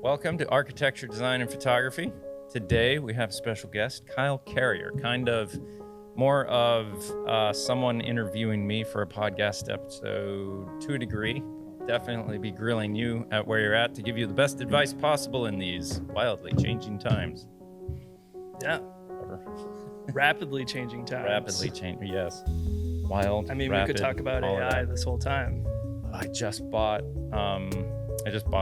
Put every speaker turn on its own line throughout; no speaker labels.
Welcome to Architecture, Design, and Photography. Today we have a special guest, Kyle Carrier, kind of more of someone interviewing me for a podcast episode to a degree. I'll definitely be grilling you at where you're at to give you the best advice possible in these wildly changing times.
Yeah. Rapidly changing times.
Rapidly changing, yes. Wild,
I mean,
rapid,
we could talk about
all of
AI
that.
this whole time.
I just bought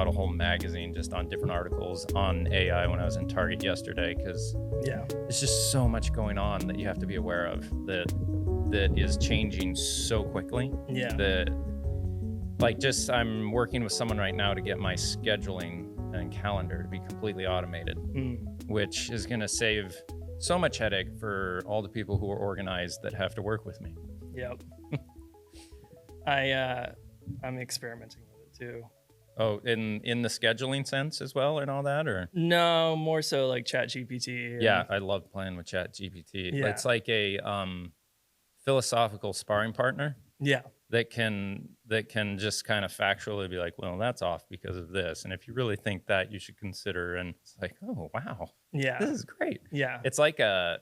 a whole magazine just on different articles on AI when I was in Target yesterday, because
Yeah.
there's just so much going on that you have to be aware of that is changing so quickly.
Yeah.
I'm working with someone right now to get my scheduling and calendar to be completely automated, which is going to save so much headache for all the people who are organized that have to work with me.
Yep. I'm experimenting with it too.
Oh, in the scheduling sense as well and all that, or?
No, more so like ChatGPT.
Yeah, I love playing with ChatGPT.
Yeah.
It's like a philosophical sparring partner
Yeah.
that can just kind of factually be like, well, that's off because of this, and if you really think that, you should consider. And it's like, oh wow,
Yeah.
this is great.
Yeah.
It's like a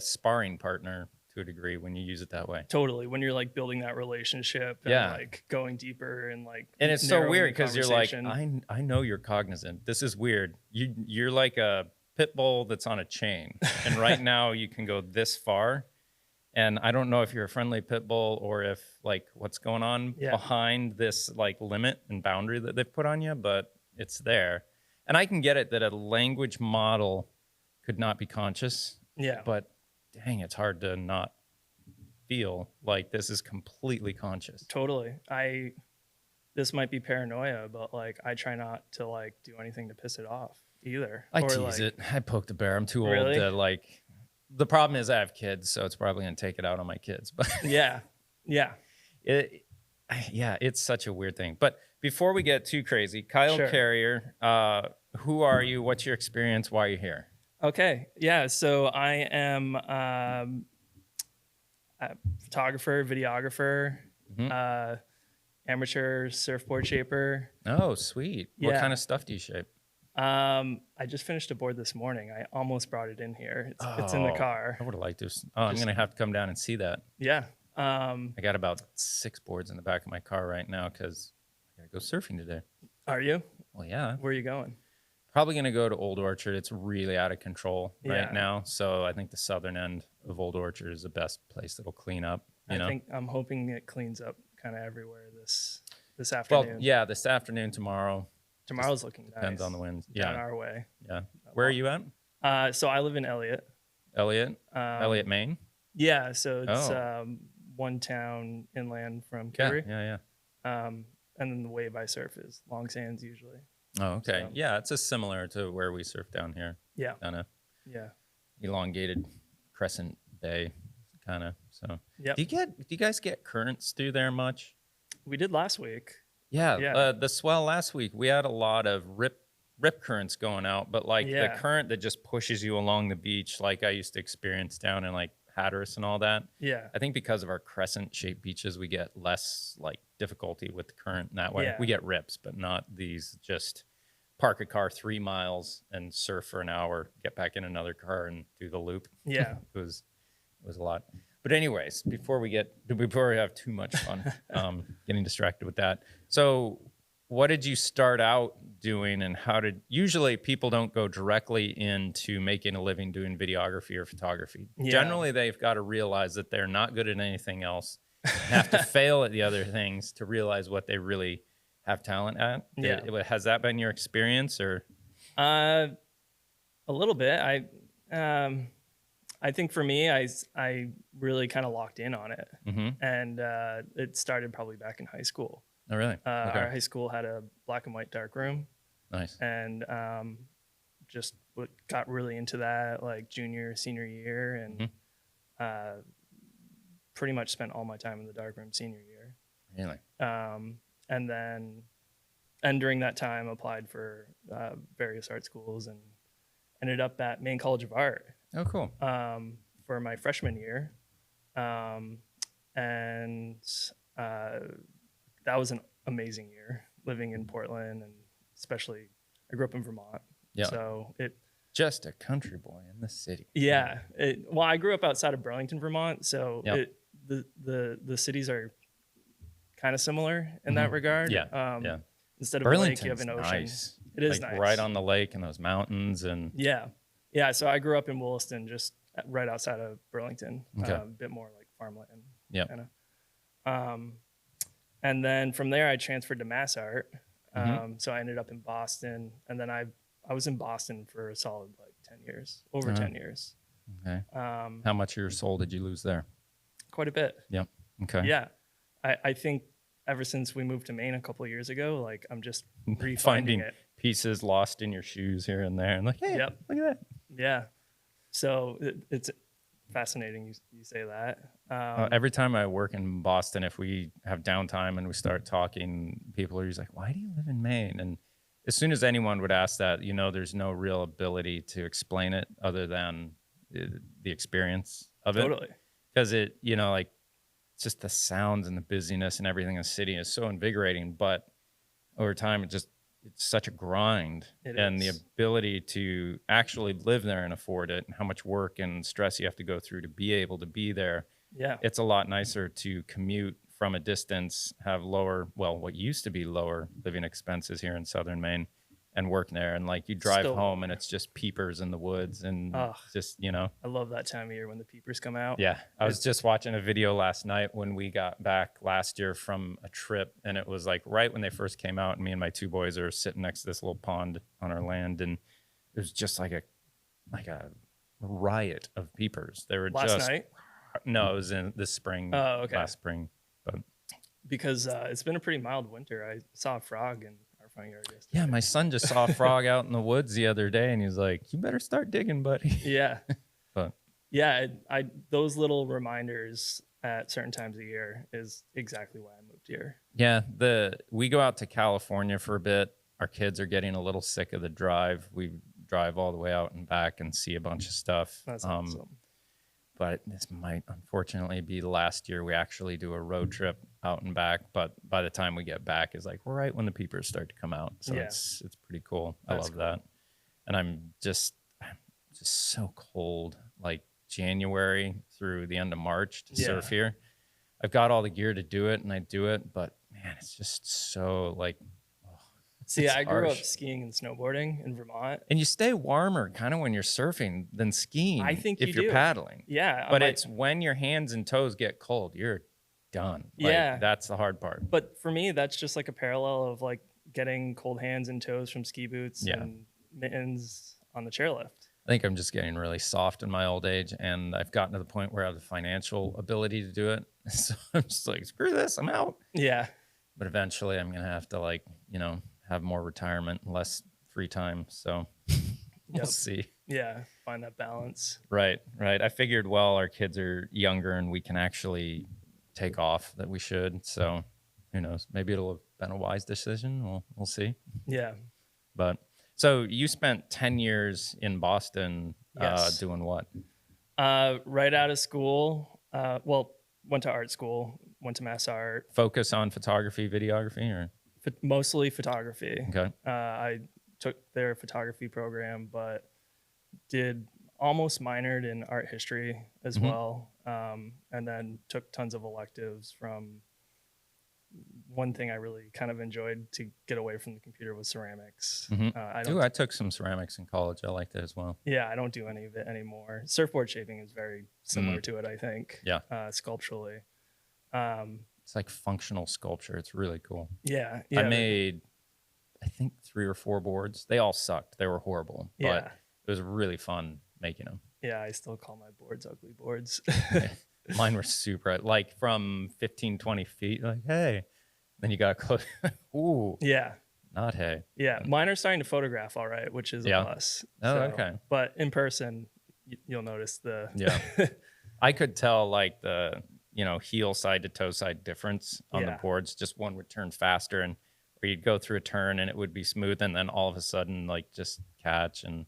sparring partner to a degree when you use it that way.
Totally. When you're like building that relationship and
Yeah.
like going deeper and like
And it's so
narrowing
weird
the
because you're like,
conversation.
I know you're cognizant. This is weird. You're like a pit bull that's on a chain, and right now you can go this far. And I don't know if you're a friendly pit bull or if like what's going on behind this like limit and boundary that they've put on you, but it's there. And I can get it that a language model could not be conscious.
Yeah.
But dang, it's hard to not feel like this is completely conscious.
Totally. This might be paranoia, but like I try not to like do anything to piss it off either.
I
Or,
tease
like,
it. I poke the bear. I'm too
Really?
old to like. The problem is I have kids, so it's probably gonna take it out on my kids. But
Yeah. Yeah.
it's such a weird thing. But before we get too crazy, Kyle
Sure.
Carrier, who are you? What's your experience? Why are you here?
Okay. Yeah. So I am a photographer, videographer,
Mhm.
amateur surfboard shaper.
Oh, sweet. What
Yeah.
kind of stuff do you shape?
I just finished a board this morning. I almost brought it in here. It's in the
Oh,
car.
I would have liked to. Oh, I'm gonna have to come down and see that.
Yeah.
I got about 6 boards in the back of my car right now because I gotta go surfing today.
Are you?
Well, yeah.
Where are you going?
Probably going to go to Old Orchard. It's really out of control
Yeah.
right now. So I think the southern end of Old Orchard is the best place that'll clean up.
I'm hoping it cleans up kind of everywhere this
Well,
afternoon.
yeah, this afternoon, tomorrow.
Tomorrow's looking nice.
Depends on the wind.
Down
Yeah.
our way.
Yeah. Where are you at?
So I live in Elliott.
Elliott? Elliott, Maine?
Yeah. So it's
Oh.
one town inland from
Yeah.
Kittery.
Yeah.
And then the wave I surf is Long Sands usually.
Oh, okay.
So-
Yeah, it's just similar to where we surf down here.
Yeah.
Kind of
Yeah.
elongated crescent bay, kind of. So
Yep.
do you guys get currents through there much?
We did last week.
Yeah,
Yeah.
the swell last week, we had a lot of rip currents going out, but like the
Yeah.
current that just pushes you along the beach, like I used to experience down in like Hatteras and all that.
Yeah.
I think because of our crescent-shaped beaches, we get less like difficulty with the current in that way.
Yeah.
We get rips, but not these just park a car 3 miles and surf for an hour, get back in another car and do the loop.
Yeah.
It was a lot. But anyways, before we have too much fun getting distracted with that. So what did you start out doing, and usually people don't go directly into making a living doing videography or photography.
Yeah.
Generally, they've got to realize that they're not good at anything else, and have to fail at the other things to realize what they really have talent at.
Yeah.
Has that been your experience, or?
A little bit. I think for me, I really kind of locked in on it, and it started probably back in high school.
Oh, really? Okay.
Our high school had a black and white dark room,
Nice.
and just got really into that like junior, senior year, and pretty much spent all my time in the dark room senior year.
Really?
And during that time, applied for various art schools and ended up at Maine College of Art
Oh, cool.
for my freshman year. And that was an amazing year living in Portland, and especially I grew up in Vermont.
Yeah.
So
Just a country boy in the city.
yeah. Well, I grew up outside of Burlington, Vermont. So
Yep.
the cities are kind of similar in that regard.
Yeah. Yeah.
Instead of a lake, you have
Burlington's
an ocean.
nice.
It is
like
nice.
right on the lake and those mountains and
Yeah. Yeah. So I grew up in Williston, just right outside of Burlington,
Okay.
a bit more like farmland.
Yep.
Kind of. And then from there, I transferred to Mass Art. So I ended up in Boston. And then I was in Boston for a solid like 10 years, over 10 years.
Okay. How much of your soul did you lose there?
Quite a bit.
Yep. Okay.
Yeah. I think ever since we moved to Maine a couple of years ago, like I'm just refinding
Finding
it.
pieces lost in your shoes here and there and like, hey,
Yep.
look at that.
Yeah. So it's fascinating you say that.
Every time I work in Boston, if we have downtime and we start talking, people are usually like, why do you live in Maine? And as soon as anyone would ask that, you know, there's no real ability to explain it other than the experience of it.
Totally.
Because it, you know, like it's just the sounds and the busyness and everything in the city is so invigorating. But over time, it's such a grind. And the ability to actually live there and afford it and how much work and stress you have to go through to be able to be there.
Yeah.
It's a lot nicer to commute from a distance, have lower, well, what used to be lower living expenses here in Southern Maine and work there. And like you drive home and it's just peepers in the woods and just, you know.
I love that time of year when the peepers come out.
Yeah. I was just watching a video last night when we got back last year from a trip, and it was like right when they first came out, and me and my two boys are sitting next to this little pond on our land, and it was just like a riot of peepers. They were
last night?
No, it was in this spring.
Oh, okay.
Last spring. But
because it's been a pretty mild winter. I saw a frog in our front yard yesterday.
Yeah, my son just saw a frog out in the woods the other day, and he's like, "You better start digging, buddy."
Yeah.
But
yeah, those little reminders at certain times of year is exactly why I moved here.
Yeah, we go out to California for a bit. Our kids are getting a little sick of the drive. We drive all the way out and back and see a bunch of stuff.
That's awesome.
But this might unfortunately be the last year we actually do a road trip out and back. But by the time we get back is like right when the peepers start to come out. So it's pretty cool. I love that. And I'm just so cold, like January through the end of March to surf here. I've got all the gear to do it and I do it, but man, it's just so like,
see, I grew up skiing and snowboarding in Vermont.
And you stay warmer kind of when you're surfing than skiing.
I think
if you're paddling.
Yeah.
But it's when your hands and toes get cold, you're done.
Yeah.
That's the hard part.
But for me, that's just like a parallel of like getting cold hands and toes from ski boots and mittens on the chairlift.
I think I'm just getting really soft in my old age, and I've gotten to the point where I have the financial ability to do it. So I'm just like, screw this, I'm out.
Yeah.
But eventually I'm going to have to like, you know, have more retirement, less free time. So we'll see.
Yeah. Find that balance.
Right. I figured, well, our kids are younger and we can actually take off that we should. So who knows? Maybe it'll have been a wise decision. We'll see.
Yeah.
But so you spent 10 years in Boston doing what?
Right out of school. Went to art school, went to Mass Art.
Focus on photography, videography, or?
Mostly photography.
Okay.
I took their photography program, but did almost minored in art history as well. And then took tons of electives. From one thing I really kind of enjoyed to get away from the computer was ceramics.
I took some ceramics in college. I liked it as well.
Yeah, I don't do any of it anymore. Surfboard shaping is very similar to it, I think.
Yeah.
Sculpturally.
It's like functional sculpture. It's really cool.
Yeah.
I made, I think, 3 or 4 boards. They all sucked. They were horrible. But it was really fun making them.
Yeah, I still call my boards ugly boards.
Mine were super, like from 15, 20 feet. Like, hey. Then you got close. Ooh.
Yeah.
Not hey.
Yeah. Mine are starting to photograph all right, which is a plus.
Oh, okay.
But in person, you'll notice the...
Yeah. I could tell like the, you know, heel side to toe side difference on the boards. Just one would turn faster, and or you'd go through a turn and it would be smooth, and then all of a sudden like just catch. And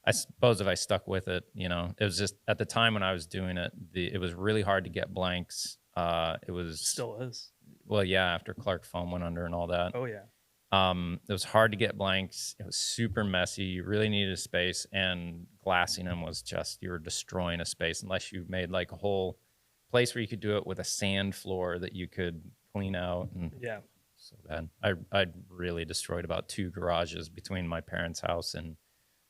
I suppose if I stuck with it, you know, it was just at the time when I was doing it, it was really hard to get blanks. It was
still is.
Well, yeah, after Clark Foam went under and all that.
Oh yeah.
It was hard to get blanks. It was super messy. You really needed a space, and glassing them was just, you were destroying a space unless you made like a whole place where you could do it with a sand floor that you could clean out. And
Yeah.
so bad. I really destroyed about 2 garages between my parents' house and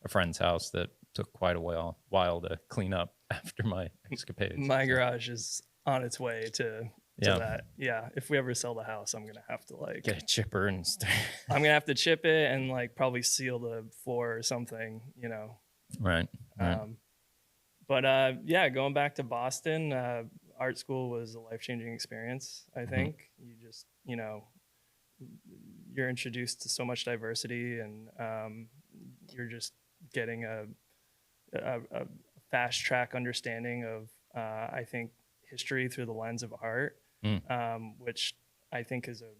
a friend's house that took quite a while to clean up after my escapades.
My
So,
garage is on its way to
yeah,
that. Yeah. If we ever sell the house, I'm gonna have to like
get a chipper and
I'm gonna have to chip it and like probably seal the floor or something, you know.
right, right.
Um, but yeah, going back to Boston, art school was a life changing experience. I
Mhm.
think you just, you know, you're introduced to so much diversity, and you're just getting a fast track understanding of, I think, history through the lens of art,
Mm,
which I think is a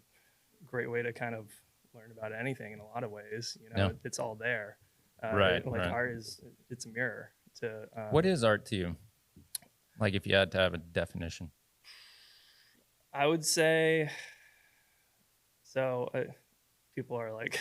great way to kind of learn about anything in a lot of ways. You know,
yeah,
it's all there.
right,
Like
right.
art is, it's a mirror to,
What is art to you? Like if you had to have a definition.
I would say, so people are like,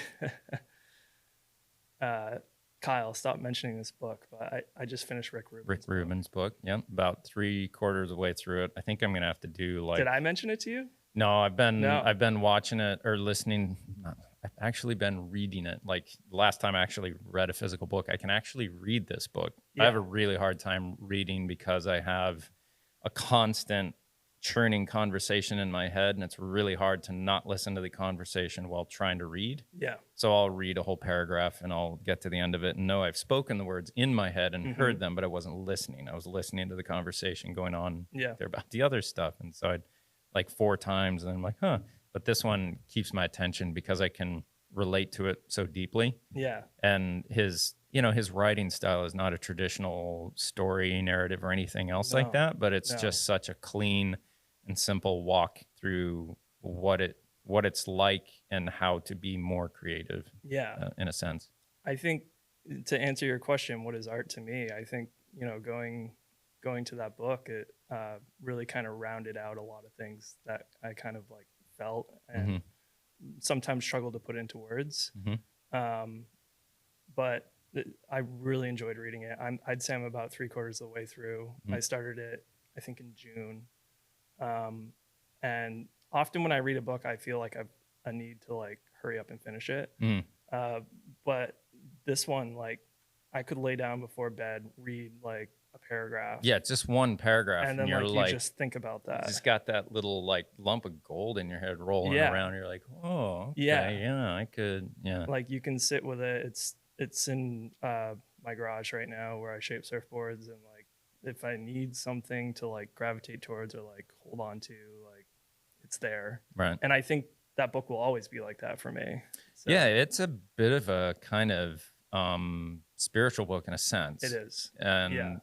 uh, Kyle, stop mentioning this book, but I just finished Rick
Rick
Rubin's book.
Rubin's book. Yeah, about 3/4 of the way through it. I think I'm gonna have to do
Did
like,
I mention it to you?
no,
No.
I've been watching it or listening. I've actually been reading it. Like the last time I actually read a physical book, I can actually read this book. I have a
Yeah.
really hard time reading because I have a constant churning conversation in my head, and it's really hard to not listen to the conversation while trying to read.
Yeah.
So I'll read a whole paragraph and I'll get to the end of it and know I've spoken the words in my head and
Hmm.
heard them, but I wasn't listening. I was listening to the conversation going on
Yeah.
there about the other stuff. And so I'd like 4 times and I'm like, huh. But this one keeps my attention because I can relate to it so deeply.
Yeah.
And his writing style is not a traditional story narrative or anything else like
No.
that, but it's
No.
just such a clean and simple walk through what it's like and how to be more creative,
Yeah.
in a sense.
I think, to answer your question, what is art to me? I think, you know, going to that book, it really kind of rounded out a lot of things that I kind of like felt
Hmm.
and sometimes struggled to put into words.
Hmm.
Um, but I really enjoyed reading it. I'd say I'm about 3/4 of the way through.
Hmm.
I started it, I think, in June. And often when I read a book, I feel like I need to like hurry up and finish it.
Mm.
Uh, but this one, like, I could lay down before bed, read like a paragraph,
Yeah, it's just one paragraph,
and
and
then
you're
like you
like,
just think about
you
that.
just got that little like lump of gold in your head rolling
Yeah,
around. You're like, oh, okay,
yeah.
yeah, I could, yeah,
Like you can sit with it. It's in my garage right now where I shape surfboards, and like if I need something to like gravitate towards or like hold on to, like it's there.
right.
And I think that book will always be like that for me. So
Yeah, it's a bit of a kind of spiritual book in a
it
sense.
is. Yeah.
And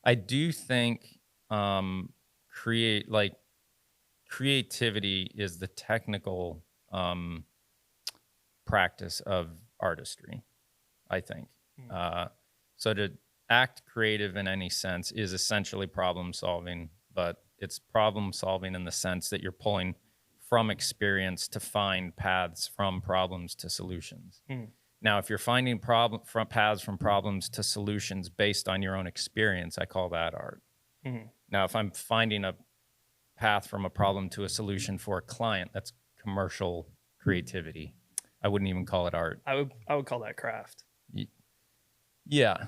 I do think create like creativity is the technical practice of artistry, I think.
Mm.
So to act creative in any sense is essentially problem solving, but it's problem solving in the sense that you're pulling from experience to find paths from problems to solutions.
Mm.
Now, if you're finding paths from problems to solutions based on your own experience, I call that art.
Mm.
Now, if I'm finding a path from a problem to a solution for a client, that's commercial creativity. I wouldn't even call it art.
I would call that craft.
Yeah.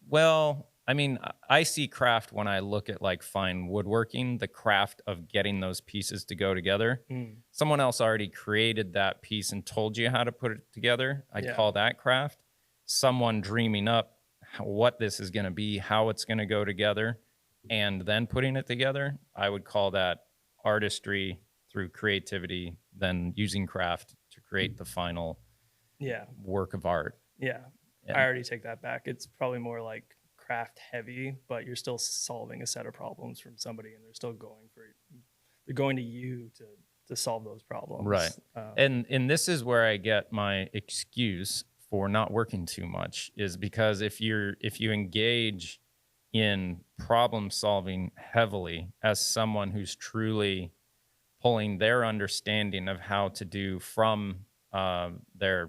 Well, I mean, I see craft when I look at like fine woodworking, the craft of getting those pieces to go together.
Mm.
Someone else already created that piece and told you how to put it together. I'd
Yeah.
call that craft. Someone dreaming up what this is going to be, how it's going to go together, and then putting it together, I would call that artistry through creativity, then using craft to create the final
Yeah.
work of art.
Yeah.
And
I already take that back. It's probably more like craft heavy, but you're still solving a set of problems from somebody, and they're going to you to solve those problems.
right. And this is where I get my excuse for not working too much, is because if you engage in problem solving heavily as someone who's truly pulling their understanding of how to do from their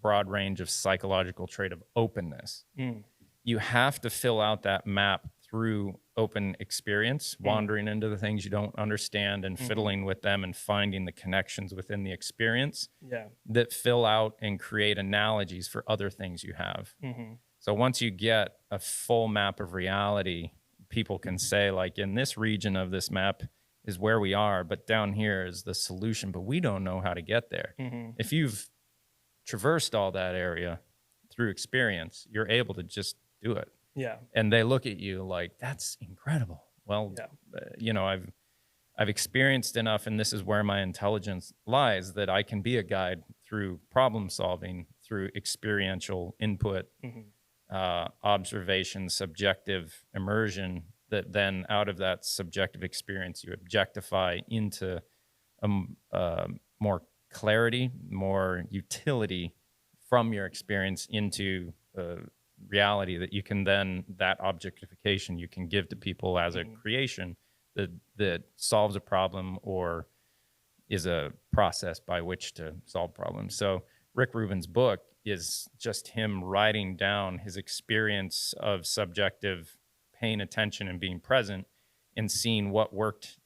broad range of psychological trait of openness.
Mm.
You have to fill out that map through open experience, wandering into the things you don't understand and fiddling with them and finding the connections within the experience
Yeah.
that fill out and create analogies for other things you have. So once you get a full map of reality, people can say, like, in this region of this map is where we are, but down here is the solution, but we don't know how to get there. If you've traversed all that area through experience, you're able to just do it.
Yeah.
And they look at you like, that's incredible. Well, you know, I've experienced enough, and this is where my intelligence lies, that I can be a guide through problem solving, through experiential input, observation, subjective immersion, that then out of that subjective experience, you objectify into more clarity, more utility from your experience into reality that you can then, that objectification you can give to people as a creation that solves a problem or is a process by which to solve problems. So Rick Rubin's book is just him writing down his experience of subjective paying attention and being present and seeing what worked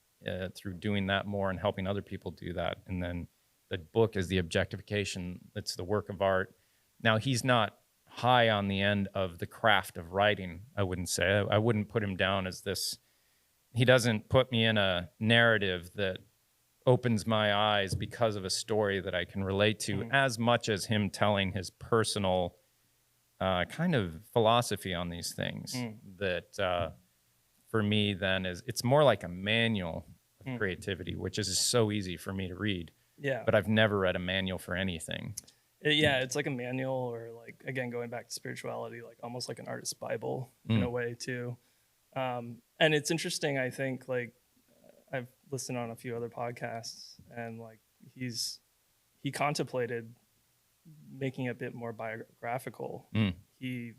through doing that more and helping other people do that. And then the book is the objectification. It's the work of art. Now, he's not high on the end of the craft of writing, I wouldn't say. I wouldn't put him down as this. He doesn't put me in a narrative that opens my eyes because of a story that I can relate to, as much as him telling his personal kind of philosophy on these things that for me then it's more like a manual of creativity, which is so easy for me to read.
Yeah.
But I've never read a manual for anything.
It's like a manual, or like, again, going back to spirituality, like almost like an artist's Bible in a way too. And it's interesting. I think, like, I've listened on a few other podcasts, and like he contemplated making it a bit more biographical. He,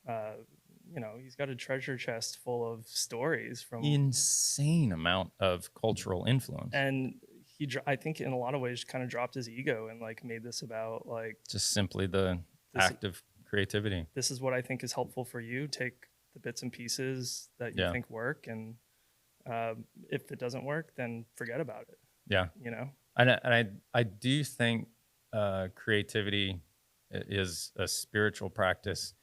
you know, he's got a treasure chest full of stories from
insane amount of cultural influence,
and I think in a lot of ways kind of dropped his ego and like made this about like
just simply the act of creativity.
This is what I think is helpful for you. Take the bits and pieces that you think work, and if it doesn't work, then forget about it.
Yeah,
you know.
And I do think creativity is a spiritual practice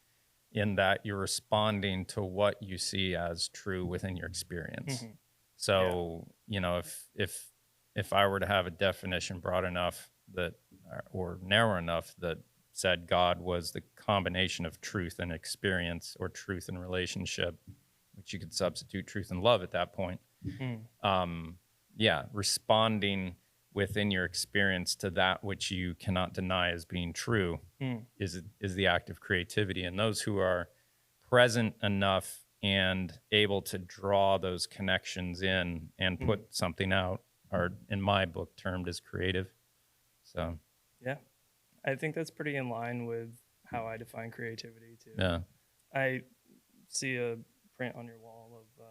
in that you're responding to what you see as true within your experience. So you know, if I were to have a definition broad enough that, or narrow enough that said God was the combination of truth and experience, or truth and relationship, which you could substitute truth and love at that point. Responding within your experience to that which you cannot deny as being true is the act of creativity. And those who are present enough and able to draw those connections in and put something out are, in my book, termed as creative. So
yeah, I think that's pretty in line with how I define creativity too.
Yeah,
I see a print on your wall of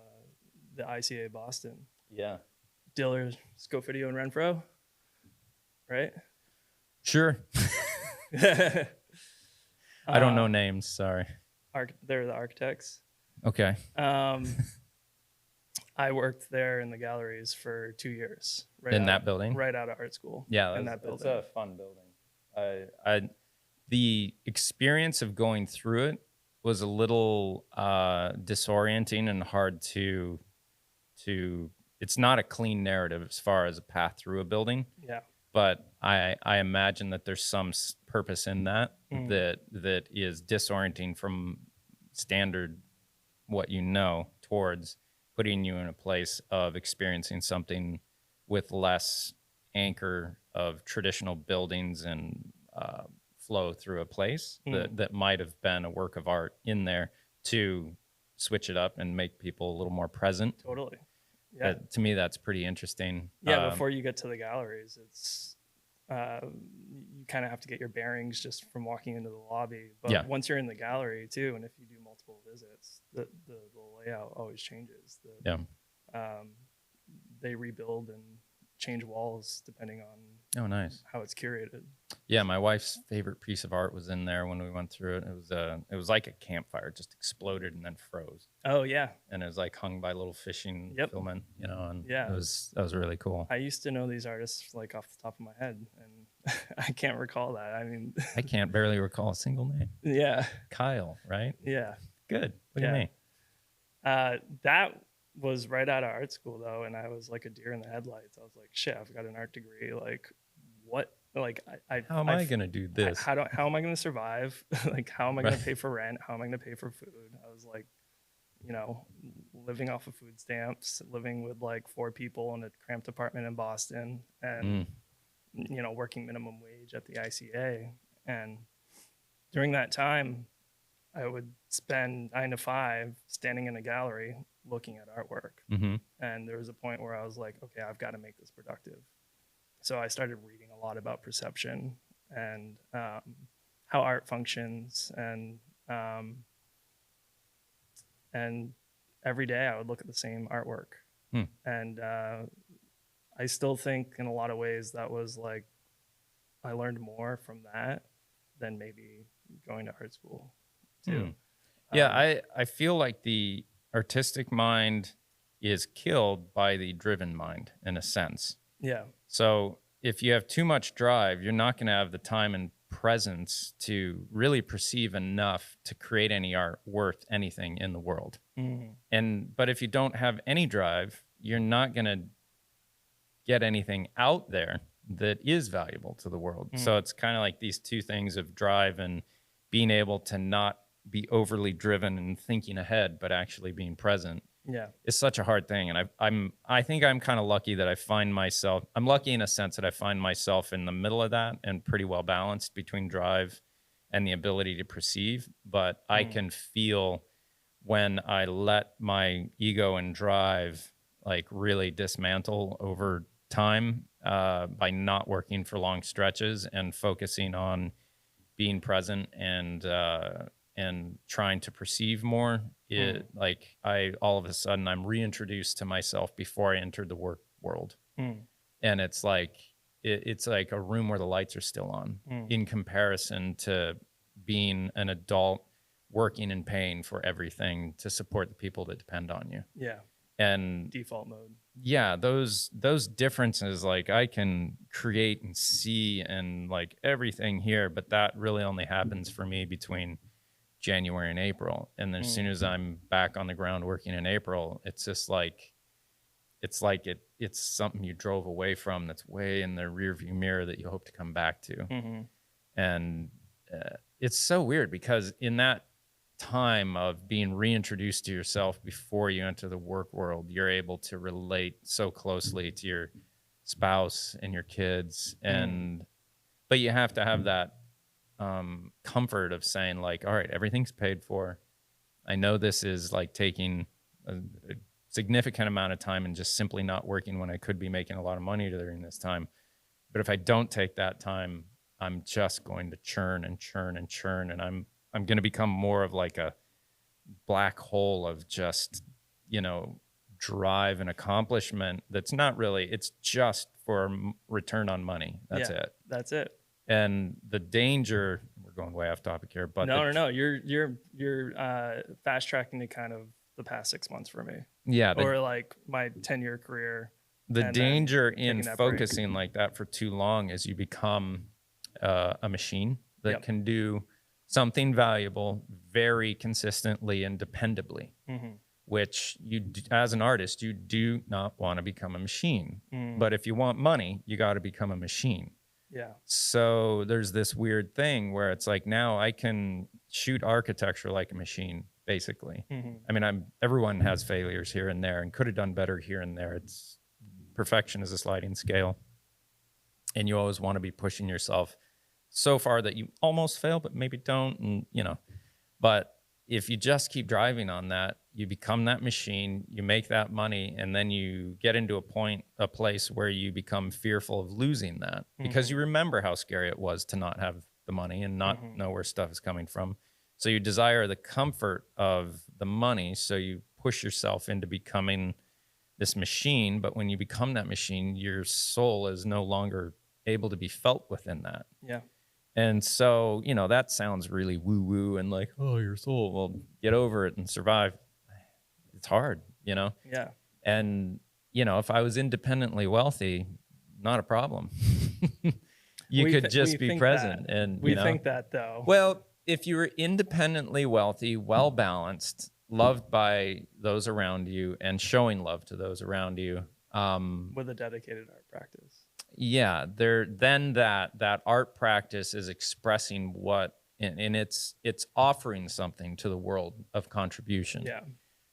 the ICA Boston.
Yeah,
Diller, Scofidio, and Renfro, right?
Sure. I don't know names. Sorry.
They're the architects.
Okay.
I worked there in the galleries for 2 years.
That building?
Right out of art school.
Yeah,
in that building.
It's a fun building. The experience of going through it was a little disorienting and hard to. It's not a clean narrative as far as a path through a building.
Yeah.
But I imagine that there's some purpose in that that is disorienting from standard what you know towards putting you in a place of experiencing something with less anchor of traditional buildings and flow through a place that might have been a work of art in there, to switch it up and make people a little more present.
Totally. Yeah.
To me, that's pretty interesting.
Yeah, before you get to the galleries, it's you kind of have to get your bearings just from walking into the lobby. But once you're in the gallery too, and if you do multiple visits, the layout always changes. They rebuild and change walls depending on
Oh, nice.
how it's curated.
Yeah, my wife's favorite piece of art was in there when we went through it. It was like a campfire, just exploded and then froze,
Oh yeah,
and it was like hung by little fishing
yep,
filament, and
yeah.
that was really cool.
I used to know these artists like off the top of my head, and I can't recall that. I mean,
I can't barely recall a single name.
yeah,
Kyle, right?
yeah,
Good. Look
yeah.
at me.
That was right out of art school though, and I was like a deer in the headlights. I was like, shit, I've got an art degree. Like, what? Like,
How am I gonna do this?
how am I gonna survive? Like, how am I gonna pay for rent? How am I gonna pay for food? I was like, you know, living off of food stamps, living with like 4 people in a cramped apartment in Boston, and you know, working minimum wage at the ICA. And during that time, I would spend 9 to 5 standing in a gallery looking at artwork.
Mm-hmm.
And there was a point where I was like, okay, I've got to make this productive. So I started reading a lot about perception and how art functions, and every day I would look at the same artwork. And I still think in a lot of ways that was like, I learned more from that than maybe going to art school too.
Yeah, I feel like the artistic mind is killed by the driven mind in a sense.
Yeah.
So if you have too much drive, you're not going to have the time and presence to really perceive enough to create any art worth anything in the world. But if you don't have any drive, you're not going to get anything out there that is valuable to the world. So it's kind of like these two things of drive and being able to not be overly driven and thinking ahead, but actually being present.
Yeah.
It's such a hard thing. And I think I'm kind of lucky that I find myself, I'm lucky in a sense that I find myself in the middle of that and pretty well balanced between drive and the ability to perceive. But I can feel when I let my ego and drive like really dismantle over time by not working for long stretches and focusing on being present and trying to perceive more. Like all of a sudden I'm reintroduced to myself before I entered the work world. And it's like it's like a room where the lights are still on in comparison to being an adult working and paying for everything to support the people that depend on you.
Yeah.
And
Default mode.
yeah, those differences, like I can create and see and like everything here, but that really only happens for me between January and April. And then as soon as I'm back on the ground working in April, it's just like it's something you drove away from that's way in the rear view mirror that you hope to come back to. And it's so weird because in that time of being reintroduced to yourself before you enter the work world, you're able to relate so closely to your spouse and your kids. But you have to have that comfort of saying like, all right, everything's paid for. I know this is like taking a significant amount of time and just simply not working when I could be making a lot of money during this time. But if I don't take that time, I'm just going to churn and churn and churn. And I'm going to become more of like a black hole of just, drive and accomplishment. That's not really, it's just for return on money. That's it.
That's it.
And the danger, we're going way off topic here, but
no. You're fast tracking to kind of the past 6 months for me.
Yeah.
Or like my 10-year career.
The danger in focusing like that for too long is you become a machine that can do something valuable very consistently and dependably, which you, as an artist, you do not want to become a machine. But if you want money, you got to become a machine.
Yeah.
So there's this weird thing where it's like now I can shoot architecture like a machine, basically. I mean, everyone has failures here and there and could have done better here and there. It's perfection is a sliding scale, and you always want to be pushing yourself so far that you almost fail, but maybe don't. And, but if you just keep driving on that, you become that machine, you make that money, and then you get into a place where you become fearful of losing that because you remember how scary it was to not have the money and not know where stuff is coming from. So you desire the comfort of the money. So you push yourself into becoming this machine. But when you become that machine, your soul is no longer able to be felt within that.
Yeah.
And so, that sounds really woo woo and like, oh, your soul. Well, get over it and survive. It's hard,
Yeah.
And, if I was independently wealthy, not a problem. You could just be present and,
we think that though.
Well, if you were independently wealthy, well balanced, loved by those around you, and showing love to those around you,
with a dedicated art practice.
yeah, then that art practice is expressing what, and it's offering something to the world of contribution.
Yeah.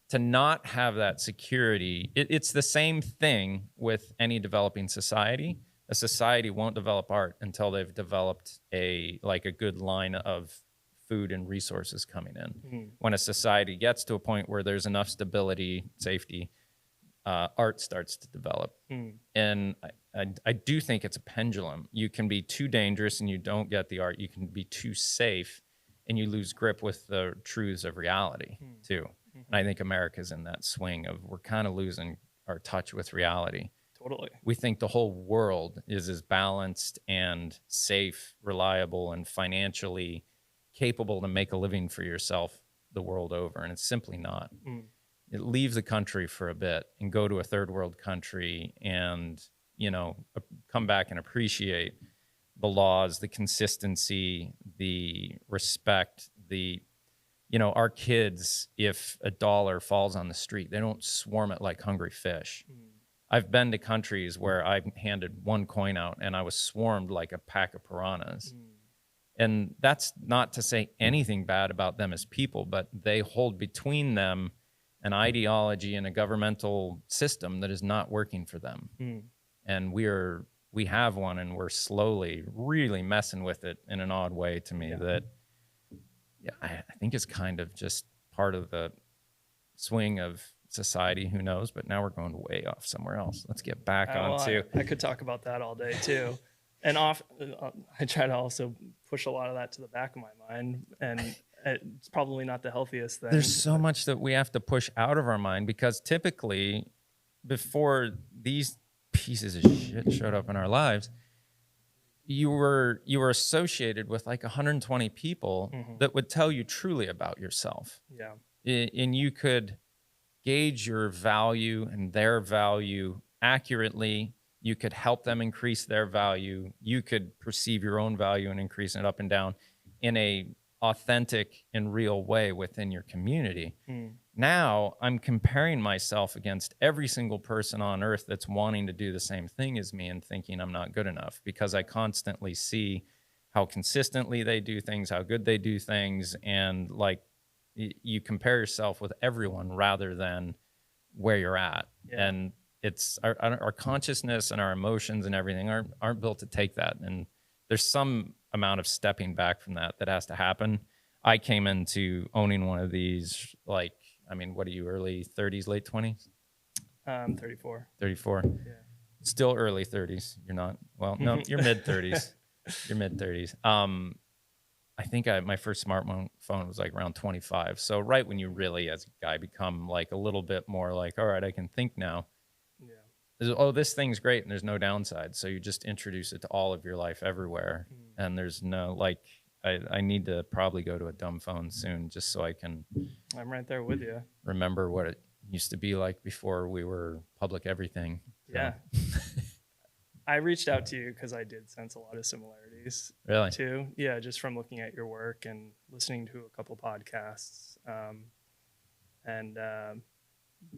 To not have that security, it's the same thing with any developing society. A society won't develop art until they've developed a good line of food and resources coming in.
Mm-hmm.
When a society gets to a point where there's enough stability, safety, art starts to develop.
Mm.
And I do think it's a pendulum. You can be too dangerous and you don't get the art. You can be too safe and you lose grip with the truths of reality too.
Mm-hmm.
And I think America's in that swing of we're kind of losing our touch with reality.
Totally.
We think the whole world is as balanced and safe, reliable, and financially capable to make a living for yourself the world over. And it's simply not.
Mm.
Leave the country for a bit and go to a third world country and, come back and appreciate the laws, the consistency, the respect, our kids, if a dollar falls on the street, they don't swarm it like hungry fish.
Mm.
I've been to countries where I handed one coin out and I was swarmed like a pack of piranhas.
Mm.
And that's not to say anything bad about them as people, but they hold between them an ideology and a governmental system that is not working for them.
Mm.
And we have one, and we're slowly really messing with it in an odd way to me that I think is kind of just part of the swing of society. Who knows? But now we're going way off somewhere else. Let's get back onto.
I could talk about that all day too. And I try to also push a lot of that to the back of my mind, and it's probably not the healthiest thing.
There's so much that we have to push out of our mind because typically before these pieces of shit showed up in our lives, you were associated with like 120 people that would tell you truly about yourself.
Yeah.
And you could gauge your value and their value accurately. You could help them increase their value. You could perceive your own value and increase it up and down in a authentic and real way within your community.
Mm.
Now I'm comparing myself against every single person on earth that's wanting to do the same thing as me and thinking I'm not good enough because I constantly see how consistently they do things, how good they do things. And like you compare yourself with everyone rather than where you're at.
Yeah.
And it's our consciousness and our emotions and everything aren't built to take that. And there's some amount of stepping back from that has to happen. I came into owning one of these, what are you, early 30s, late 20s?
34.
34.
Yeah.
Still early 30s. You're not. Well, no, you're mid 30s. You're mid 30s. I think my first smartphone was like around 25. So right when you really, as a guy, become like a little bit more like, all right, I can think now.
Yeah.
Oh, this thing's great and there's no downside. So you just introduce it to all of your life everywhere. And there's no, I need to probably go to a dumb phone soon just so I can.
I'm right there with you.
Remember what it used to be like before we were public everything. So.
Yeah. I reached out to you because I did sense a lot of similarities.
Really?
Too. Yeah, just from looking at your work and listening to a couple podcasts, and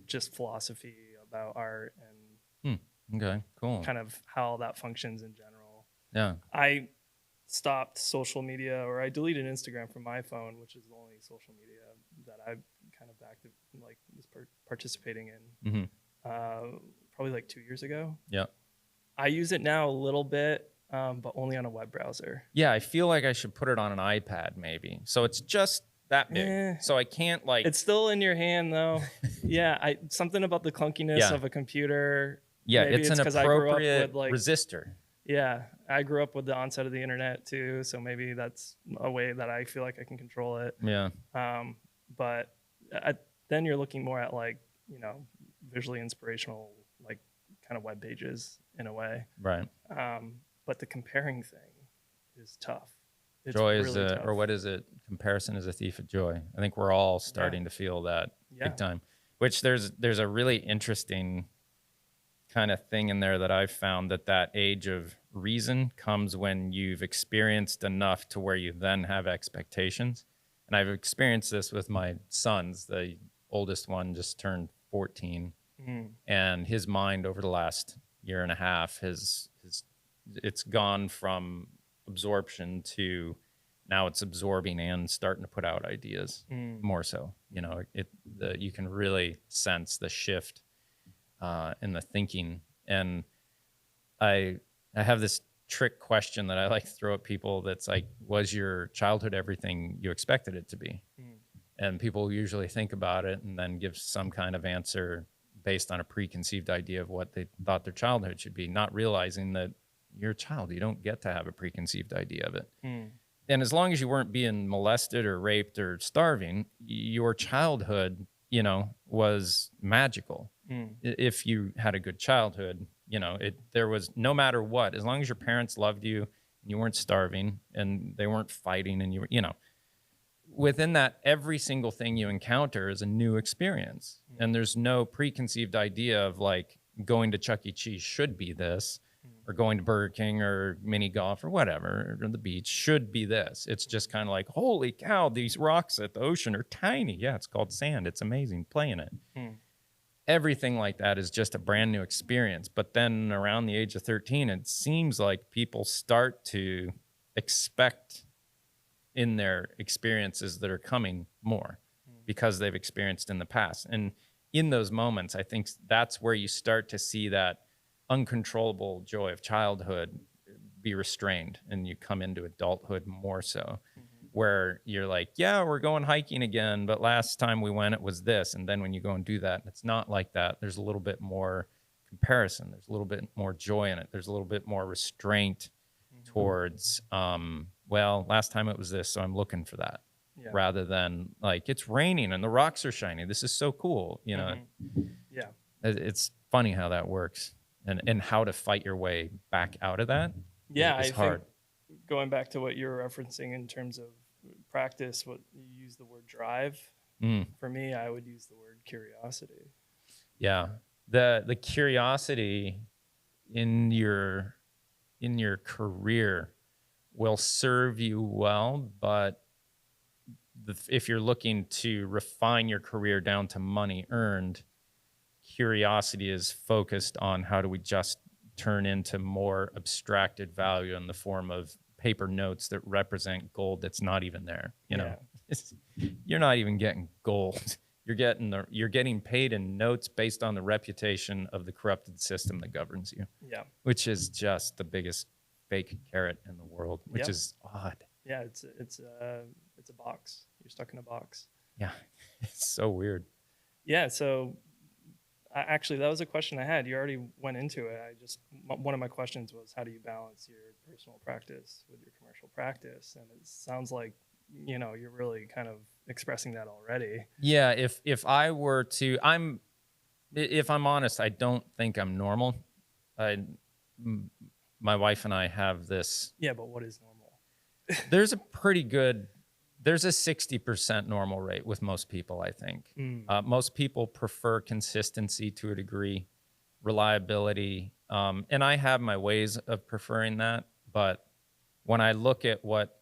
just philosophy about art and
Okay, cool.
kind of how that functions in general.
Yeah.
I stopped social media, or I deleted Instagram from my phone, which is the only social media that I kind of was participating in. Probably like 2 years ago.
Yeah.
I use it now a little bit, but only on a web browser.
Yeah, I feel like I should put it on an iPad maybe. So it's just that big. So I can't
It's still in your hand though. Yeah, something about the clunkiness of a computer.
Yeah,
maybe
it's an
'cause I grew up
appropriate
with,
resistor.
Yeah, I grew up with the onset of the internet too, so maybe that's a way that I feel like I can control it.
Yeah.
But then you're looking more at visually inspirational, kind of web pages in a way.
Right.
but the comparing thing is tough. It's
Joy is
really tough.
or what is it? Comparison is a thief of joy. I think we're all starting to feel that
Yeah.
big time. Which there's a really interesting kind of thing in there that I've found that age of reason comes when you've experienced enough to where you then have expectations. And I've experienced this with my sons. The oldest one just turned 14, and his mind over the last year and a half it's gone from absorption to now it's absorbing and starting to put out ideas more so. You know, you can really sense the shift in the thinking. And I have this trick question that I like to throw at people that's like, was your childhood everything you expected it to be? And people usually think about it and then give some kind of answer based on a preconceived idea of what they thought their childhood should be, not realizing that you're a child. You don't get to have a preconceived idea of it. And as long as you weren't being molested or raped or starving, your childhood, you know, was magical. If you had a good childhood, you know, there was, no matter what, as long as your parents loved you and you weren't starving and they weren't fighting and you were, you know, within that, every single thing you encounter is a new experience. And there's no preconceived idea of like going to Chuck E. Cheese should be this, or going to Burger King or mini golf or whatever, or the beach should be this. It's just kind of like, holy cow, these rocks at the ocean are tiny. Yeah, it's called sand. It's amazing playing it. Everything like that is just a brand new experience. But then around the age of 13, it seems like people start to expect in their experiences that are coming more because they've experienced in the past. And in those moments, I think that's where you start to see that uncontrollable joy of childhood be restrained, and you come into adulthood more so, where you're like, yeah, we're going hiking again, but last time we went, it was this. And then when you go and do that, it's not like that. There's a little bit more comparison. There's a little bit more joy in it. There's a little bit more restraint towards, well, last time it was this, so I'm looking for that. Yeah. Rather than like, it's raining and the rocks are shiny. This is so cool. You know,
Yeah,
it's funny how that works, and how to fight your way back out of that.
Yeah,
is hard.
Think going back to what you were referencing in terms of practice, what you use the word drive. For me, I would use the word curiosity.
Yeah, the curiosity in your career will serve you well, but if you're looking to refine your career down to money earned, curiosity is focused on how do we just turn into more abstracted value in the form of paper notes that represent gold that's not even there. You know, you're not even getting gold. You're getting paid in notes based on the reputation of the corrupted system that governs you. Yeah, which is just the biggest fake carrot in the world, which is odd.
Yeah, it's a box. You're stuck in a box.
Yeah, it's so weird.
Yeah, so actually, that was a question I had. You already went into it. One of my questions was, how do you balance your personal practice with your commercial practice? And it sounds like, you know, you're really kind of expressing that already.
Yeah, if I were to, if I'm honest, I don't think I'm normal. My wife and I have this.
Yeah, but what is normal?
There's a 60% normal rate with most people, I think. Most people prefer consistency to a degree, reliability. And I have my ways of preferring that. But when I look at what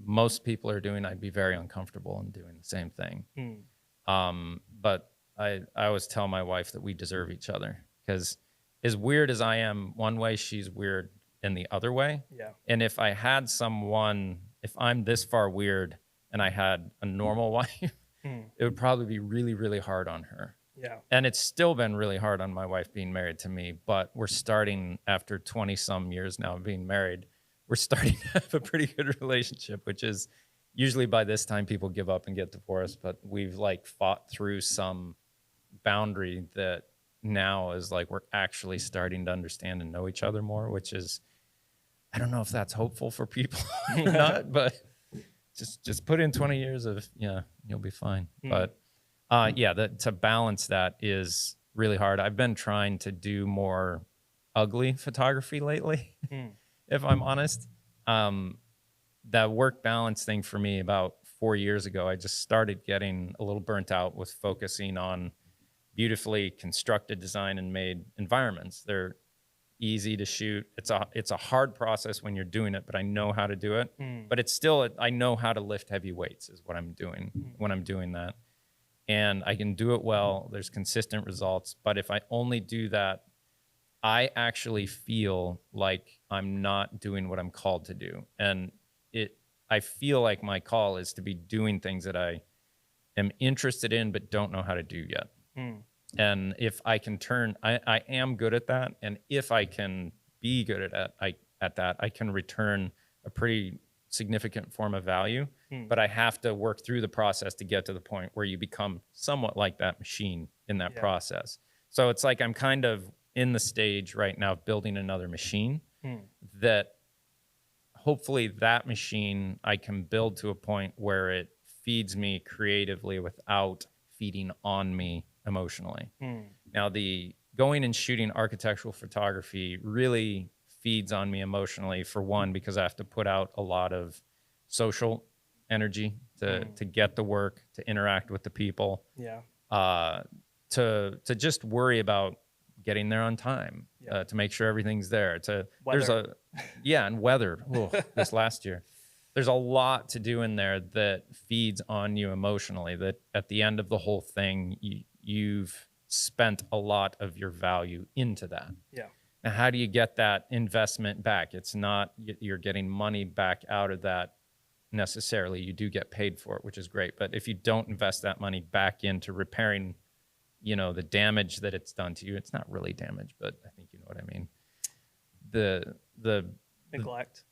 most people are doing, I'd be very uncomfortable in doing the same thing. But I always tell my wife that we deserve each other, because as weird as I am one way, she's weird in the other way. Yeah. And if I'm this far weird and I had a normal wife, it would probably be really, really hard on her. Yeah. And it's still been really hard on my wife being married to me, but we're starting, after 20 some years now of being married, we're starting to have a pretty good relationship, which is usually by this time people give up and get divorced, but we've like fought through some boundary that now is like, we're actually starting to understand and know each other more, which is, I don't know if that's hopeful for people or not, but just put in 20 years of, yeah, you'll be fine. But to balance that is really hard. I've been trying to do more ugly photography lately. if I'm honest. That work balance thing for me about 4 years ago, I just started getting a little burnt out with focusing on beautifully constructed, designed, and made environments. They're easy to shoot. It's a hard process when you're doing it, but I know how to do it. But it's still, I know how to lift heavy weights is what I'm doing when I'm doing that. And I can do it well. There's consistent results. But if I only do that, I actually feel like I'm not doing what I'm called to do. And I feel like my call is to be doing things that I am interested in, but don't know how to do yet. And if I can I am good at that. And if I can be good at that, I can return a pretty significant form of value. But I have to work through the process to get to the point where you become somewhat like that machine in that process. So it's like I'm kind of in the stage right now of building another machine that hopefully that machine I can build to a point where it feeds me creatively without feeding on me emotionally. Now, the going and shooting architectural photography really feeds on me emotionally, for one, because I have to put out a lot of social energy to get the work, to interact with the people, to just worry about getting there on time, to make sure everything's there. And weather. This last year, there's a lot to do in there that feeds on you emotionally. That at the end of the whole thing, you've spent a lot of your value into that.
Yeah.
Now, how do you get that investment back? It's not you're getting money back out of that necessarily. You do get paid for it, which is great. But if you don't invest that money back into repairing, the damage that it's done to you, it's not really damage, but I think you know what I mean. The
Neglect.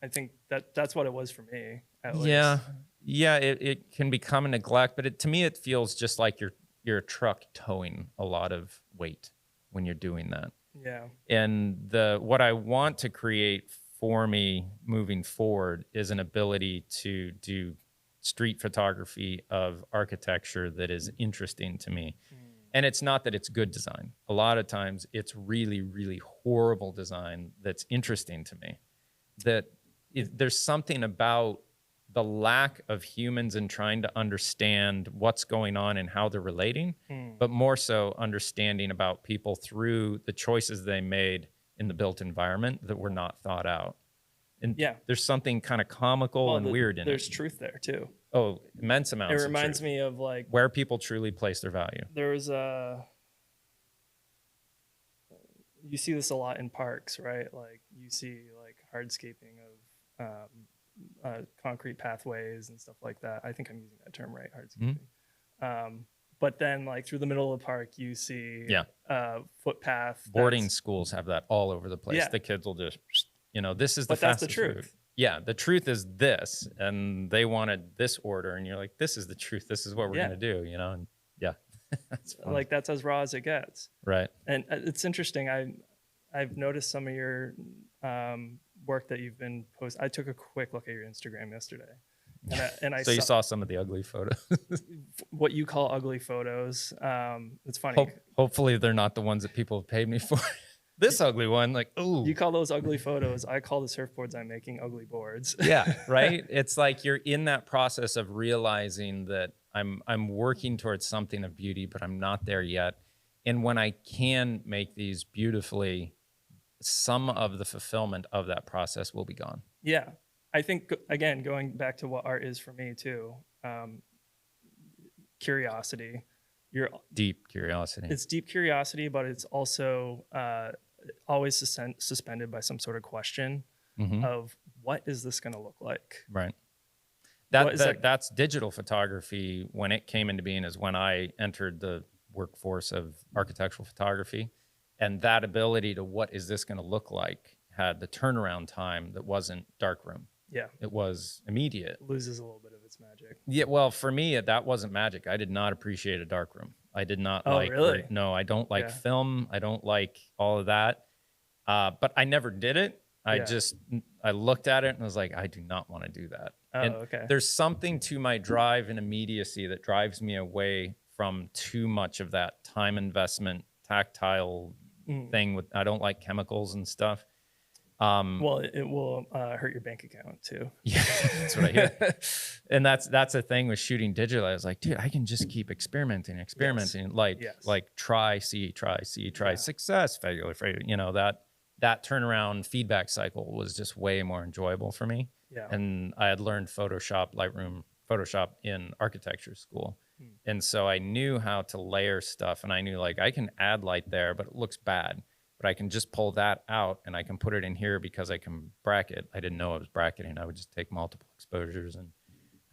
I
think that's what it was for me. At least.
Yeah. It can become a neglect, but to me, it feels just like you're a truck towing a lot of weight when you're doing that.
Yeah.
And what I want to create for me moving forward is an ability to do street photography of architecture that is interesting to me. And it's not that it's good design. A lot of times it's really, really horrible design that's interesting to me. There's something about the lack of humans in trying to understand what's going on and how they're relating, but more so understanding about people through the choices they made in the built environment that were not thought out. And there's something kind of comical and weird in it.
There's truth there too.
Oh, immense amounts of truth.
It reminds me of like
where people truly place their value.
There's you see this a lot in parks, right? Like you see like hardscaping of concrete pathways and stuff like that. I think I'm using that term right, hardscaping. But then like through the middle of the park, you see footpath.
Boarding schools have that all over the place. The kids will just, this is the fastest
that's the truth.
route. Yeah, the truth is this, and they wanted this order, and you're like, this is the truth. This is what we're going to do, and that's fun.
Like that's as raw as it gets.
Right.
And it's interesting. I've noticed some of your work that you've been posting. I took a quick look at your Instagram yesterday. And I
so you saw some of the ugly photos.
What you call ugly photos. It's funny.
Hopefully they're not the ones that people have paid me for. This ugly one, like, ooh.
You call those ugly photos. I call the surfboards I'm making ugly boards.
Yeah, right? It's like you're in that process of realizing that I'm working towards something of beauty, but I'm not there yet. And when I can make these beautifully, some of the fulfillment of that process will be gone.
Yeah. I think, again, going back to what art is for me too, curiosity.
Deep curiosity.
It's deep curiosity, but it's also always suspended by some sort of question of what is this going to look like?
Right. That's digital photography. When it came into being is when I entered the workforce of architectural photography. And that ability to what is this going to look like had the turnaround time that wasn't darkroom.
Yeah.
It was immediate.
It loses a little bit of its magic.
Yeah, well, for me, that wasn't magic. I did not appreciate a darkroom. I did not like.
Really?
No, I don't like film. I don't like all of that. But I never did it. I looked at it and was like, I do not want to do that.
Okay.
There's something to my drive and immediacy that drives me away from too much of that time investment, tactile, thing with, I don't like chemicals and stuff.
Well, it will hurt your bank account too.
Yeah, that's what I hear. And that's the thing with shooting digital. I was like, dude, I can just keep experimenting,
Yes.
like try, see,
Yeah.
success, failure, failure. You know, that turnaround feedback cycle was just way more enjoyable for me.
Yeah.
And I had learned Photoshop, Lightroom, Photoshop in architecture school. And so I knew how to layer stuff, and I knew like I can add light there, but it looks bad. But I can just pull that out and I can put it in here because I can bracket. I didn't know I was bracketing. I would just take multiple exposures, and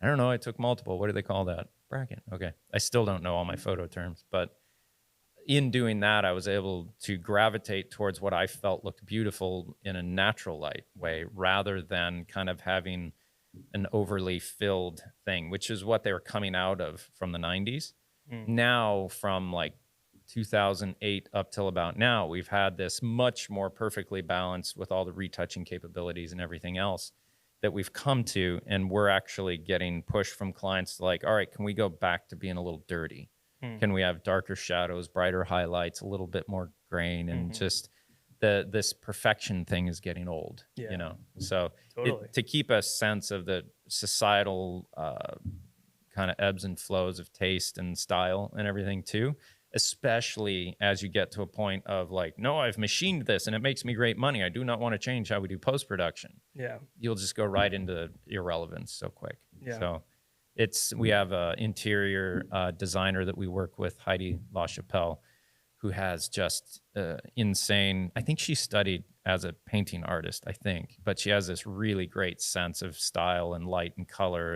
I don't know. I took multiple. What do they call that? Bracket. Okay. I still don't know all my photo terms, but in doing that, I was able to gravitate towards what I felt looked beautiful in a natural light way rather than kind of having an overly filled thing, which is what they were coming out of from the 90s. Now, from like 2008 up till about now, we've had this much more perfectly balanced with all the retouching capabilities and everything else that we've come to. And we're actually getting pushed from clients to like, all right, can we go back to being a little dirty? Can we have darker shadows, brighter highlights, a little bit more grain, and just this perfection thing is getting old, you know? So
Totally.
to keep a sense of the societal kind of ebbs and flows of taste and style and everything too, especially as you get to a point of like, no, I've machined this and it makes me great money. I do not want to change how we do post-production.
Yeah.
You'll just go right into irrelevance so quick.
Yeah.
So we have an interior designer that we work with, Heidi LaChapelle, who has just insane, I think she studied as a painting artist, I think, but she has this really great sense of style and light and color.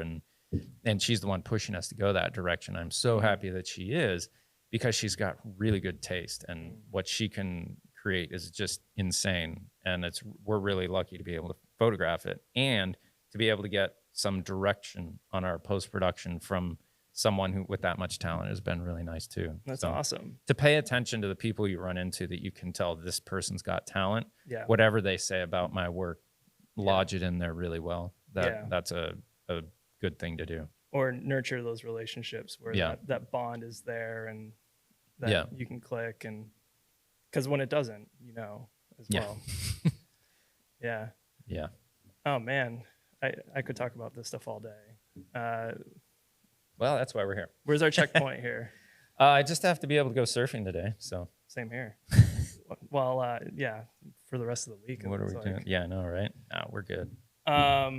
And she's the one pushing us to go that direction. I'm so happy that she is, because she's got really good taste, and what she can create is just insane. And we're really lucky to be able to photograph it and to be able to get some direction on our post-production from someone who with that much talent has been really nice too.
That's
So,
awesome.
to pay attention to the people you run into that you can tell this person's got talent.
Yeah.
Whatever they say about my work, lodge it in there really well. That's a good thing to do.
Or nurture those relationships where that bond is there and that you can click, and because when it doesn't, you know, as well. Yeah.
Yeah.
Oh man, I could talk about this stuff all day.
Well, that's why we're here.
Where's our checkpoint here?
I just have to be able to go surfing today. So
Same here. Well, yeah, for the rest of the week.
what are we doing? Yeah, I know, right? No, we're good.
Yeah,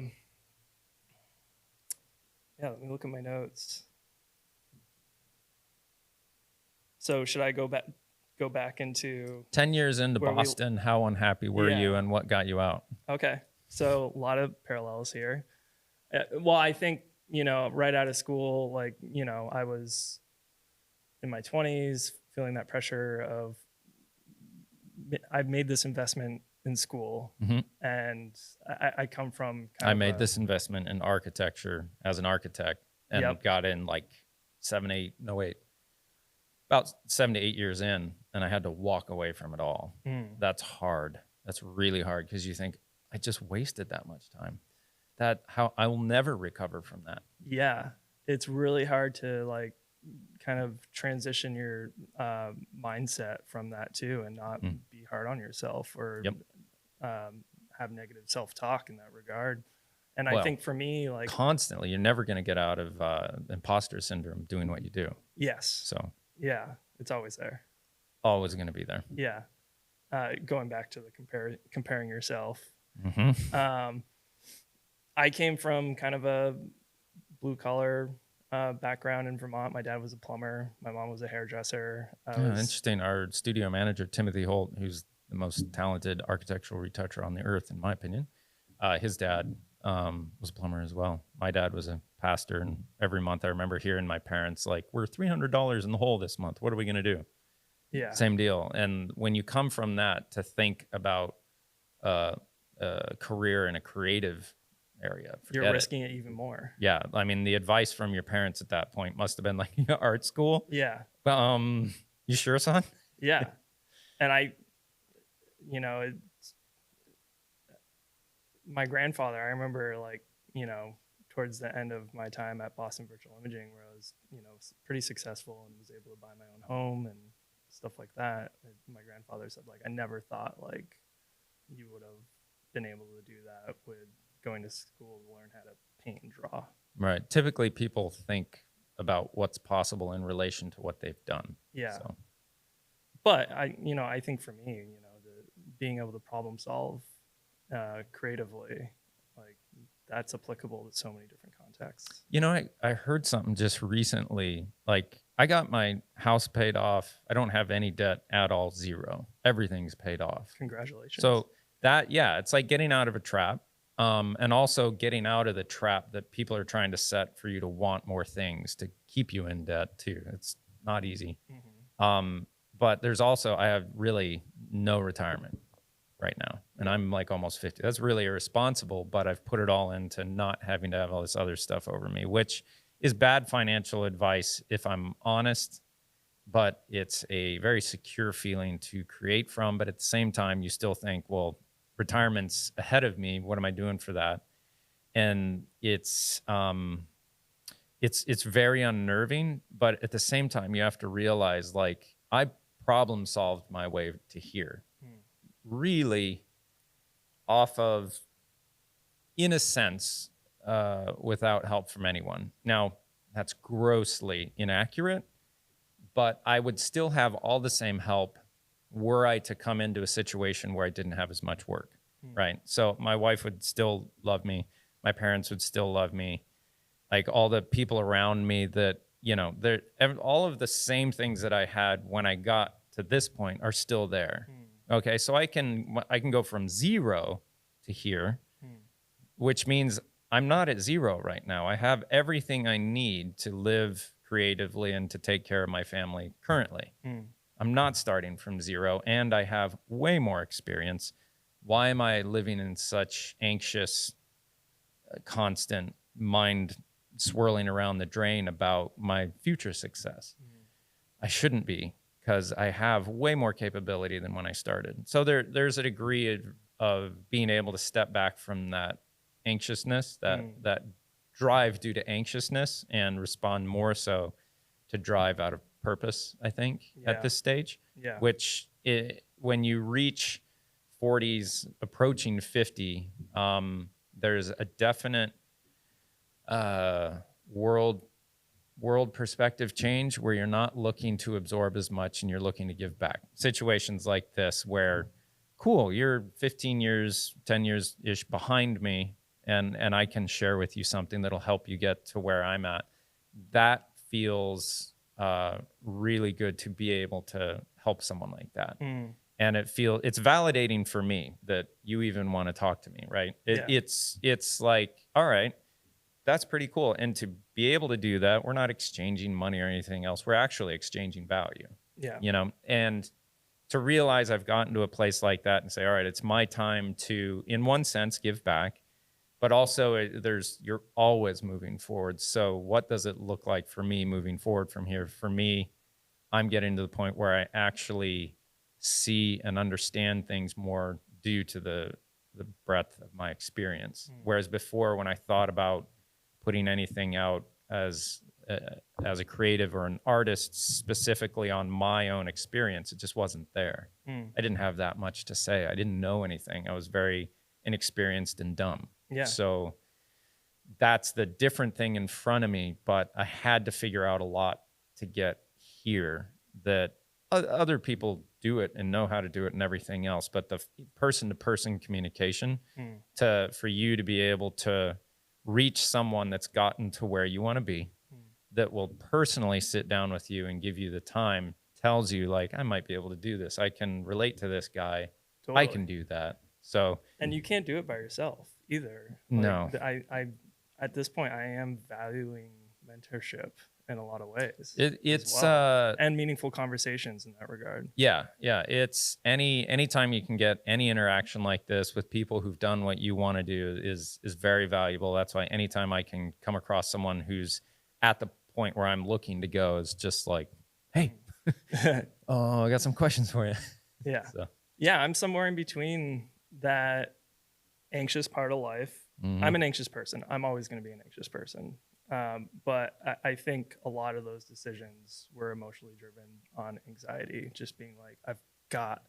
let me look at my notes. So should I go back into
10 years into Boston, how unhappy were you and what got you out?
Okay. So a lot of parallels here. Well, I think, you know, right out of school, like, you know, I was in my 20s feeling that pressure of I've made this investment in school, and I come from
I made this investment in architecture as an architect, and got in like about 7 to 8 years in, and I had to walk away from it all. That's hard. That's really hard, because you think, I just wasted that much time. I will never recover from that.
Yeah, it's really hard to like kind of transition your mindset from that too, and not be hard on yourself or have negative self-talk in that regard. And I think for me, like
constantly, you're never going to get out of imposter syndrome doing what you do.
Yes.
So
yeah, it's always there.
Always going to be there.
Yeah. Going back to the comparing yourself. I came from kind of a blue collar background in Vermont. My dad was a plumber. My mom was a hairdresser.
Interesting. Our studio manager, Timothy Holt, who's the most talented architectural retoucher on the earth, in my opinion, his dad was a plumber as well. My dad was a pastor, and every month I remember hearing my parents like, we're $300 in the hole this month. What are we going to do?
Yeah.
Same deal. And when you come from that to think about a career in a crereative area,
you're risking it even more.
Yeah. I mean, the advice from your parents at that point must have been like, art school?
Yeah.
You sure, son?
Yeah. And my grandfather, I remember like, towards the end of my time at Boston Virtual Imaging, where I was, pretty successful and was able to buy my own home and stuff like that. My grandfather said, like, I never thought like you would have been able to do that with going to school to learn how to paint and draw.
Right. Typically, people think about what's possible in relation to what they've done.
Yeah.
So,
But I think for me, being able to problem solve creatively, like that's applicable to so many different contexts.
I heard something just recently. Like, I got my house paid off. I don't have any debt at all, zero. Everything's paid off.
Congratulations.
So it's like getting out of a trap, and also getting out of the trap that people are trying to set for you to want more things to keep you in debt too. It's not easy. But there's also, I have really no retirement right now, and I'm like almost 50. That's really irresponsible, but I've put it all into not having to have all this other stuff over me, which is bad financial advice if I'm honest, but it's a very secure feeling to create from. But at the same time, you still think, well, retirement's ahead of me. What am I doing for that? And it's very unnerving, but at the same time, you have to realize, like, I problem solved my way to here, really off of, in a sense, without help from anyone. Now, that's grossly inaccurate, but I would still have all the same help were I to come into a situation where I didn't have as much work, right? So my wife would still love me. My parents would still love me. Like, all the people around me that, all of the same things that I had when I got to this point are still there. Okay, so I can go from zero to here, which means I'm not at zero right now. I have everything I need to live creatively and to take care of my family currently. I'm not starting from zero, and I have way more experience. Why am I living in such anxious, constant mind swirling around the drain about my future success? I shouldn't be, because I have way more capability than when I started. So there's a degree of being able to step back from that anxiousness, that drive due to anxiousness, and respond more so to drive out of purpose, I think, at this stage.
Yeah.
Which, when you reach 40s, approaching 50, there's a definite world perspective change where you're not looking to absorb as much and you're looking to give back. Situations like this where, cool, you're 15 years, 10 years-ish behind me, and I can share with you something that'll help you get to where I'm at. That feels really good to be able to help someone like that. And it's validating for me that you even want to talk to me, right? It's like, all right, that's pretty cool. And to be able to do that, we're not exchanging money or anything else. We're actually exchanging value.
Yeah.
And to realize I've gotten to a place like that and say, all right, it's my time to, in one sense, give back, but also you're always moving forward. So what does it look like for me moving forward from here? For me, I'm getting to the point where I actually see and understand things more due to the breadth of my experience. Whereas before, when I thought about putting anything out as a creative or an artist specifically on my own experience, it just wasn't there. I didn't have that much to say. I didn't know anything. I was very inexperienced and dumb.
Yeah.
So that's the different thing in front of me, but I had to figure out a lot to get here that other people do it and know how to do it and everything else. But the person-to-person communication for you to be able to reach someone that's gotten to where you want to be, that will personally sit down with you and give you the time, tells you, like, I might be able to do this. I can relate to this guy. Totally. I can do that. So, and
you can't do it by yourself either.
No.
I at this point, I am valuing mentorship in a lot of ways.
It's
and meaningful conversations in that regard.
Yeah. It's anytime you can get any interaction like this with people who've done what you want to do is very valuable. That's why anytime I can come across someone who's at the point where I'm looking to go, is just like, hey, oh, I got some questions for you.
Yeah. Yeah, I'm somewhere in between that anxious part of life. I'm an anxious person. I'm always going to be an anxious person. But I think a lot of those decisions were emotionally driven on anxiety, just being like, I've got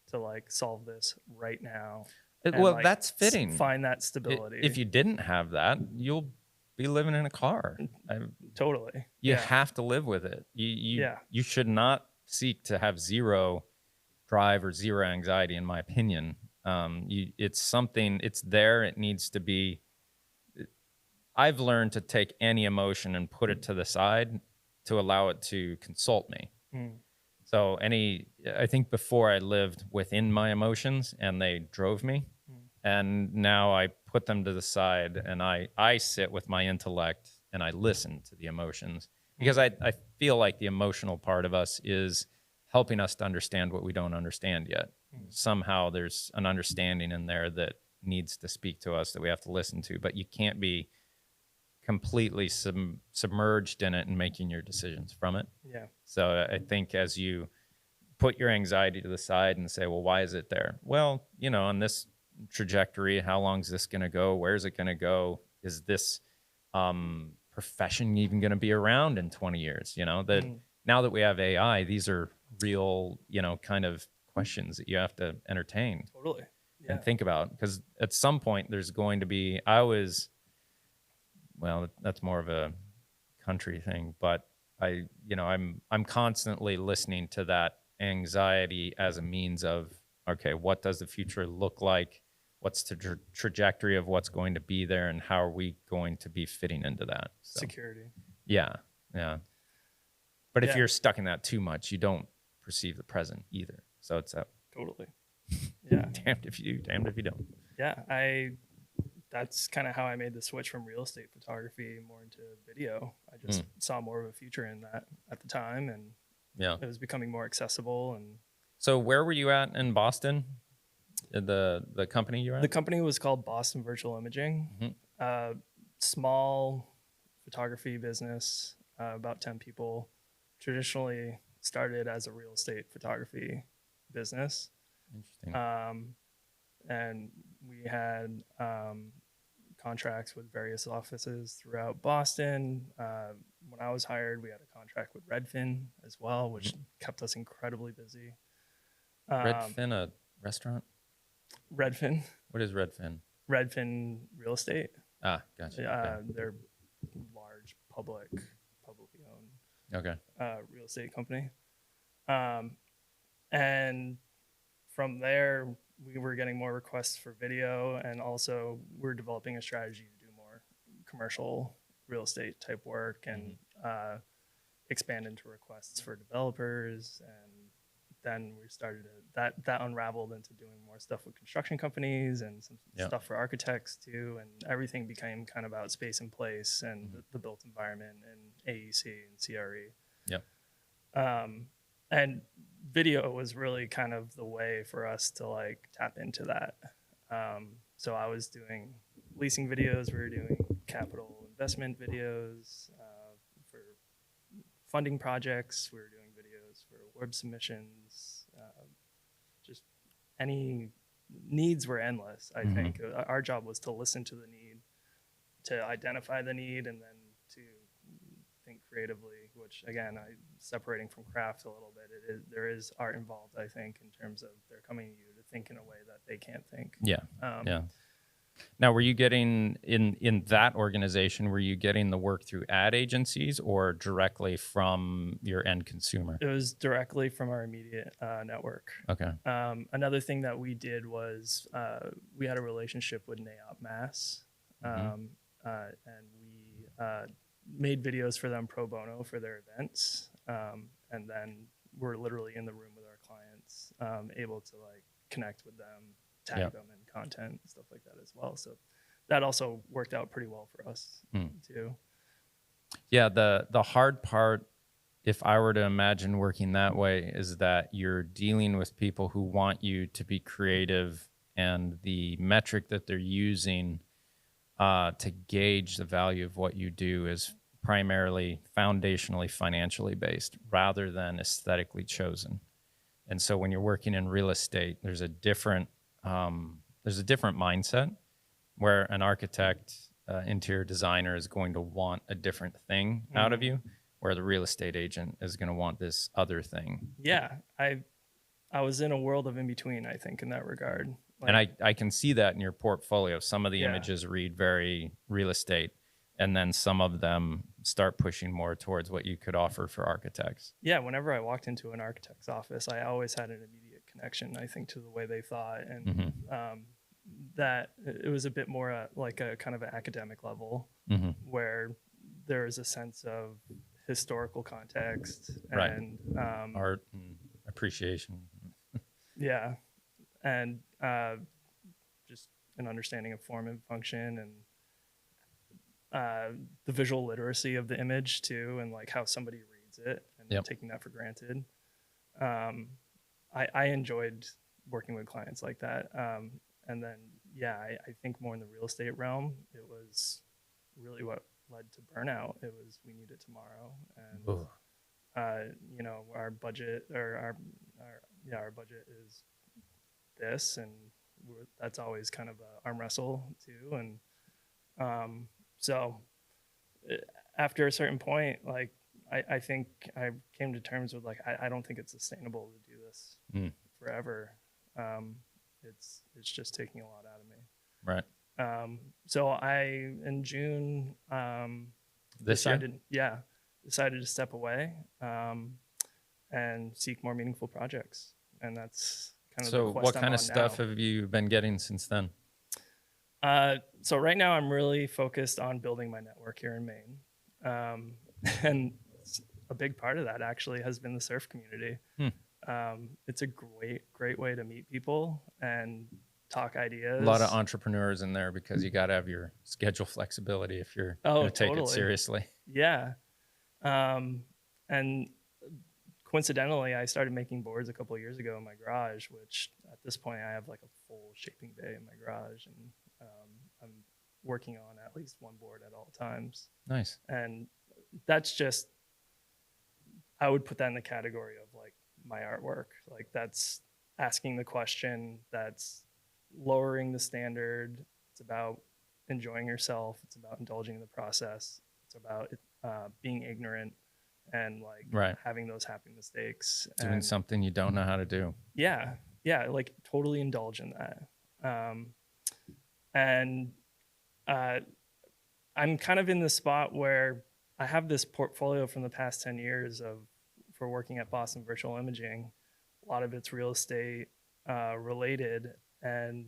to like solve this right now and
Well,
like
that's fitting.
find that stability.
If you didn't have that, you'll be living in a car.
Totally.
You
Yeah.
have to live with it.
Yeah.
You should not seek to have zero drive or zero anxiety, in my opinion. It's something. It's there. It needs to be. I've learned to take any emotion and put it to the side to allow it to consult me.
Mm.
So I think before I lived within my emotions and they drove me, and now I put them to the side and I sit with my intellect and I listen to the emotions, because I feel like the emotional part of us is helping us to understand what we don't understand yet. Somehow there's an understanding in there that needs to speak to us that we have to listen to, but you can't be completely submerged in it and making your decisions from it.
Yeah.
So I think as you put your anxiety to the side and say, well, why is it there? Well, on this trajectory, how long is this going to go? Where's it going to go? Is this profession even going to be around in 20 years? That now that we have AI, these are real, kind of questions that you have to entertain.
Totally. Yeah.
And think about, because at some point there's going to be, well, that's more of a country thing, but I'm constantly listening to that anxiety as a means of, okay, what does the future look like? What's the trajectory of what's going to be there, and how are we going to be fitting into that? So,
security.
Yeah. But if
Yeah.
you're stuck in that too much, you don't perceive the present either. So it's that
Totally. Yeah.
damned if you do, damned if you don't.
Yeah. That's kind of how I made the switch from real estate photography more into video. I just saw more of a future in that at the time, and
Yeah.
it was becoming more accessible. And
So where were you at in Boston? The company you were at?
the company was called Boston Virtual Imaging. Small photography business, about 10 people. Traditionally started as a real estate photography business.
Interesting.
And we had contracts with various offices throughout Boston. When I was hired, we had a contract with Redfin as well, which kept us incredibly busy.
Redfin, a restaurant?
Redfin.
What is Redfin?
Redfin Real Estate.
Ah, gotcha.
They're large publicly owned
Okay.
real estate company. And from there, we were getting more requests for video, and also we're developing a strategy to do more commercial real estate type work and expand into requests for developers. And then we started that unraveled into doing more stuff with construction companies and some stuff for architects too. And everything became kind of about space and place and the built environment and AEC and CRE.
Yep.
And video was really kind of the way for us to like tap into that. So I was doing leasing videos. We were doing capital investment videos for funding projects. We were doing videos for web submissions. Just any needs were endless. I think our job was to listen to the need, to identify the need, and then to think creatively, which again, separating from craft a little bit, there is art involved, I think, in terms of they're coming to you to think in a way that they can't think.
Yeah. Now, were you getting in that organization, were you getting the work through ad agencies or directly from your end consumer?
It was directly from our immediate network.
Okay.
Another thing that we did was we had a relationship with NAIOP Mass, and we made videos for them pro bono for their events, and then we're literally in the room with our clients, able to like connect with them, tag them in content and stuff like that as well. So that also worked out pretty well for us too.
Yeah, the hard part, if I were to imagine working that way, is that you're dealing with people who want you to be creative, and the metric that they're using to gauge the value of what you do is primarily foundationally financially based rather than aesthetically chosen. And so when you're working in real estate, there's a different mindset where an architect interior designer is going to want a different thing out of you, where the real estate agent is going to want this other thing.
Yeah, I was in a world of in between, I think, in that regard. Like,
And I can see that in your portfolio. Some of the
Yeah.
images read very real estate, and then some of them start pushing more towards what you could offer for architects.
yeah, whenever I walked into an architect's office, I always had an immediate connection, I think, to the way they thought, and that it was a bit more like a kind of an academic level, where there is a sense of historical context
Right.
and
Art and appreciation.
yeah, and just an understanding of form and function, and the visual literacy of the image too, and like how somebody reads it, and
Yep.
taking that for granted. I enjoyed working with clients like that. And then, yeah, I think more in the real estate realm, it was really what led to burnout. It was, we need it tomorrow. And,
Ugh.
you know, our budget or our budget is this, and that's always kind of a arm wrestle too. And so after a certain point, like, I think I came to terms with like, I don't think it's sustainable to do this forever. It's just taking a lot out of me.
Right.
So I, in June,
This year?
decided to step away and seek more meaningful projects. And that's kind of
So
the quest
what
I'm
kind of
on
stuff
now.
have you been getting since then?
So right now I'm really focused on building my network here in Maine. And a big part of that actually has been the surf community. It's a great way to meet people and talk ideas.
A lot of entrepreneurs in there because you got to have your schedule flexibility if you're going to take it
totally.
seriously.
Yeah. And coincidentally, I started making boards a couple of years ago in my garage, which at this point I have like a full shaping bay in my garage, and I'm working on at least one board at all times.
Nice.
And that's just, I would put that in the category of like my artwork. Like, that's asking the question, that's lowering the standard. It's about enjoying yourself. It's about indulging in the process. It's about being ignorant and like having those happy mistakes.
Doing something you don't know how to do.
Yeah. Yeah. Like totally indulge in that. And I'm kind of in the spot where I have this portfolio from the past 10 years for working at Boston Virtual Imaging. A lot of it's real estate related, and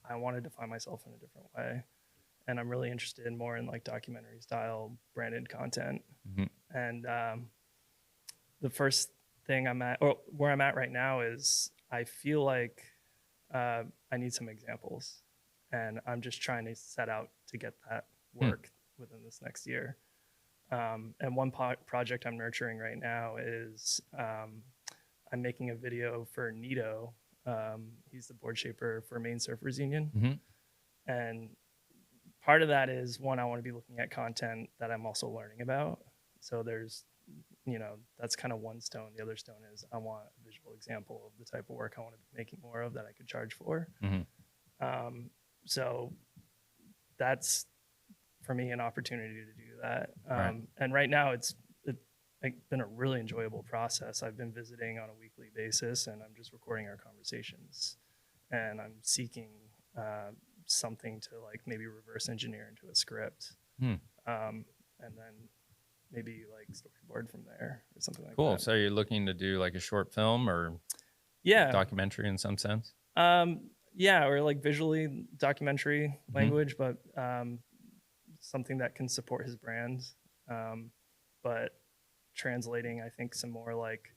I wanted to find myself in a different way. And I'm really interested in more in like documentary style branded content. And the first thing where I'm at right now is I feel like I need some examples, and I'm just trying to set out to get that work within this next year. And one project I'm nurturing right now is I'm making a video for Nito. He's the board shaper for Maine Surfers Union. And part of that is, one, I want to be looking at content that I'm also learning about. So there's, that's kind of one stone. The other stone is I want a visual example of the type of work I want to be making more of that I could charge for. So that's, for me, an opportunity to do that. And right now it's been a really enjoyable process. I've been visiting on a weekly basis, and I'm just recording our conversations, and I'm seeking something to like maybe reverse engineer into a script, and then maybe like storyboard from there or something like that.
Cool. So you're looking to do like a short film or documentary in some sense?
Yeah, or like visually documentary language, but something that can support his brand, but translating, I think, some more like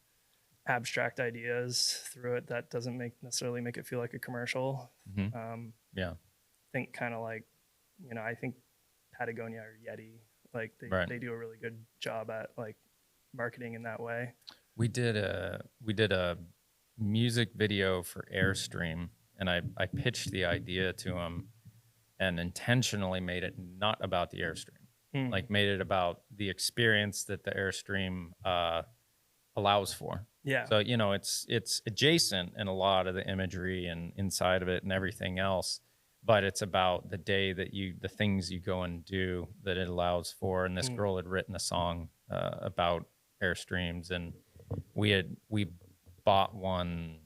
abstract ideas through it that doesn't necessarily make it feel like a commercial. Think kind of like, I think Patagonia or Yeti, like they do a really good job at like marketing in that way.
We did a music video for Airstream, and I pitched the idea to him and intentionally made it not about the Airstream, like made it about the experience that the Airstream allows for.
Yeah.
So, it's adjacent in a lot of the imagery and inside of it and everything else, but it's about the day that the things you go and do that it allows for. And this
Mm.
girl had written a song about Airstreams, and we bought one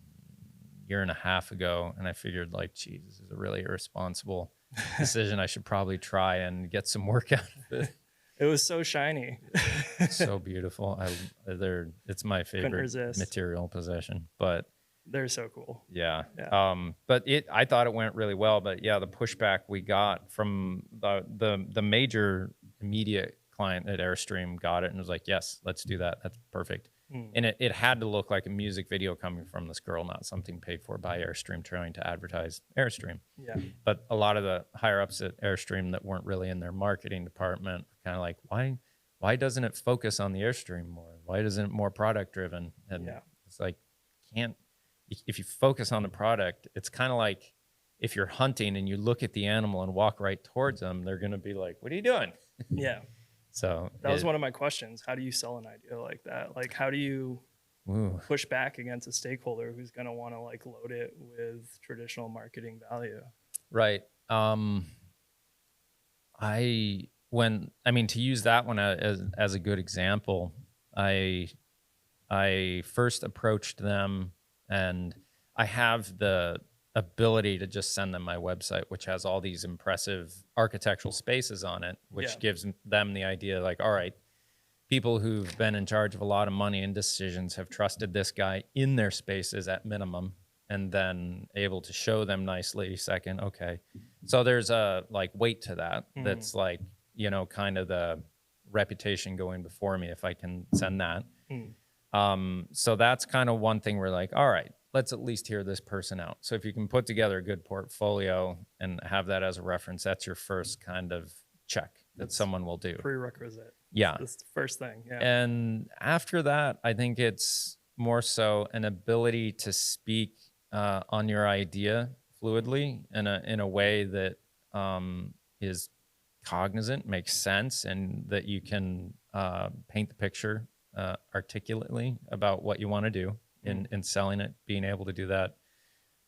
year and a half ago, and I figured like, geez, this is a really irresponsible decision. I should probably try and get some work out of it.
It was so shiny.
So beautiful. It's my
Couldn't
favorite
resist.
material possession, but
They're so cool.
yeah.
Yeah.
But I thought it went really well, but yeah, the pushback we got from the major immediate client at Airstream got it and was like, yes, let's do that. That's perfect.
Mm.
And it had to look like a music video coming from this girl, not something paid for by Airstream trying to advertise Airstream.
Yeah.
But a lot of the higher ups at Airstream that weren't really in their marketing department were kind of like, why doesn't it focus on the Airstream more? Why isn't it more product driven? And it's like, if you focus on the product, it's kind of like if you're hunting and you look at the animal and walk right towards them, they're going to be like, what are you doing?
Yeah.
So
that was one of my questions. How do you sell an idea like that? Like, how do you push back against a stakeholder who's going to want to like load it with traditional marketing value?
Right. To use that one as a good example, I first approached them, and I have the ability to just send them my website, which has all these impressive architectural spaces on it, which gives them the idea like, all right, people who've been in charge of a lot of money and decisions have trusted this guy in their spaces at minimum, and then able to show them nicely second. Okay. So there's a like weight to that. That's like, kind of the reputation going before me if I can send that. So that's kind of one thing we're like, all right, let's at least hear this person out. So if you can put together a good portfolio and have that as a reference, that's your first kind of check that someone will do.
Prerequisite.
Yeah.
That's the first thing. Yeah.
And after that, I think it's more so an ability to speak on your idea fluidly in a way that is cognizant, makes sense, and that you can paint the picture articulately about what you want to do in selling it, being able to do that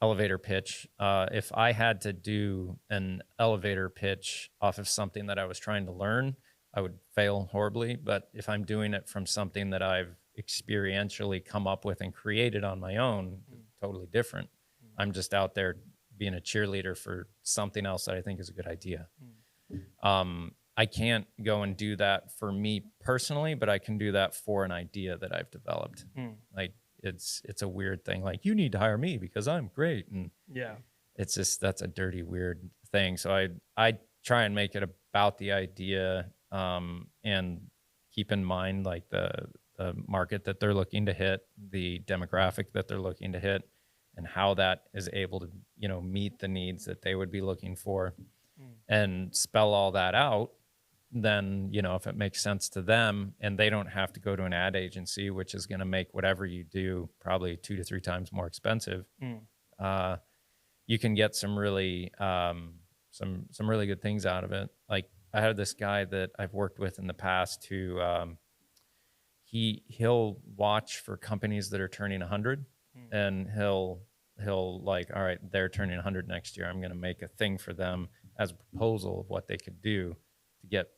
elevator pitch. If I had to do an elevator pitch off of something that I was trying to learn, I would fail horribly. But if I'm doing it from something that I've experientially come up with and created on my own, totally different. I'm just out there being a cheerleader for something else that I think is a good idea. I can't go and do that for me personally, but I can do that for an idea that I've developed. Like it's a weird thing. Like, you need to hire me because I'm great. And it's just, that's a dirty, weird thing. So I try and make it about the idea, and keep in mind like the market that they're looking to hit, the demographic that they're looking to hit, and how that is able to, meet the needs that they would be looking for, and spell all that out. Then, if it makes sense to them and they don't have to go to an ad agency, which is going to make whatever you do probably 2 to 3 times more expensive, you can get some really, some really good things out of it. Like, I had this guy that I've worked with in the past who, he'll watch for companies that are turning 100, and he'll like, all right, they're turning 100 next year. I'm going to make a thing for them as a proposal of what they could do to get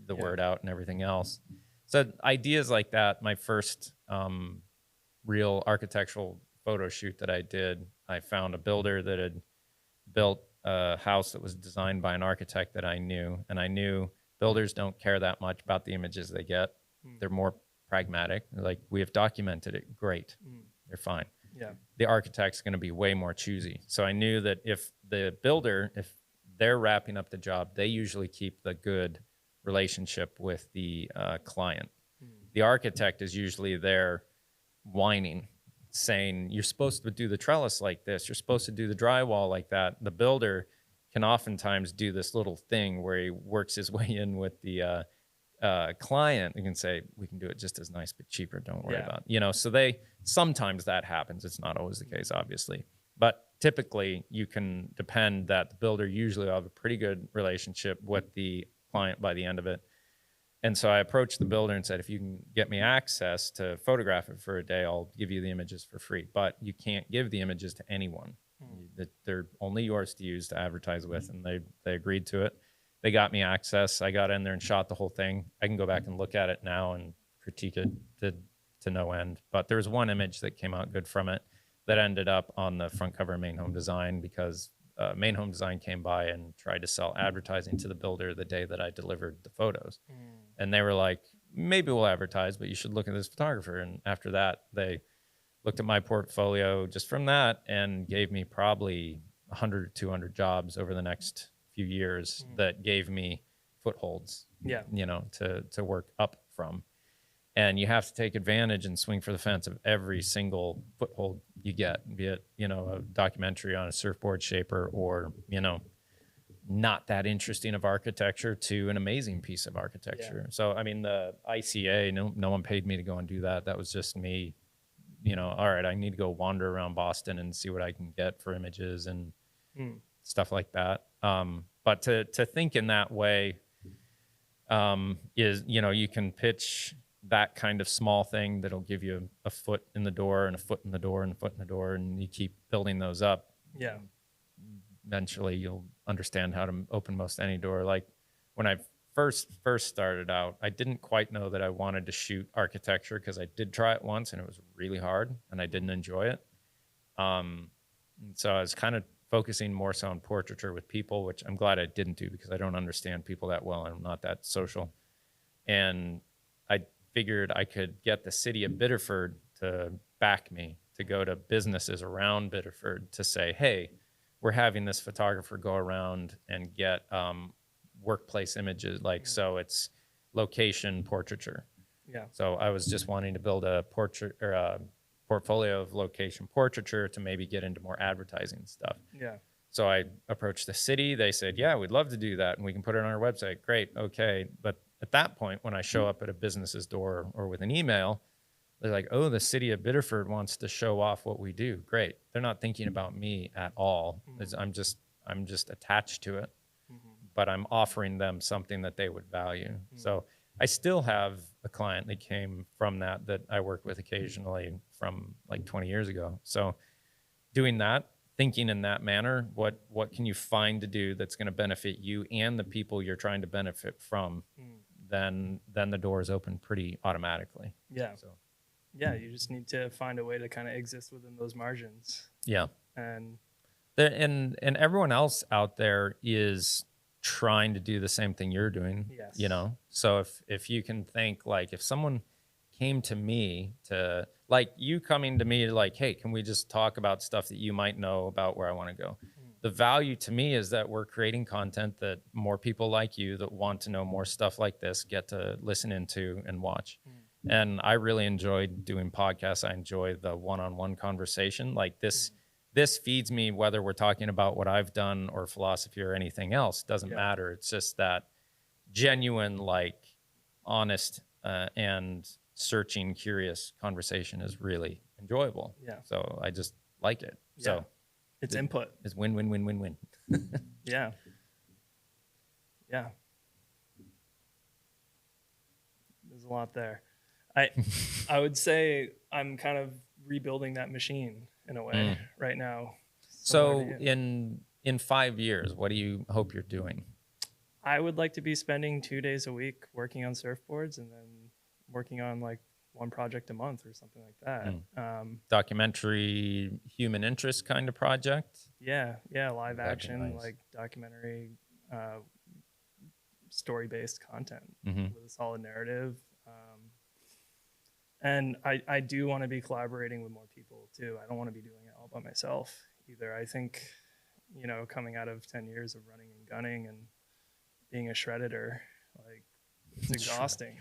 the word out and everything else. So ideas like that. My first real architectural photo shoot that I did, I found a builder that had built a house that was designed by an architect that I knew, and I knew builders don't care that much about the images they get. They're more pragmatic. They're like, we have documented it. Great. They're fine.
Yeah.
The architect's going to be way more choosy. So I knew that if the builder, if they're wrapping up the job, they usually keep the good relationship with the client. The architect is usually there whining, saying, you're supposed to do the trellis like this. You're supposed to do the drywall like that. The builder can oftentimes do this little thing where he works his way in with the client and can say, we can do it just as nice but cheaper, don't worry about it. So sometimes that happens. It's not always the case, obviously, but typically you can depend that the builder usually will have a pretty good relationship with the client by the end of it. And so I approached the builder and said, if you can get me access to photograph it for a day, I'll give you the images for free, but you can't give the images to anyone. That they're only yours to use to advertise with, and they agreed to it. They got me access. I got in there and shot the whole thing. I can go back and look at it now and critique it to no end. But there's one image that came out good from it that ended up on the front cover of Maine Home Design because Maine Home Design came by and tried to sell advertising to the builder the day that I delivered the photos. And they were like, maybe we'll advertise, but you should look at this photographer. And after that, they looked at my portfolio just from that and gave me probably 100 or 200 jobs over the next few years that gave me footholds, to work up from. And you have to take advantage and swing for the fence of every single foothold you get, be it, a documentary on a surfboard shaper or, not that interesting of architecture to an amazing piece of architecture. Yeah. So, I mean, the ICA, no one paid me to go and do that. That was just me, all right, I need to go wander around Boston and see what I can get for images and stuff like that. But to think in that way is, you can pitch that kind of small thing that'll give you a foot in the door and a foot in the door and a foot in the door, and you keep building those up.
Yeah.
Eventually you'll understand how to open most any door. Like when I first started out, I didn't quite know that I wanted to shoot architecture because I did try it once and it was really hard and I didn't enjoy it. So I was kind of focusing more so on portraiture with people, which I'm glad I didn't do because I don't understand people that well. I'm not that social. And I figured I could get the city of Biddeford to back me, to go to businesses around Biddeford to say, hey, we're having this photographer go around and get workplace images. So it's location portraiture.
Yeah.
So I was just wanting to build a portrait or a portfolio of location portraiture to maybe get into more advertising stuff.
Yeah.
So I approached the city. They said, yeah, we'd love to do that. And we can put it on our website. Great. Okay. But at that point, when I show up at a business's door or with an email, they're like, oh, the city of Biddeford wants to show off what we do. Great. They're not thinking about me at all. I'm just attached to it, but I'm offering them something that they would value. So I still have a client that came from that I work with occasionally from like 20 years ago. So doing that, thinking in that manner, what can you find to do that's going to benefit you and the people you're trying to benefit from, then the doors open pretty automatically.
Yeah. So. Yeah, you just need to find a way to kind of exist within those margins.
Yeah.
And
everyone else out there is trying to do the same thing you're doing.
Yes.
So if you can think, like, if someone came to me to, like, you coming to me like, hey, can we just talk about stuff that you might know about where I want to go? The value to me is that we're creating content that more people like you that want to know more stuff like this get to listen into and watch. And I really enjoyed doing podcasts. I enjoy the one-on-one conversation. Like this feeds me, whether we're talking about what I've done or philosophy or anything else, doesn't matter. It's just that genuine, like, honest and searching, curious conversation is really enjoyable.
Yeah.
So I just like it.
Yeah.
So
it's input.
It's win, win, win, win, win.
Yeah. Yeah. There's a lot there. I would say I'm kind of rebuilding that machine in a way right now.
So in 5 years, what do you hope you're doing?
I would like to be spending 2 days a week working on surfboards and then working on like one project a month or something like that.
Documentary, human interest kind of project?
Yeah, live action, nice. Like documentary, story-based content with a solid narrative. And I do want to be collaborating with more people too. I don't want to be doing it all by myself either. I think, coming out of 10 years of running and gunning and being a shredditor, like, it's exhausting.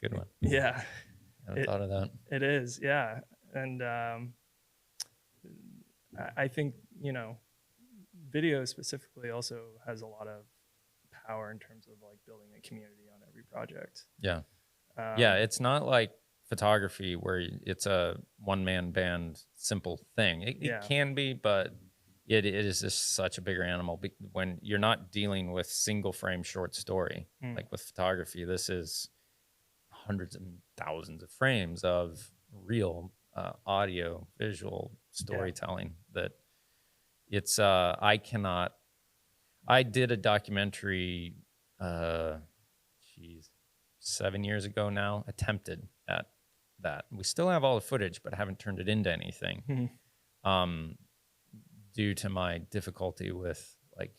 Good one.
Yeah.
I haven't thought of that.
It is, yeah. And I think, video specifically also has a lot of power in terms of like building a community on every project.
Yeah. Yeah, it's not like photography where it's a one-man band simple thing. It can be, but it is just such a bigger animal when you're not dealing with single frame short story. Like with photography, this is hundreds and thousands of frames of real audio visual storytelling that It's I did a documentary, uh, geez, 7 years ago now, attempted at that. We still have all the footage, but I haven't turned it into anything.
Mhm.
Um, due to my difficulty with like,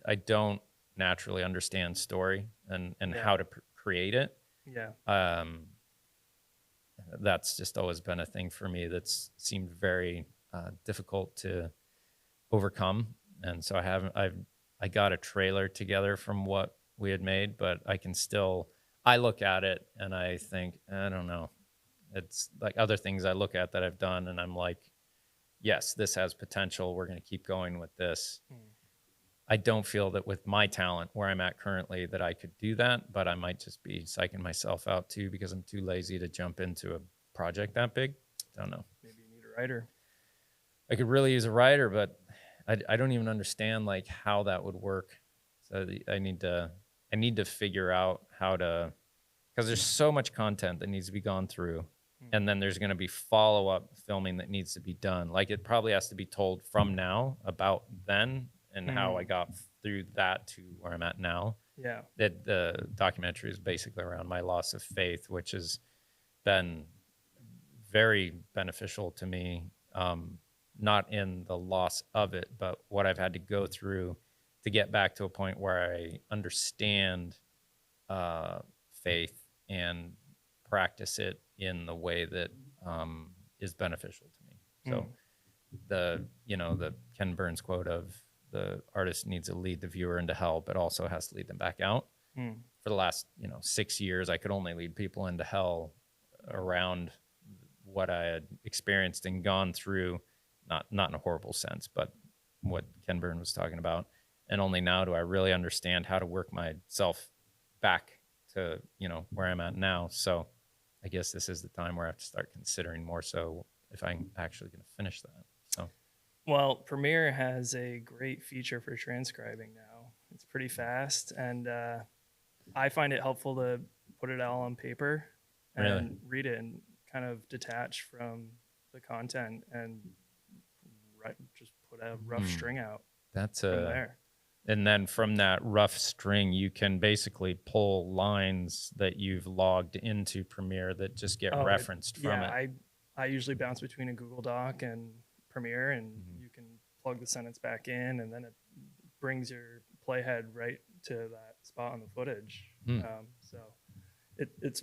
I don't naturally understand story and
Yeah.
how to create it.
Yeah.
Um, that's just always been a thing for me that's seemed very difficult to overcome. And so I got a trailer together from what we had made, but I look at it and I think, I don't know. It's like other things I look at that I've done and I'm like, yes, this has potential. We're going to keep going with this.
Mm.
I don't feel that with my talent where I'm at currently that I could do that, but I might just be psyching myself out too because I'm too lazy to jump into a project that big. Don't know.
Maybe you need a writer.
I could really use a writer, but I don't even understand like how that would work. So I need to figure out how to, because there's so much content that needs to be gone through. And then there's going to be follow-up filming that needs to be done. Like it probably has to be told from now about then and how I got through that to where I'm at now.
Yeah.
That the documentary is basically around my loss of faith, which has been very beneficial to me. Not in the loss of it, but what I've had to go through to get back to a point where I understand faith and practice it in the way that is beneficial to me. So the Ken Burns quote of the artist needs to lead the viewer into hell, but also has to lead them back out. For the last 6 years, I could only lead people into hell around what I had experienced and gone through, not in a horrible sense, but what Ken Burns was talking about. And only now do I really understand how to work myself back to where I'm at now. So I guess this is the time where I have to start considering more so if I'm actually going to finish that. So
Well, Premiere has a great feature for transcribing now. It's pretty fast, and I find it helpful to put it all on paper and
Really?
read it and kind of detach from the content and just put a rough string out
that's
from there.
and then from that rough string, you can basically pull lines that you've logged into Premiere that just get referenced from it.
I usually bounce between a Google Doc and Premiere, and you can plug the sentence back in, and then it brings your playhead right to that spot on the footage. So it's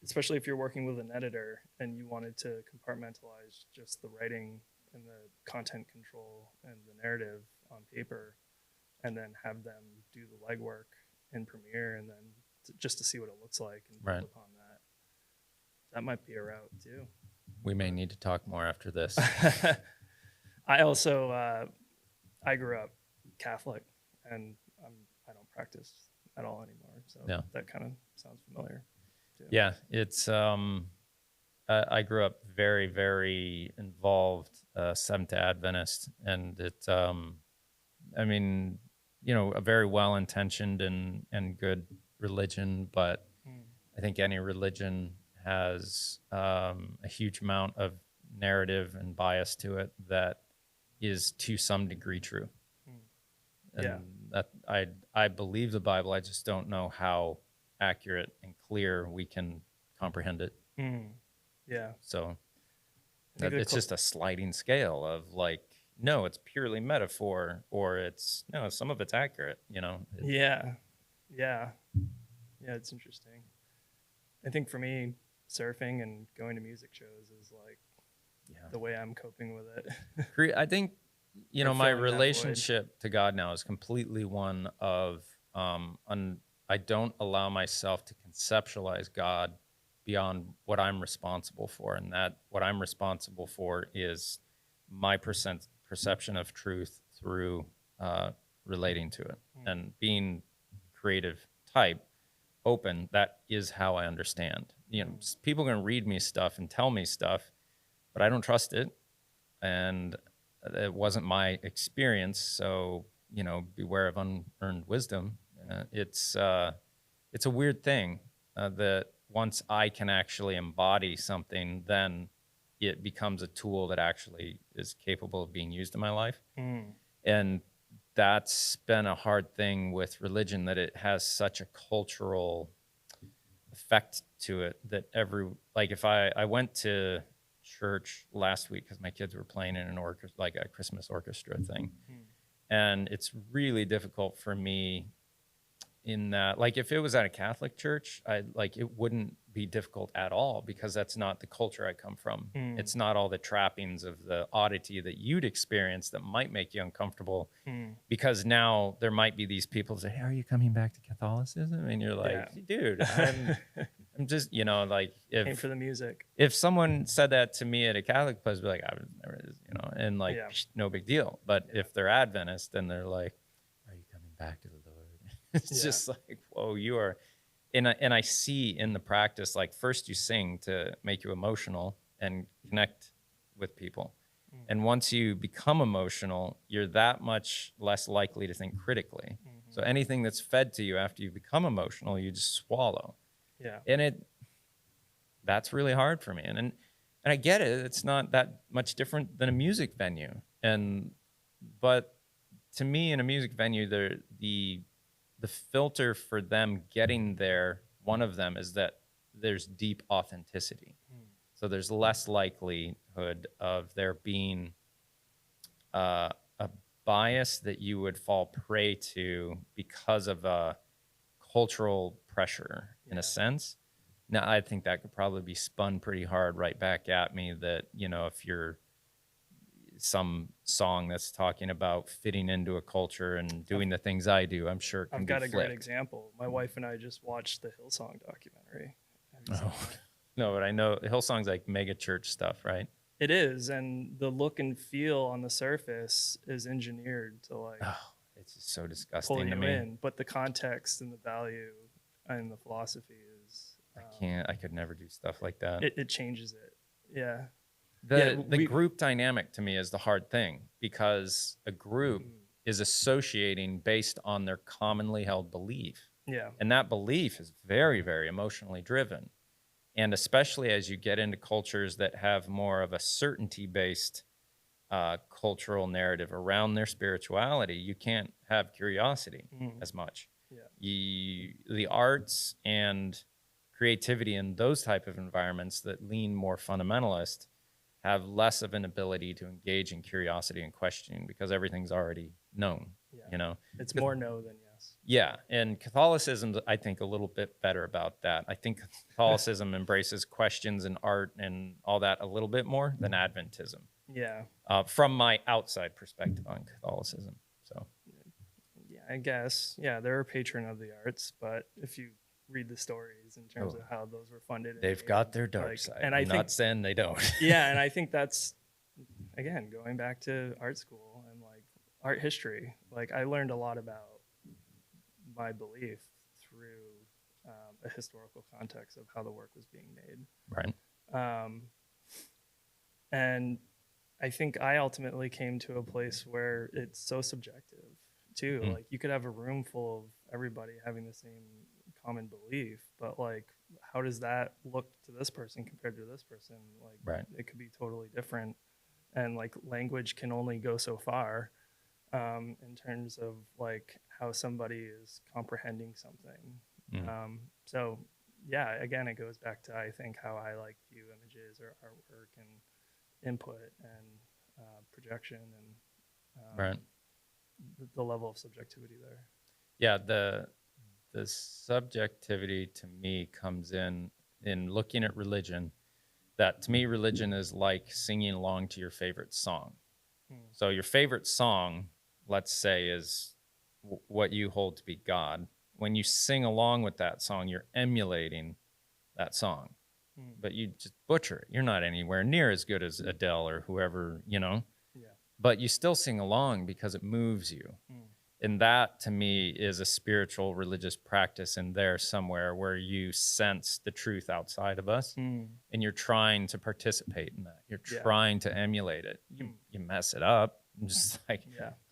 especially if you're working with an editor and you wanted to compartmentalize just the writing and the content control and the narrative on paper, and then have them do the legwork in Premiere, and then just to see what it looks like and build upon that. That might be a route too.
We may need to talk more after this.
I also I grew up Catholic, and I don't practice at all anymore. So that kind of sounds familiar too.
Yeah, it's I grew up very, very involved Seventh-day Adventist, and it I mean, a very well-intentioned and good religion, but I think any religion has a huge amount of narrative and bias to it that is to some degree true. And that I believe the Bible. I just don't know how accurate and clear we can comprehend it.
Yeah.
So it's just a sliding scale of like, no, it's purely metaphor, or it's no, some of it's accurate,
Yeah. It's interesting. I think for me, surfing and going to music shows is like the way I'm coping with it.
I think my relationship to God now is completely one of I don't allow myself to conceptualize God beyond what I'm responsible for, and that what I'm responsible for is my perception of truth through relating to it and being creative type, open. That is how I understand. People can read me stuff and tell me stuff, but I don't trust it, and it wasn't my experience. So beware of unearned wisdom. It's a weird thing that once I can actually embody something, then it becomes a tool that actually is capable of being used in my life. And that's been a hard thing with religion, that it has such a cultural effect to it that like if I went to church last week because my kids were playing in an orchestra, like a Christmas orchestra thing.
Mm.
And it's really difficult for me in that, like, if it was at a Catholic church, it wouldn't be difficult at all, because that's not the culture I come from.
Mm.
It's not all the trappings of the oddity that you'd experience that might make you uncomfortable,
Mm.
because now there might be these people say, hey, are you coming back to Catholicism? And you're like,
Yeah.
dude, I'm just, like,
Came for the music.
if someone said that to me at a Catholic place, I'd be like, I was never, and like,
Yeah.
no big deal. But
Yeah.
if they're Adventist, then they're like, are you coming back to the Lord? It's
Yeah.
just like, whoa, you are. And I see in the practice, like, first you sing to make you emotional and connect with people.
Mm.
And once you become emotional, you're that much less likely to think critically.
Mm-hmm.
So anything that's fed to you after you become emotional, you just swallow.
Yeah.
And that's really hard for me. And I get it. It's not that much different than a music venue. But to me, in a music venue, the filter for them getting there, one of them is that there's deep authenticity.
Mm.
So there's less likelihood of there being a bias that you would fall prey to because of a cultural pressure, in a sense. Now, I think that could probably be spun pretty hard right back at me, that, if you're some song that's talking about fitting into a culture and doing the things I do, I'm sure it can
I've
be
got a
flipped.
great example. My wife and I just watched the Hillsong documentary. Have you seen
Oh.
that?
No, but I know Hillsong's like mega church stuff, right?
It is, and the look and feel on the surface is engineered to like
Oh, it's just so
pull
disgusting
you
to me.
in, but the context and the value and the philosophy is
I could never do stuff like that.
it changes it. Yeah.
The group dynamic to me is the hard thing, because a group is associating based on their commonly held belief.
Yeah.
And that belief is very, very emotionally driven. And especially as you get into cultures that have more of a certainty-based cultural narrative around their spirituality, you can't have curiosity as much.
Yeah.
The arts and creativity in those type of environments that lean more fundamentalist have less of an ability to engage in curiosity and questioning, because everything's already known.
Yeah. It's more no than yes.
Yeah, and Catholicism's, I think, a little bit better about that. I think Catholicism embraces questions and art and all that a little bit more than Adventism.
Yeah.
From my outside perspective on Catholicism. So.
Yeah, I guess. Yeah, they're a patron of the arts, but if you read the stories in terms of how those were funded,
They've got their dark side.
And
I'm not saying they don't.
Yeah, and I think that's, again, going back to art school and like art history. Like, I learned a lot about my belief through a historical context of how the work was being made.
Right.
And I think I ultimately came to a place where it's so subjective too. Like, you could have a room full of everybody having the same common belief, but like, how does that look to this person compared to this person? Like,
right.
It could be totally different. And like, language can only go so far in terms of like how somebody is comprehending something. So yeah, again, it goes back to, I think, how I like view images or artwork and input and projection and
right.
the level of subjectivity there.
Yeah, the subjectivity to me comes in looking at religion. That to me, religion is like singing along to your favorite song. So your favorite song, let's say, is what you hold to be God. When you sing along with that song, you're emulating that song, but you just butcher it. You're not anywhere near as good as Adele or whoever, Yeah. But you still sing along because it moves you. And that, to me, is a spiritual religious practice in there somewhere, where you sense the truth outside of us and you're trying to participate in that. You're trying to emulate it. You mess it up. I'm just like,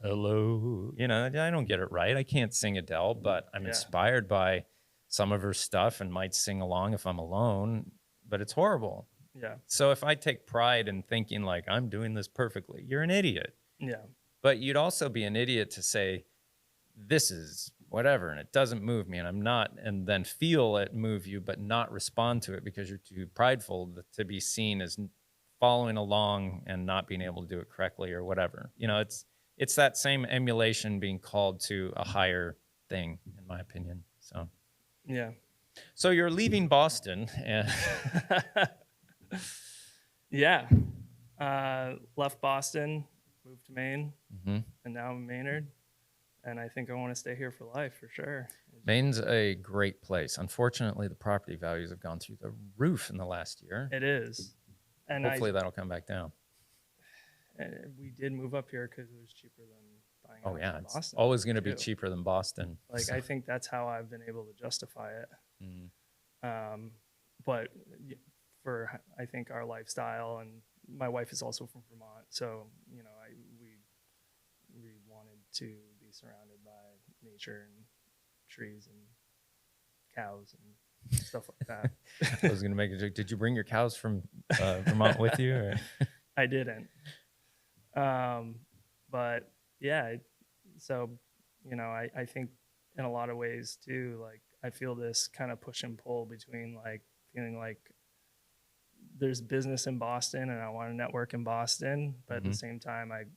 hello. I don't get it right. I can't sing Adele, but I'm inspired by some of her stuff and might sing along if I'm alone, but it's horrible.
Yeah.
So if I take pride in thinking like I'm doing this perfectly, you're an idiot.
Yeah.
But you'd also be an idiot to say, this is whatever, and it doesn't move me, and I'm not, and then feel it move you, but not respond to it because you're too prideful to be seen as following along and not being able to do it correctly or whatever. It's that same emulation being called to a higher thing, in my opinion.
Yeah.
So you're leaving Boston, and
Yeah. Left Boston, moved to Maine,
Mhm.
and now I'm a Maynard. And I think I want to stay here for life for sure.
Maine's a great place. Unfortunately, the property values have gone through the roof in the last year.
It is. And
Hopefully that'll come back down.
we did move up here because it was cheaper than buying
Oh
out
yeah,
in
it's
Boston.
always going to be
too.
cheaper than Boston.
Like, I think that's how I've been able to justify it. But for, I think, our lifestyle, and my wife is also from Vermont, so we wanted to be surrounded by nature and trees and cows and stuff like that.
I was going to make a joke. Did you bring your cows from Vermont with you? Or?
I didn't. But yeah, so I think in a lot of ways too, like, I feel this kind of push and pull between, like, feeling like there's business in Boston and I want to network in Boston, but at the same time, I'm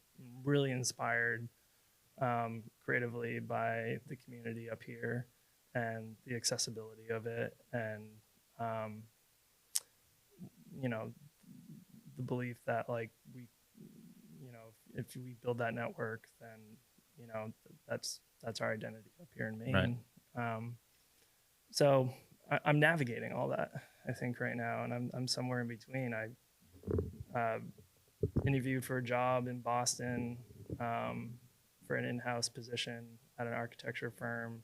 really inspired creatively by the community up here and the accessibility of it, and the belief that, like, if we build that network, then that's our identity up here in Maine.
Right.
So I'm navigating all that, I think, right now, and I'm somewhere in between. I interviewed for a job in Boston for an in-house position at an architecture firm,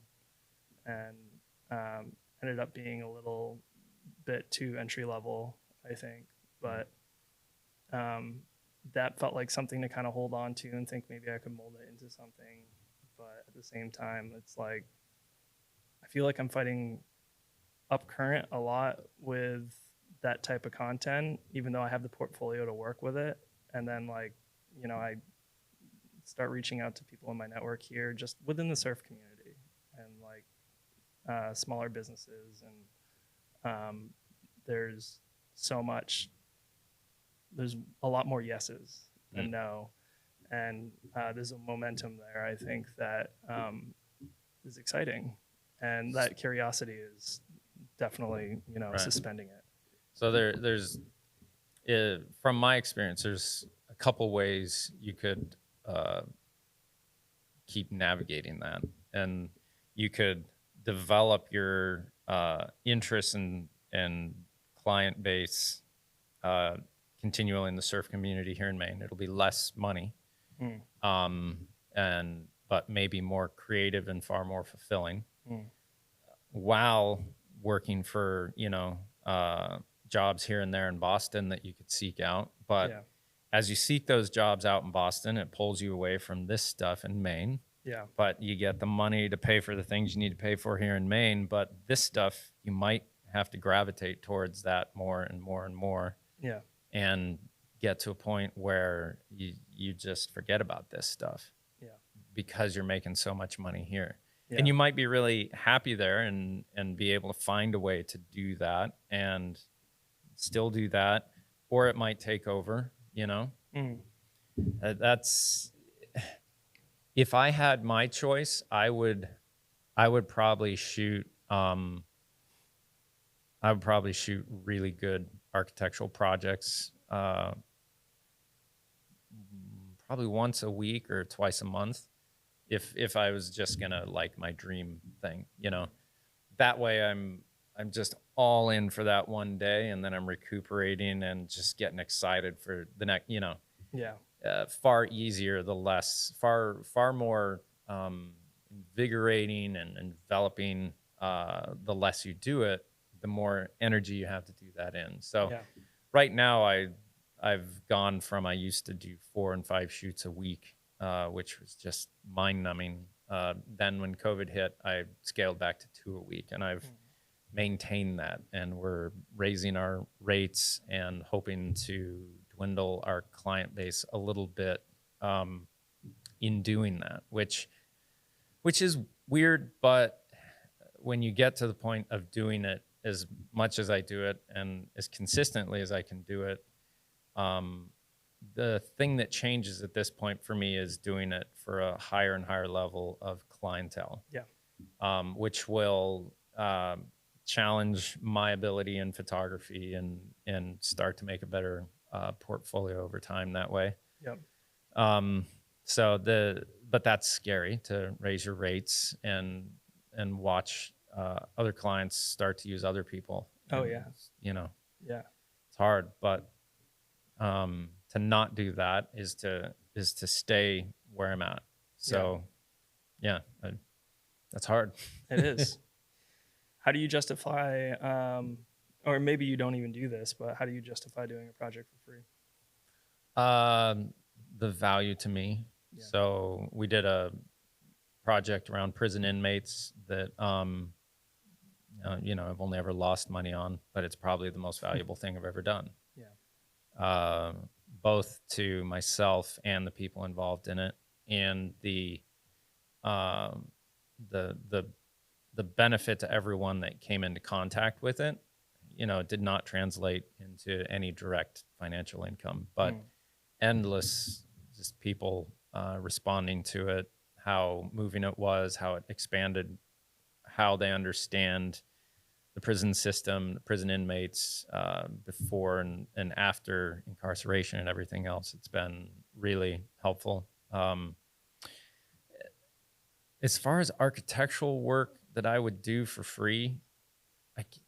and ended up being a little bit too entry level, I think. But that felt like something to kind of hold on to and think maybe I could mold it into something. But at the same time, it's like, I feel like I'm fighting up current a lot with that type of content, even though I have the portfolio to work with it. And then, like, I start reaching out to people in my network here, just within the surf community, and, like, smaller businesses. And there's a lot more yeses than no. And there's a momentum there, I think, that is exciting. And that curiosity is definitely,
Right.
suspending it.
So there's, from my experience, there's a couple ways you could keep navigating that, and you could develop your interest and client base continually in the surf community here in Maine. It'll be less money, but maybe more creative and far more fulfilling, while working for jobs here and there in Boston that you could seek out. But
Yeah.
as you seek those jobs out in Boston, it pulls you away from this stuff in Maine.
Yeah.
But you get the money to pay for the things you need to pay for here in Maine. But this stuff, you might have to gravitate towards that more and more and more.
Yeah.
And get to a point where you just forget about this stuff.
Yeah.
Because you're making so much money here.
Yeah.
And you might be really happy there and be able to find a way to do that and still do that, or it might take over, That's, if I had my choice, I would probably shoot really good architectural projects probably once a week or twice a month, if I was just gonna, like, my dream thing, that way I'm just all in for that one day, and then I'm recuperating and just getting excited for the next,
Yeah.
far easier, far more invigorating and enveloping. The less you do it, the more energy you have to do that in. So
Yeah.
right now I've gone from, I used to do 4 and 5 shoots a week, which was just mind numbing. Then when COVID hit, I scaled back to 2 a week, and I've maintained that, and we're raising our rates and hoping to dwindle our client base a little bit, in doing that, which is weird. But when you get to the point of doing it as much as I do it and as consistently as I can do it, the thing that changes at this point for me is doing it for a higher and higher level of clientele.
Yeah.
Which will challenge my ability in photography and start to make a better portfolio over time that way.
Yep.
But that's scary to raise your rates and watch other clients start to use other people.
Oh,
And,
yeah. Yeah.
it's hard, but to not do that is to stay where I'm at. So that's hard.
It is. How do you justify, or maybe you don't even do this, but how do you justify doing a project for free?
The value to me. Yeah. So we did a project around prison inmates that, I've only ever lost money on, but it's probably the most valuable thing I've ever done.
Yeah.
Both to myself and the people involved in it, and the benefit to everyone that came into contact with it. It did not translate into any direct financial income, but endless just people responding to it, how moving it was, how it expanded, how they understand the prison system, the prison inmates before and after incarceration and everything else. It's been really helpful. As far as architectural work that I would do for free,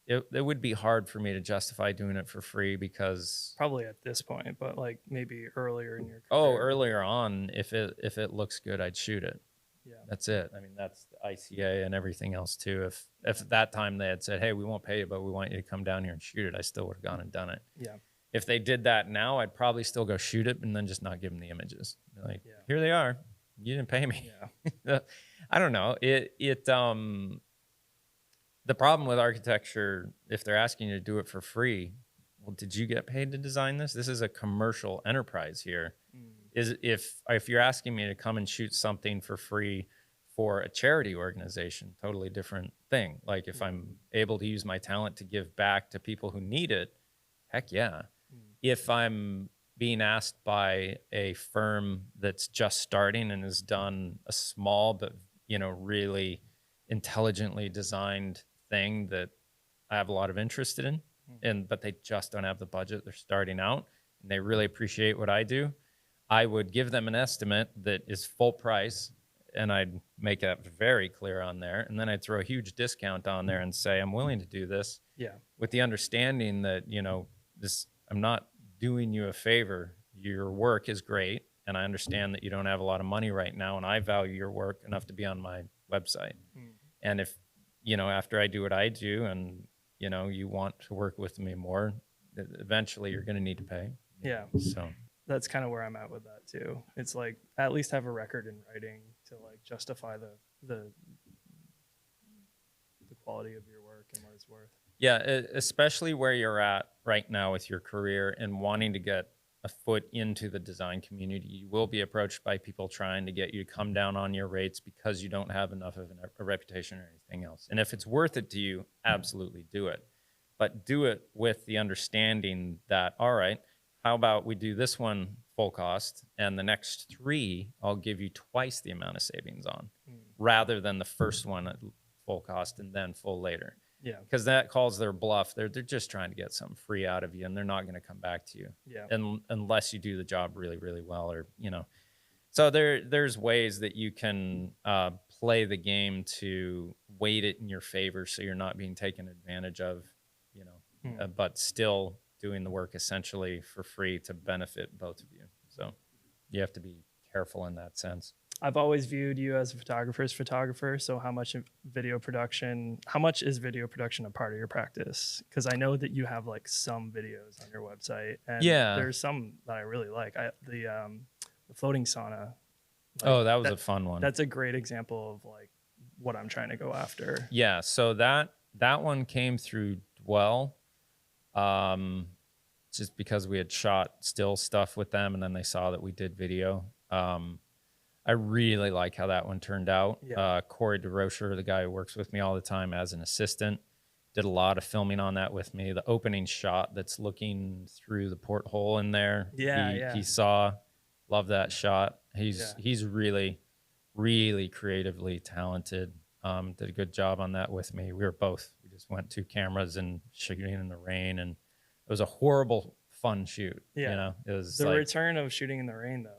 it would be hard for me to justify doing it for free because
probably at this point, but like maybe earlier in your career.
Oh, earlier on, if it looks good, I'd shoot it.
Yeah.
That's it. I mean, that's the ICA and everything else too. If at that time they had said, hey, we won't pay you, but we want you to come down here and shoot it, I still would have gone and done it.
Yeah.
If they did that now, I'd probably still go shoot it and then just not give them the images. Like, here they are. You didn't pay me.
Yeah.
I don't know. The problem with architecture, if they're asking you to do it for free, well, did you get paid to design this? This is a commercial enterprise here. Is if you're asking me to come and shoot something for free for a charity organization, totally different thing. Like if I'm able to use my talent to give back to people who need it, heck yeah. If I'm being asked by a firm that's just starting and has done a small but really intelligently designed thing that I have a lot of interest in, but they just don't have the budget, they're starting out and they really appreciate what I do, I would give them an estimate that is full price, and I'd make that very clear on there, and then I'd throw a huge discount on there and say I'm willing to do this, with the understanding that I'm not doing you a favor. Your work is great, and I understand that you don't have a lot of money right now, and I value your work enough to be on my website. And if after I do what I do, and you want to work with me more, eventually you're going to need to pay.
Yeah.
So
that's kind of where I'm at with that too. It's like at least have a record in writing to like justify the quality of your work and what it's worth.
Yeah, especially where you're at right now with your career and wanting to get a foot into the design community, you will be approached by people trying to get you to come down on your rates because you don't have enough of a reputation or anything else. And if it's worth it to you, absolutely do it. But do it with the understanding that, all right, how about we do this one full cost, and the next 3 I'll give you twice the amount of savings on, rather than the first one at full cost and then full later.
Yeah.
Because that calls their bluff. They're just trying to get something free out of you, and they're not going to come back to you.
Yeah.
Unless you do the job really, really well, or So there's ways that you can play the game to weight it in your favor, so you're not being taken advantage of, but still doing the work essentially for free to benefit both of you. So you have to be careful in that sense.
I've always viewed you as a photographer's photographer. So how much is video production a part of your practice? Because I know that you have like some videos on your website, and there's some that I really like. The floating sauna.
Like, that was a fun one.
That's a great example of like what I'm trying to go after.
Yeah. So that one came through Dwell. Just because we had shot still stuff with them, and then they saw that we did video. I I really like how that one turned out.
Yeah.
Corey DeRocher, the guy who works with me all the time as an assistant, did a lot of filming on that with me. The opening shot that's looking through the porthole in there,
Yeah,
he
yeah,
saw. Love that shot.
yeah.
He's really, really creatively talented. Did a good job on that with me. We just went 2 cameras and shooting in the rain, and it was a horrible fun shoot. You
Yeah.
know, it was
The
like,
return of shooting in the rain, though, like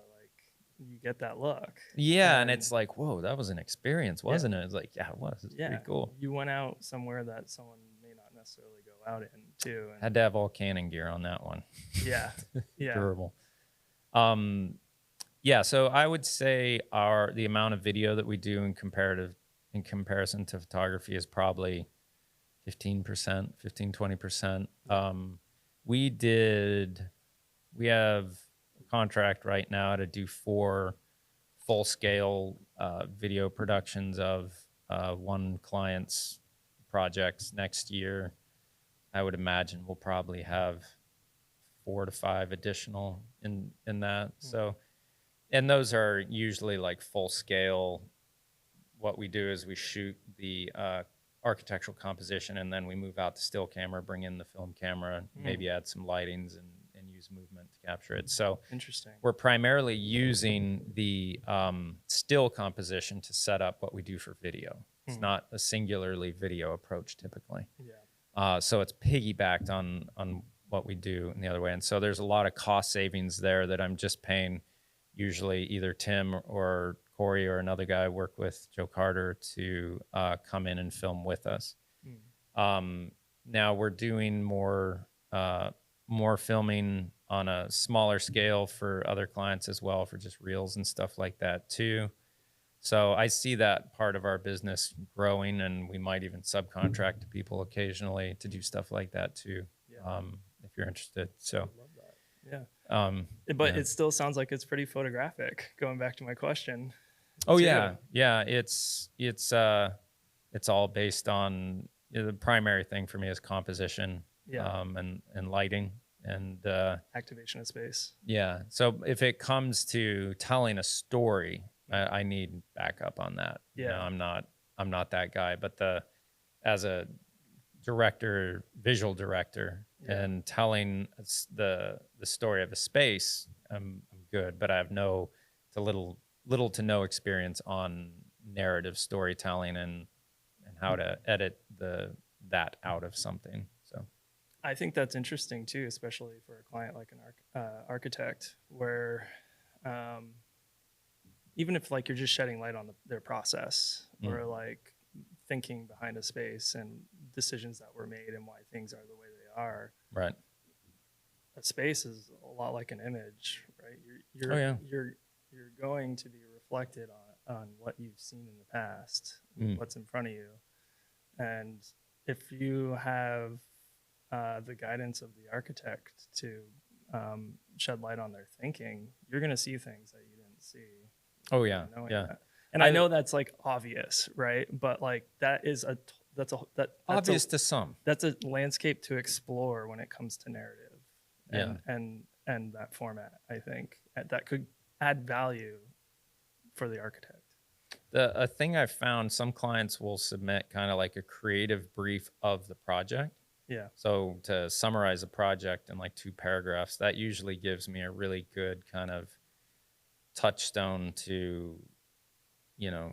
you get that look.
yeah, and
And
it's like, whoa, that was an experience,
yeah,
wasn't it? It's like, yeah, it was. It's
yeah,
pretty cool.
you went out somewhere that someone may not necessarily go out in too. And
Had to have all Canon gear on that one.
yeah, yeah,
Durable. Yeah, so I would say the amount of video that we do in comparison to photography is probably 15%, 15-20%. We have a contract right now to do 4 full scale video productions of one client's projects next year. I would imagine we'll probably have 4 to 5 additional in that. So, and those are usually like full scale. What we do is we shoot the architectural composition, and then we move out the still camera, bring in the film camera, maybe add some lightings and use movement to capture it. So
interesting.
we're primarily using the still composition to set up what we do for video. It's not a singularly video approach typically.
Yeah.
So it's piggybacked on what we do in the other way. And so there's a lot of cost savings there that I'm just paying usually either Tim or Corey or another guy I work with, Joe Carter, to come in and film with us. Now we're doing more filming on a smaller scale for other clients as well, for just reels and stuff like that too. So I see that part of our business growing, and we might even subcontract to people occasionally to do stuff like that too.
Yeah.
If you're interested. So
I love that. Yeah. But
yeah.
it still sounds like it's pretty photographic. Going back to my question.
Oh
too.
yeah. It's all based on, the primary thing for me is composition,
Yeah.
and lighting and
Activation of space.
yeah. So if it comes to telling a story, I need backup on that.
Yeah.
You know, I'm not that guy, but as a director, visual director, and telling the story of a space, I'm good, but I have little to no experience on narrative storytelling and how to edit that out of something. So
I think that's interesting too, especially for a client like an architect, where even if like you're just shedding light on their process or like thinking behind a space and decisions that were made and why things are the way they are.
right.
A space is a lot like an image, right? You're going to be reflected on what you've seen in the past, what's in front of you. And if you have the guidance of the architect to shed light on their thinking, you're going to see things that you didn't see.
Oh yeah.
Yeah. That. And I know that's like obvious, right? But like that's
Obvious to some.
That's a landscape to explore when it comes to narrative and that format. I think that could add value for the architect.
A thing I've found, some clients will submit kind of like a creative brief of the project.
Yeah.
So to summarize a project in like 2 paragraphs, that usually gives me a really good kind of touchstone to,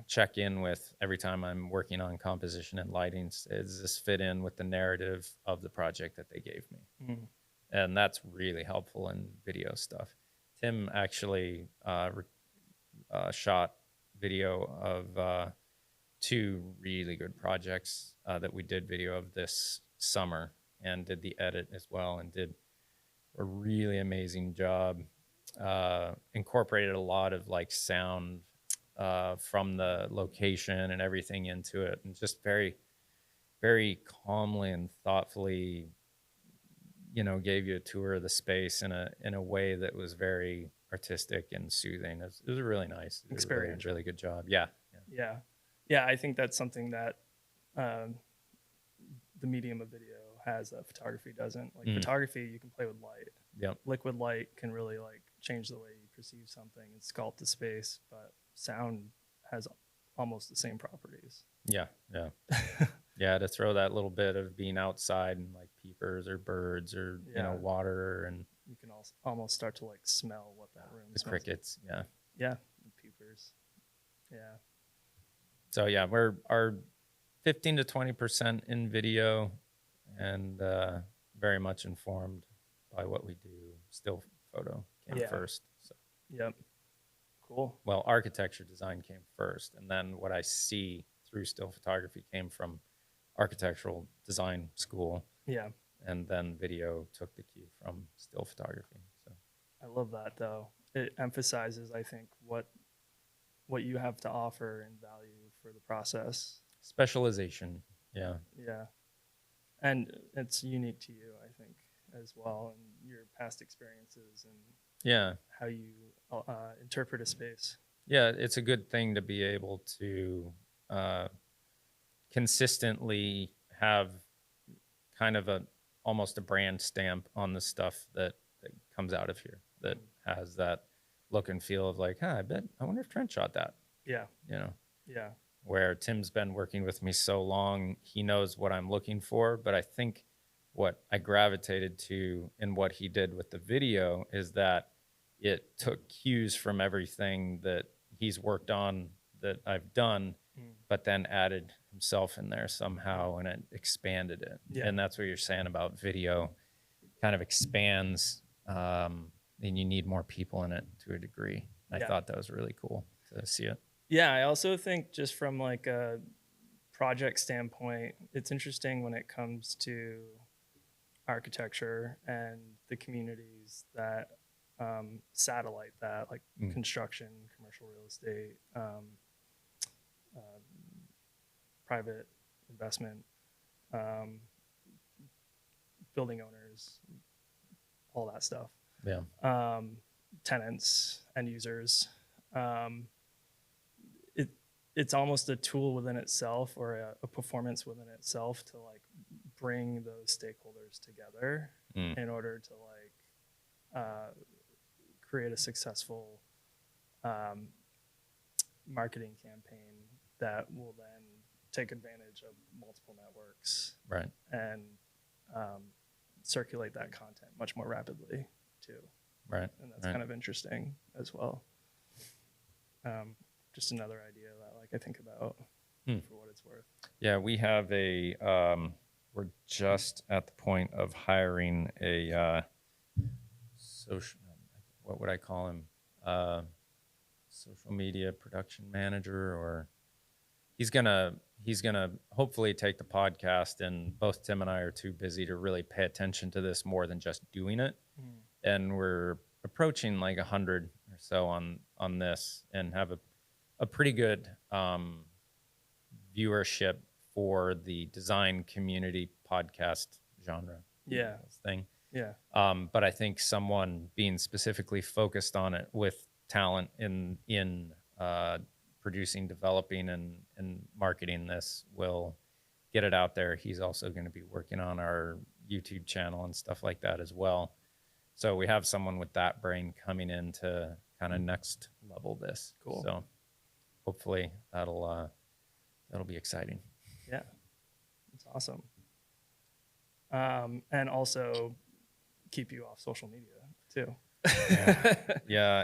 check in with every time I'm working on composition and lighting. Does this fit in with the narrative of the project that they gave me? And that's really helpful in video stuff. Tim actually shot video of 2 really good projects that we did video of this summer, and did the edit as well, and did a really amazing job. Incorporated a lot of like sound from the location and everything into it, and just very, very calmly and thoughtfully, gave you a tour of the space in a way that was very artistic and soothing. It was really nice. It was a really good job. Yeah.
I think that's something that the medium of video has that photography doesn't. Like photography, you can play with light.
Yep.
Liquid light can really like change the way you perceive something and sculpt the space, but sound has almost the same properties.
Yeah, yeah. Yeah, to throw that little bit of being outside and like peepers or birds or,
Yeah.
water and
You can also almost start to like smell what that room
the
smells like.
crickets. Yeah.
Yeah, and peepers. Yeah.
So yeah, we're our 15 to 20% in video and very much informed by what we do. Still photo came
Yeah.
first. So
Yep. Cool.
well, architecture design came first, and then what I see through still photography came from architectural design school,
Yeah.
and then video took the cue from still photography. So
I love that though. It emphasizes, I think, what you have to offer and value for the process.
specialization, yeah,
Yeah. And it's unique to you, I think, as well, and your past experiences and
yeah,
how you interpret a space.
yeah. It's a good thing to be able to uh, consistently have kind of a almost a brand stamp on the stuff that comes out of here that has that look and feel of like, I wonder if Trent shot that,
Yeah. Yeah.
where Tim's been working with me so long, he knows what I'm looking for. But I think what I gravitated to in what he did with the video is that it took cues from everything that he's worked on that I've done, but then added himself in there somehow and it expanded it.
Yeah.
And that's what you're saying about video kind of expands, and you need more people in it to a degree. I
Yeah.
thought that was really cool to see it.
Yeah, I also think just from like a project standpoint, it's interesting when it comes to architecture and the communities that satellite that, like construction, commercial real estate, private investment, building owners, all that stuff.
Yeah.
Tenants, end users. It's almost a tool within itself or a performance within itself to like bring those stakeholders together in order to like create a successful marketing campaign that will then take advantage of multiple networks,
Right.
and circulate that content much more rapidly too.
Right.
And that's kind of interesting as well. Just another idea that like I think about for what it's worth.
Yeah, we have a we're just at the point of hiring a social, what would I call him? Social media production manager, or he's gonna hopefully take the podcast, and both Tim and I are too busy to really pay attention to this more than just doing it. And we're approaching like 100 or so on this and have a pretty good viewership for the design community podcast genre.
Yeah.
Thing.
Yeah.
But I think someone being specifically focused on it with talent in producing, developing, and marketing this will get it out there. He's also going to be working on our YouTube channel and stuff like that as well. So we have someone with that brain coming in to kind of next level this.
Cool.
So hopefully that'll be exciting.
Yeah, it's awesome. And also keep you off social media too.
Yeah.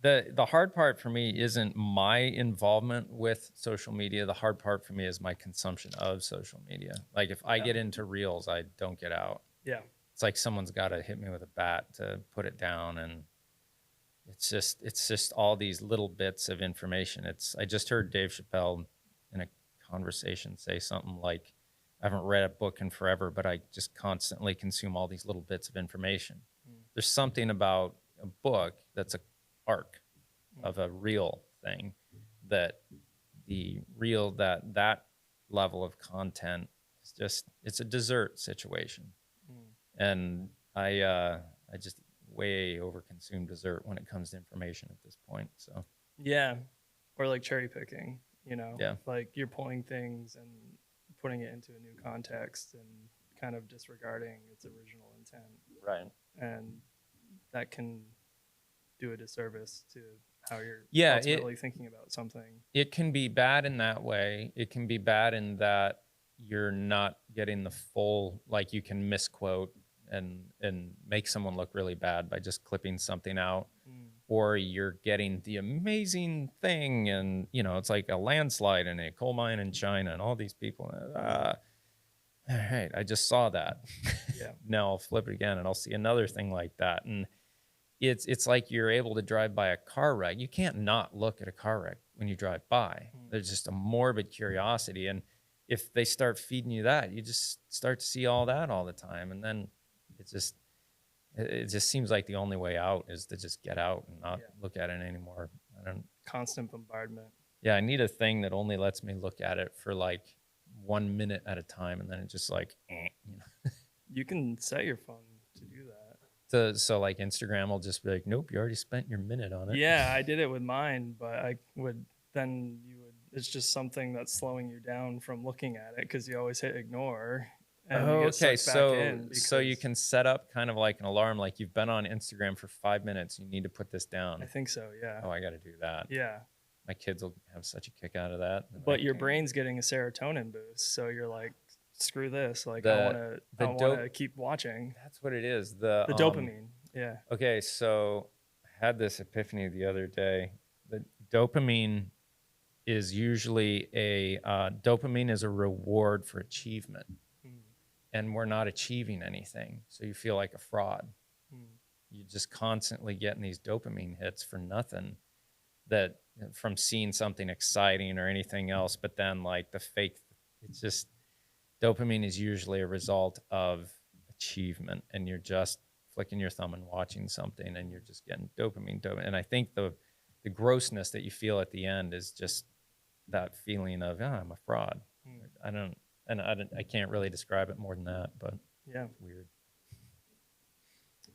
The hard part for me isn't my involvement with social media. The hard part for me is my consumption of social media. Like if I get into reels, I don't get out.
Yeah.
It's like someone's got to hit me with a bat to put it down, and it's just all these little bits of information. I just heard Dave Chappelle in a conversation say something like, I haven't read a book in forever, but I just constantly consume all these little bits of information. There's something about a book that's a arc of a real thing, that the real that level of content is just, it's a dessert situation. And I just way overconsume dessert when it comes to information at this point. So
yeah, or like cherry picking,
Yeah.
like you're pulling things and putting it into a new context and kind of disregarding its original intent.
Right.
And that can do a disservice to how you're
Yeah,
ultimately thinking about something.
it can be bad in that way. It can be bad in that you're not getting the full, like you can misquote and make someone look really bad by just clipping something out,
Mm.
or you're getting the amazing thing, and it's like a landslide in a coal mine in China and all these people. All right, I just saw that.
Yeah.
Now I'll flip it again and I'll see another thing like that. And it's like you're able to drive by a car wreck. You can't not look at a car wreck when you drive by.
Mm.
There's just a morbid curiosity. And if they start feeding you that, you just start to see all that all the time. And then it just seems like the only way out is to just get out and not look at it anymore. I don't
Constant bombardment.
Yeah, I need a thing that only lets me look at it for like 1 minute at a time, and then it just like
You can set your phone to do that.
So like Instagram will just be like, nope, you already spent your minute on it.
Yeah, I did it with mine, but it's just something that's slowing you down from looking at it because you always hit ignore. And you get
Okay,
sucked back in
so you
because-
can set up kind of like an alarm, like you've been on Instagram for 5 minutes, you need to put this down.
I think so, yeah.
Oh, I got to do that.
Yeah.
My kids will have such a kick out of that.
But your brain's getting a serotonin boost, so you're like, screw this. Like
The
I want to keep watching.
That's what it is. The
Dopamine. Yeah.
Okay, so I had this epiphany the other day. The dopamine is usually dopamine is a reward for achievement, and we're not achieving anything, so you feel like a fraud. You're just constantly getting these dopamine hits for nothing, that from seeing something exciting or anything else. But then like it's just dopamine is usually a result of achievement, and you're just flicking your thumb and watching something, and you're just getting dopamine. And I think the grossness that you feel at the end is just that feeling of, I'm a fraud. I can't really describe it more than that, but
yeah,
it's weird.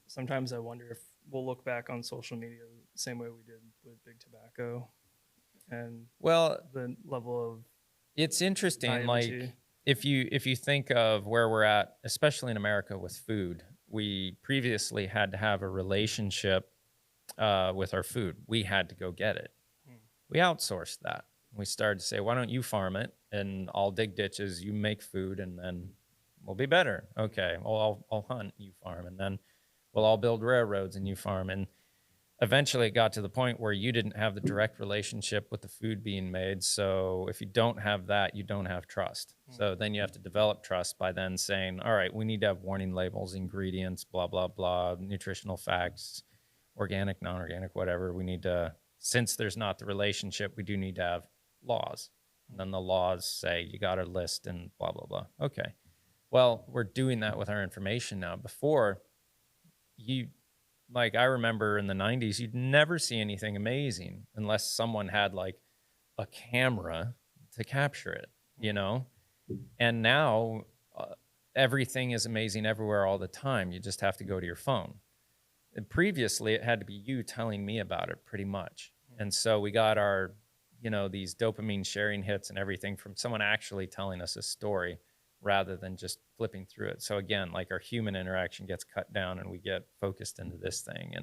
Sometimes I wonder if we'll look back on social media the same way we did with big tobacco, and the level of
it's interesting
naivety.
Like if you think of where we're at, especially in America with food, we previously had to have a relationship with our food. We had to go get it. We outsourced that. We started to say, why don't you farm it and I'll dig ditches, you make food, and then we'll be better. Okay, well, I'll hunt, you farm, and then we'll all build railroads and you farm. And eventually it got to the point where you didn't have the direct relationship with the food being made. So if you don't have that, you don't have trust. So then you have to develop trust by then saying, all right, we need to have warning labels, ingredients, blah, blah, blah, nutritional facts, organic, non-organic, whatever. We need to, since there's not the relationship, we do need to have laws. And then the laws say you got to list and blah, blah, blah. Okay. Well, we're doing that with our information now. Before, I remember in the 90s, you'd never see anything amazing unless someone had like a camera to capture it, And now everything is amazing everywhere all the time. You just have to go to your phone. And previously, it had to be you telling me about it pretty much. And so we got our, these dopamine sharing hits and everything from someone actually telling us a story rather than just flipping through it. So again, like our human interaction gets cut down and we get focused into this thing.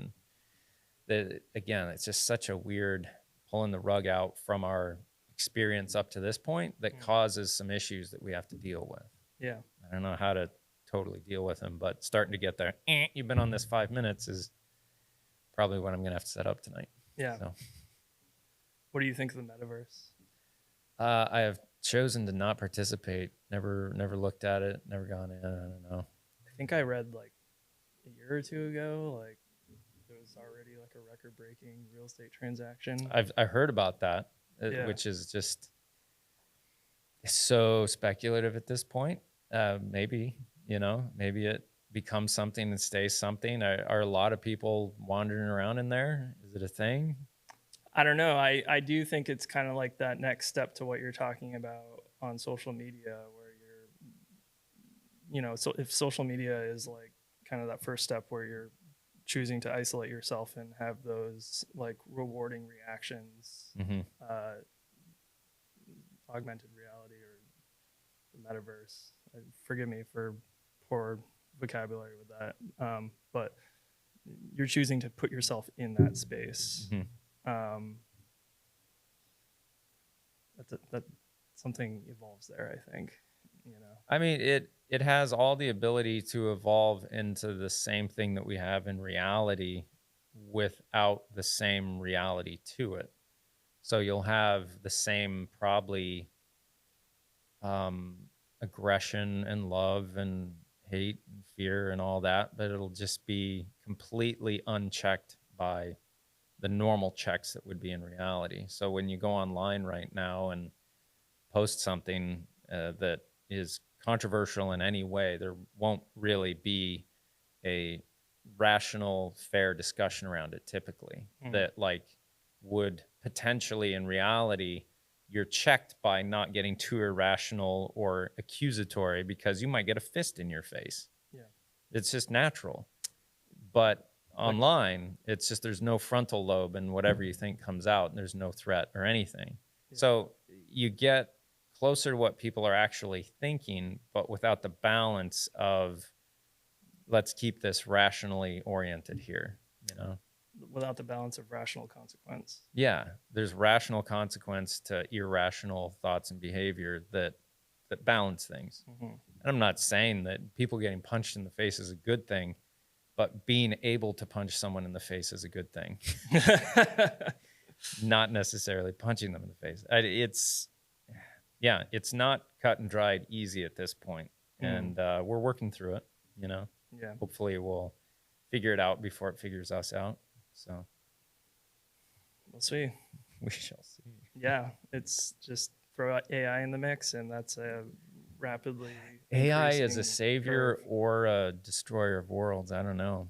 And again, it's just such a weird pulling the rug out from our experience up to this point that causes some issues that we have to deal with.
Yeah.
I don't know how to totally deal with them, but starting to get there. You've been on this 5 minutes is probably what I'm going to have to set up tonight.
Yeah.
So.
What do you think of the metaverse?
I have chosen to not participate. Never looked at it. Never gone in. I don't know.
I think I read like a year or two ago, like it was already like a record-breaking real estate transaction.
I heard about that, which is just so speculative at this point. Maybe it becomes something and stays something. Are a lot of people wandering around in there? Is it a thing?
I don't know. I do think it's kind of like that next step to what you're talking about on social media, where so if social media is like kind of that first step where you're choosing to isolate yourself and have those like rewarding reactions, augmented reality or the metaverse. Forgive me for poor vocabulary with that. But you're choosing to put yourself in that space. Um, that something evolves there, I think, you know.
I mean, it has all the ability to evolve into the same thing that we have in reality without the same reality to it. So you'll have the same probably um, aggression and love and hate and fear and all that, but it'll just be completely unchecked by the normal checks that would be in reality. So when you go online right now and post something that is controversial in any way, there won't really be a rational, fair discussion around it typically that like would potentially in reality you're checked by not getting too irrational or accusatory because you might get a fist in your face.
Yeah.
It's just natural. But
Like,
online, it's just there's no frontal lobe and whatever you think comes out and there's no threat or anything.
yeah.
So you get closer to what people are actually thinking, but without the balance of let's keep this rationally oriented here, you know?
Without the balance of rational consequence.
Yeah, there's rational consequence to irrational thoughts and behavior that balance things. And I'm not saying that people getting punched in the face is a good thing, but being able to punch someone in the face is a good thing. Not necessarily punching them in the face. It's not cut and dried easy at this point. And we're working through it, you know?
Yeah.
Hopefully we'll figure it out before it figures us out. So
We'll see.
we shall see.
Yeah. It's just throw AI in the mix, and that's a rapidly
AI is a
increasing
savior
curve.
or a destroyer of worlds. I don't know.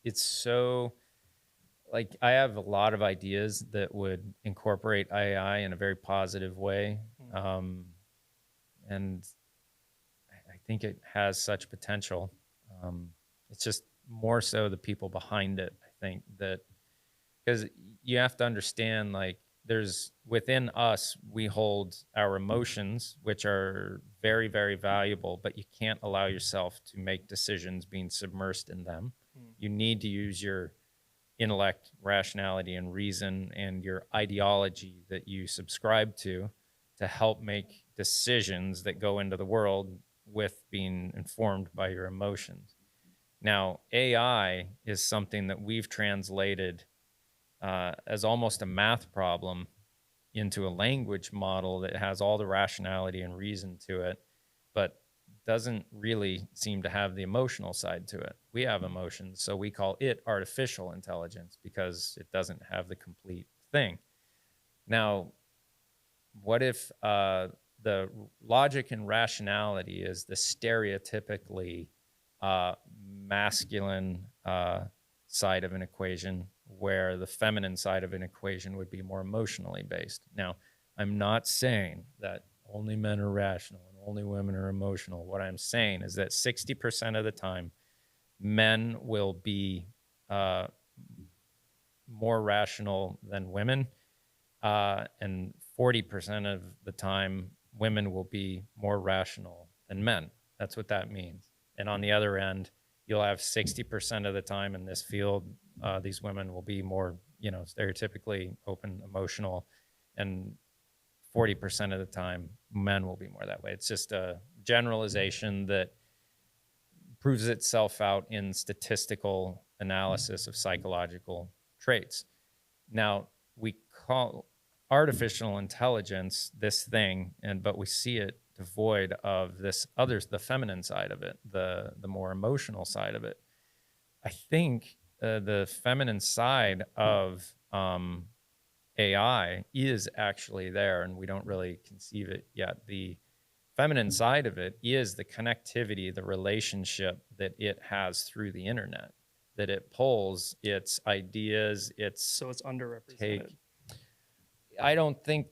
It's so like I have a lot of ideas that would incorporate AI in a very positive way. And I think it has such potential. It's just more so the people behind it. I think that because you have to understand, like, there's within us, we hold our emotions, which are very, very valuable, but you can't allow yourself to make decisions being submersed in them. You need to use your intellect, rationality, and reason and your ideology that you subscribe to help make decisions that go into the world with being informed by your emotions. Now, AI is something that we've translated as almost a math problem into a language model that has all the rationality and reason to it, but doesn't really seem to have the emotional side to it. We have emotions, so we call it artificial intelligence because it doesn't have the complete thing. Now, what if the logic and rationality is the stereotypically masculine side of an equation, where the feminine side of an equation would be more emotionally based? Now, I'm not saying that only men are rational and only women are emotional. What I'm saying is that 60% of the time, men will be more rational than women, and 40% of the time, women will be more rational than men. That's what that means. And on the other end, you'll have 60% of the time in this field, these women will be more, stereotypically open, emotional, and 40% of the time, men will be more that way. It's just a generalization that proves itself out in statistical analysis of psychological traits. Now, we call artificial intelligence this thing, but we see it devoid of this other, the feminine side of it, the more emotional side of it. I think the feminine side of AI is actually there, and we don't really conceive it yet. The feminine side of it is the connectivity, the relationship that it has through the internet, that it pulls its ideas,
So it's underrepresented.
take. I don't think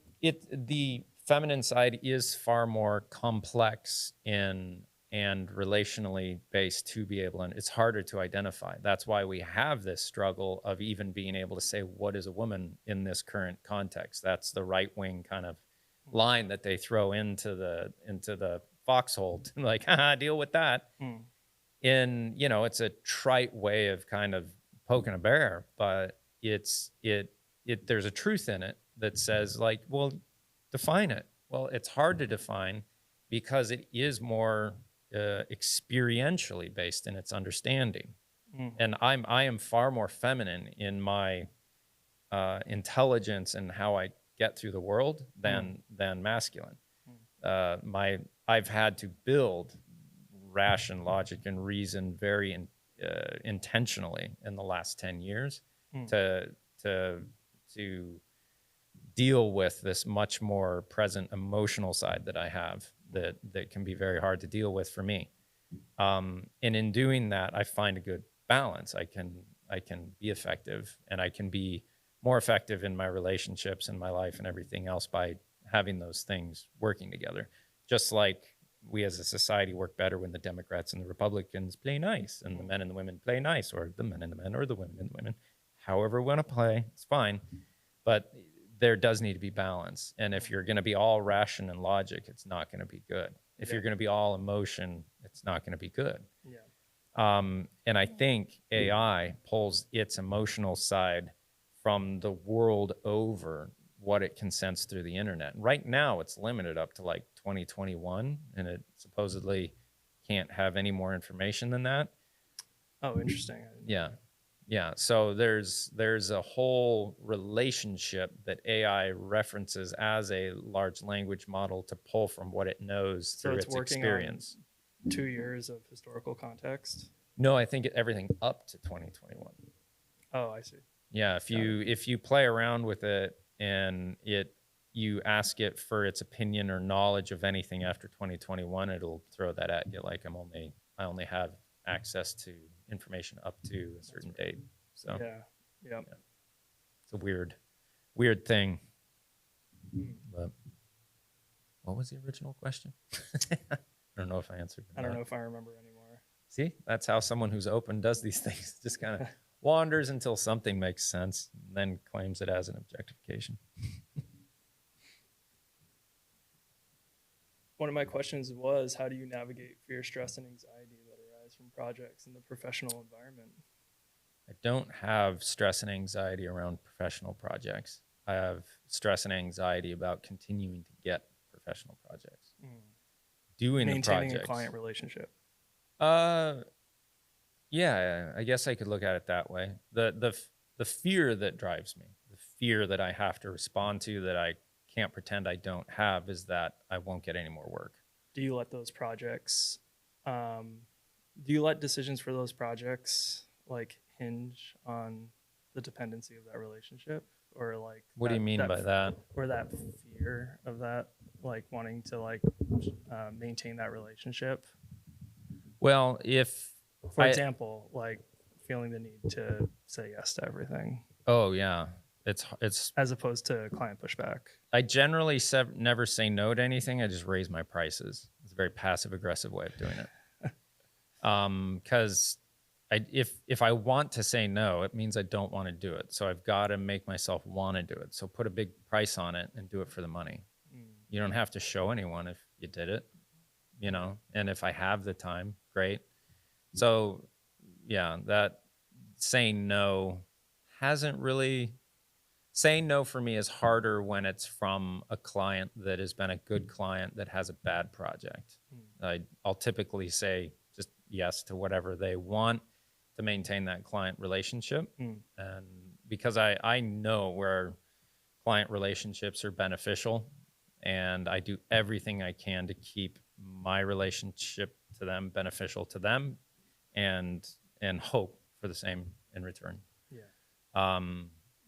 the feminine side is far more complex and relationally based to be able, and it's harder to identify. That's why we have this struggle of even being able to say what is a woman in this current context. That's the right wing kind of line that they throw into the foxhole to like, haha, deal with that. It's a trite way of kind of poking a bear, but there's a truth in it that says like, well, define it. Well, it's hard to define because it is more experientially based in its understanding.
Mm.
And I am far more feminine in my intelligence and how I get through the world than masculine. I've had to build ration, logic, and reason very intentionally in the last 10 years to deal with this much more present emotional side that I have that can be very hard to deal with for me. And in doing that, I find a good balance. I can be effective, and I can be more effective in my relationships and my life and everything else by having those things working together. Just like we as a society work better when the Democrats and the Republicans play nice, and the men and the women play nice, or the men and the men, or the women and the women. However we want to play, it's fine. But there does need to be balance. And if you're going to be all ration and logic, it's not going to be good. If you're going to be all emotion, it's not going to be good. And I think AI pulls its emotional side from the world over what it can sense through the internet. Right now, it's limited up to like 2021, and it supposedly can't have any more information than that.
Oh, interesting.
Yeah. Yeah. So there's a whole relationship that AI references as a large language model to pull from what it knows through its experience.
2 years of historical context.
No, I think everything up to 2021.
Oh, I see.
Yeah, if you play around with it and you ask it for its opinion or knowledge of anything after 2021, it'll throw that at you like I only have access to information up to a certain date. So
yeah.
It's a weird thing. But what was the original question? I don't know if I answered.
I don't know if I remember anymore.
See, that's how someone who's open does these things. Just kind of wanders until something makes sense, and then claims it as an objectification.
One of my questions was, how do you navigate fear, stress, and anxiety that arise from projects in the professional environment?
I don't have stress and anxiety around professional projects. I have stress and anxiety about continuing to get professional projects. Doing
maintaining
the projects.
A client relationship.
Yeah, I guess I could look at it that way. The fear that drives me, the fear that I have to respond to that I can't pretend I don't have, is that I won't get any more work.
Do you let those projects, do you let decisions for those projects like hinge on the dependency of that relationship, or like
what do you mean by that?
Or that fear of that, like wanting to like maintain that relationship?
Well,
for example, like feeling the need to say yes to everything.
Oh yeah, it's
as opposed to client pushback.
I generally never say no to anything. I just raise my prices. It's a very passive aggressive way of doing it. Because if I want to say no, it means I don't want to do it. So I've got to make myself want to do it. So put a big price on it and do it for the money. You don't have to show anyone if you did it, you know. And if I have the time, great. So yeah, that saying no saying no for me is harder when it's from a client that has been a good client that has a bad project. I'll typically say just yes to whatever they want to maintain that client relationship. And because I know where client relationships are beneficial, and I do everything I can to keep my relationship to them beneficial to them, and hope for the same in return. Yeah.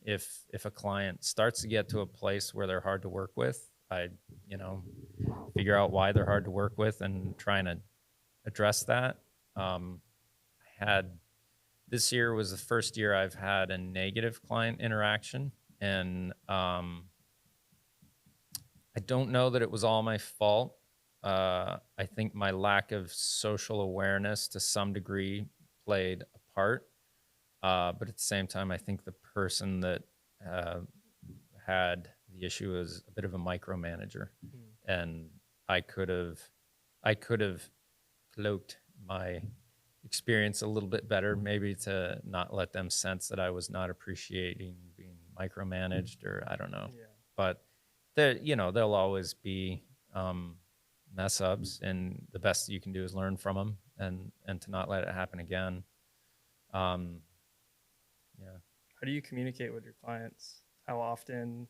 If a client starts to get to a place where they're hard to work with, I figure out why they're hard to work with and trying to address that. This year was the first year I've had a negative client interaction, and I don't know that it was all my fault. I think my lack of social awareness to some degree played a part. But at the same time, I think the person that had the issue was a bit of a micromanager, and I could have cloaked my experience a little bit better, maybe to not let them sense that I was not appreciating being micromanaged, or I don't know.
Yeah.
But there, there'll always be mess ups, and the best you can do is learn from them and to not let it happen again. Um, yeah.
How do you communicate with your clients? How often?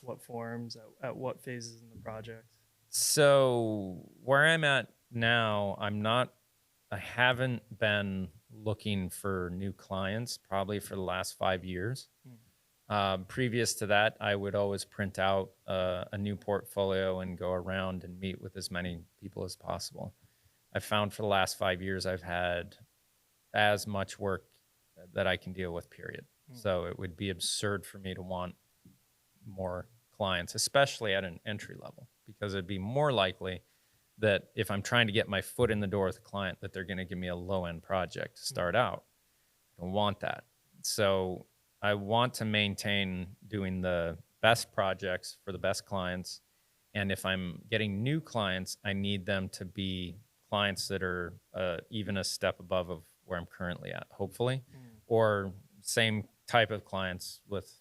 What forms? At what phases in the project?
So where I'm at now, I haven't been looking for new clients probably for the last 5 years.
Hmm.
Previous to that, I would always print out a new portfolio and go around and meet with as many people as possible. I found for the last 5 years, I've had as much work that I can deal with, period.
Hmm.
So it would be absurd for me to want more clients, especially at an entry level, because it'd be more likely that if I'm trying to get my foot in the door with a client, that they're going to give me a low end project to start out. I don't want that. So I want to maintain doing the best projects for the best clients. And if I'm getting new clients, I need them to be clients that are even a step above of where I'm currently at, hopefully, or same type of clients with,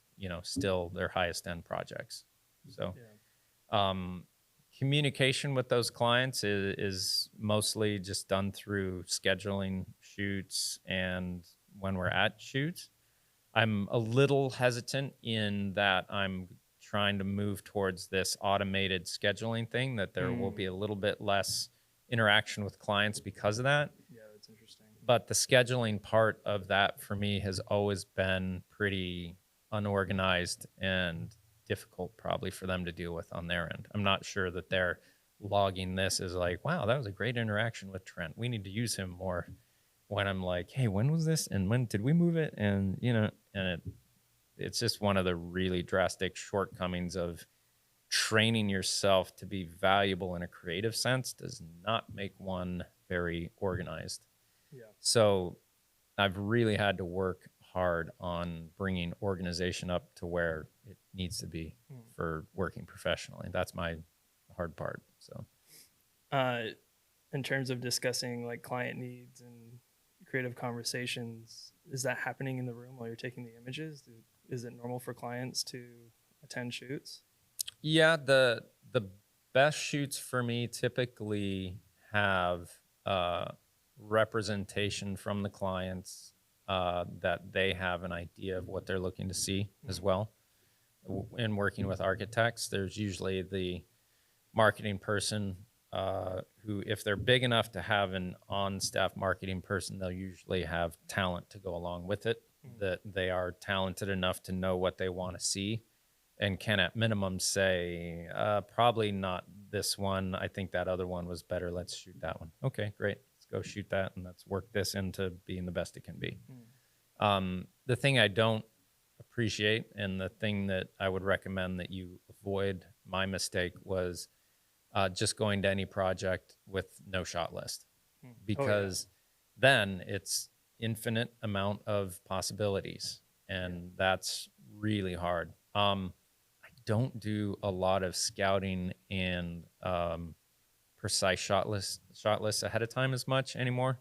still their highest end projects. So,
Yeah.
communication with those clients is mostly just done through scheduling shoots and when we're at shoots. I'm a little hesitant in that I'm trying to move towards this automated scheduling thing, that there will be a little bit less interaction with clients because of that.
Yeah, that's interesting.
But the scheduling part of that for me has always been pretty unorganized and difficult probably for them to deal with on their end. I'm not sure that they're logging this as like, wow, that was a great interaction with Trent. We need to use him more. When I'm like, hey, when was this? And when did we move it? And, it's just one of the really drastic shortcomings of training yourself to be valuable in a creative sense does not make one very organized.
Yeah.
So I've really had to work hard on bringing organization up to where it needs to be for working professionally. That's my hard part. So,
In terms of discussing like client needs and creative conversations, is that happening in the room while you're taking the images? Is it normal for clients to attend shoots?
yeah, the best shoots for me typically have representation from the clients, that they have an idea of what they're looking to see as well. In working with architects, there's usually the marketing person, who, if they're big enough to have an on-staff marketing person, they'll usually have talent to go along with it, that they are talented enough to know what they want to see and can at minimum say, probably not this one. I think that other one was better. Let's shoot that one. Okay, great. Let's go shoot that, and let's work this into being the best it can be. The thing I don't appreciate, and the thing that I would recommend that you avoid, my mistake was just going to any project with no shot list, because then it's infinite amount of possibilities, and that's really hard. I don't do a lot of scouting and precise shot lists ahead of time as much anymore.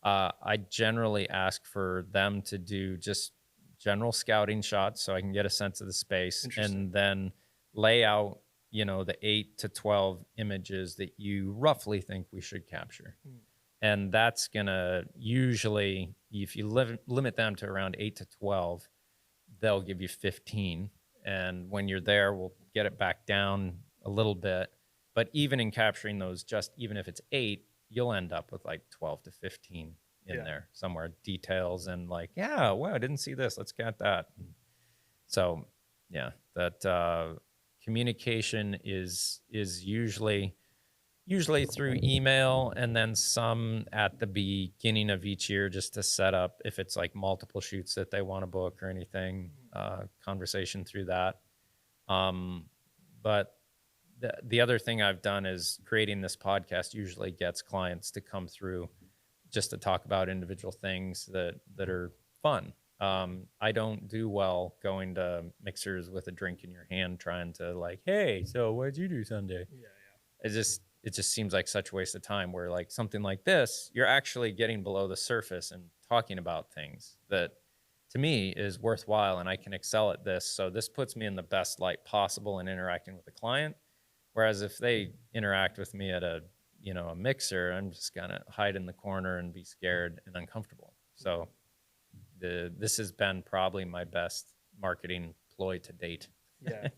I generally ask for them to do just general scouting shots so I can get a sense of the space, and then lay out, the 8 to 12 images that you roughly think we should capture. And that's going to usually, if you limit them to around 8 to 12, they'll give you 15. And when you're there, we'll get it back down a little bit. But even in capturing those, just even if it's 8, you'll end up with like 12 to 15 in there somewhere, details, and like, yeah, wow, I didn't see this. Let's get that. So, yeah, that communication is usually through email, and then some at the beginning of each year, just to set up if it's like multiple shoots that they want to book or anything, conversation through that. But the other thing I've done is creating this podcast usually gets clients to come through just to talk about individual things that are fun. I don't do well going to mixers with a drink in your hand trying to like, hey, so what'd you do Sunday?
Yeah.
It's it just seems like such a waste of time, where like something like this, you're actually getting below the surface and talking about things that to me is worthwhile, and I can excel at this. So this puts me in the best light possible in interacting with the client. Whereas if they interact with me at a, a mixer, I'm just gonna hide in the corner and be scared and uncomfortable. So this has been probably my best marketing ploy to date.
Yeah.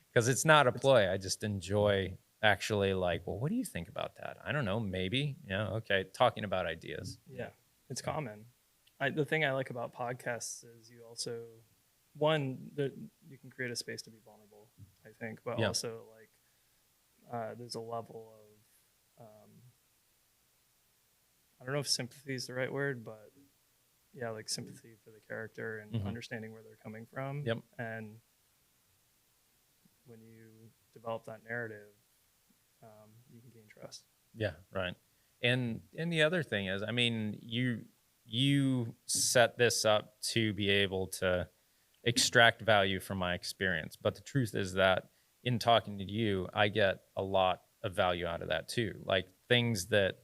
Because it's not a ploy. I just enjoy actually like, well, what do you think about that? I don't know, maybe. Yeah, okay. Talking about ideas.
Yeah. It's common. The thing I like about podcasts is you also, you can create a space to be vulnerable, I think, but
Yeah.
also like there's a level of, I don't know if sympathy is the right word, but yeah, like sympathy for the character and understanding where they're coming from.
Yep.
And when you develop that narrative, you can gain trust.
Yeah, right. And the other thing is, I mean, you set this up to be able to extract value from my experience. But the truth is that in talking to you, I get a lot of value out of that too. Like things that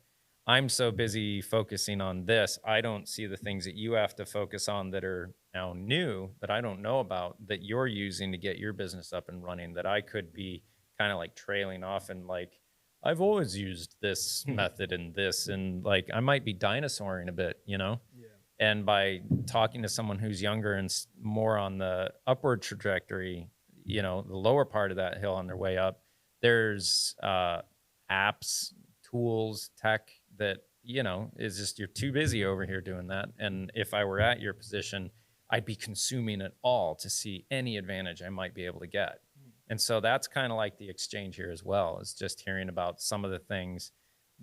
I'm so busy focusing on this, I don't see the things that you have to focus on that are now new that I don't know about, that you're using to get your business up and running, that I could be kind of like trailing off and like, I've always used this method and this, and like I might be dinosauring a bit,
Yeah.
And by talking to someone who's younger and more on the upward trajectory, the lower part of that hill on their way up, there's apps, tools, tech that, is just, you're too busy over here doing that. And if I were at your position, I'd be consuming it all to see any advantage I might be able to get. And so that's kind of like the exchange here as well, is just hearing about some of the things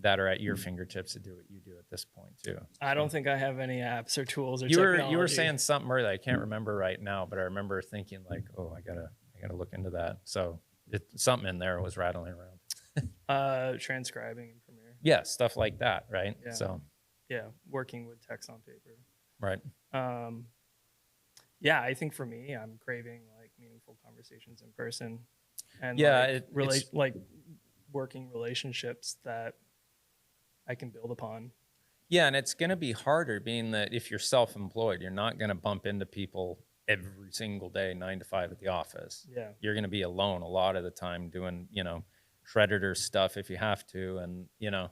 that are at your fingertips to do what you do at this point too.
I don't think I have any apps or tools or
You
technology.
were saying something earlier, I can't remember right now, but I remember thinking like, oh, I gotta look into that. So something in there was rattling around.
Transcribing in Premiere.
Yeah, stuff like that, right?
Yeah.
So
yeah, working with text on paper.
right.
Yeah, I think for me, I'm craving like meaningful conversations in person, and
Yeah,
like working relationships that I can build upon.
Yeah, and it's going to be harder, being that if you're self-employed, you're not going to bump into people every single day, 9 to 5 at the office.
Yeah.
You're going to be alone a lot of the time doing, creditor stuff if you have to, and
Yeah.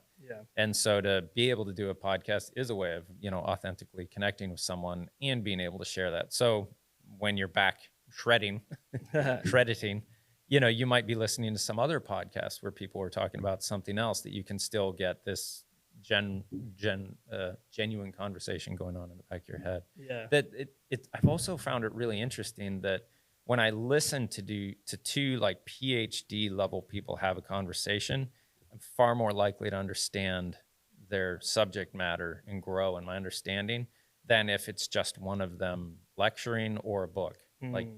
and so to be able to do a podcast is a way of, authentically connecting with someone and being able to share that. So when you're back shredding, you might be listening to some other podcast where people are talking about something else, that you can still get this genuine conversation going on in the back of your head.
Yeah.
That I've also found it really interesting that when I listen to two like PhD level people have a conversation, I'm far more likely to understand their subject matter and grow in my understanding than if it's just one of them lecturing or a book. Like,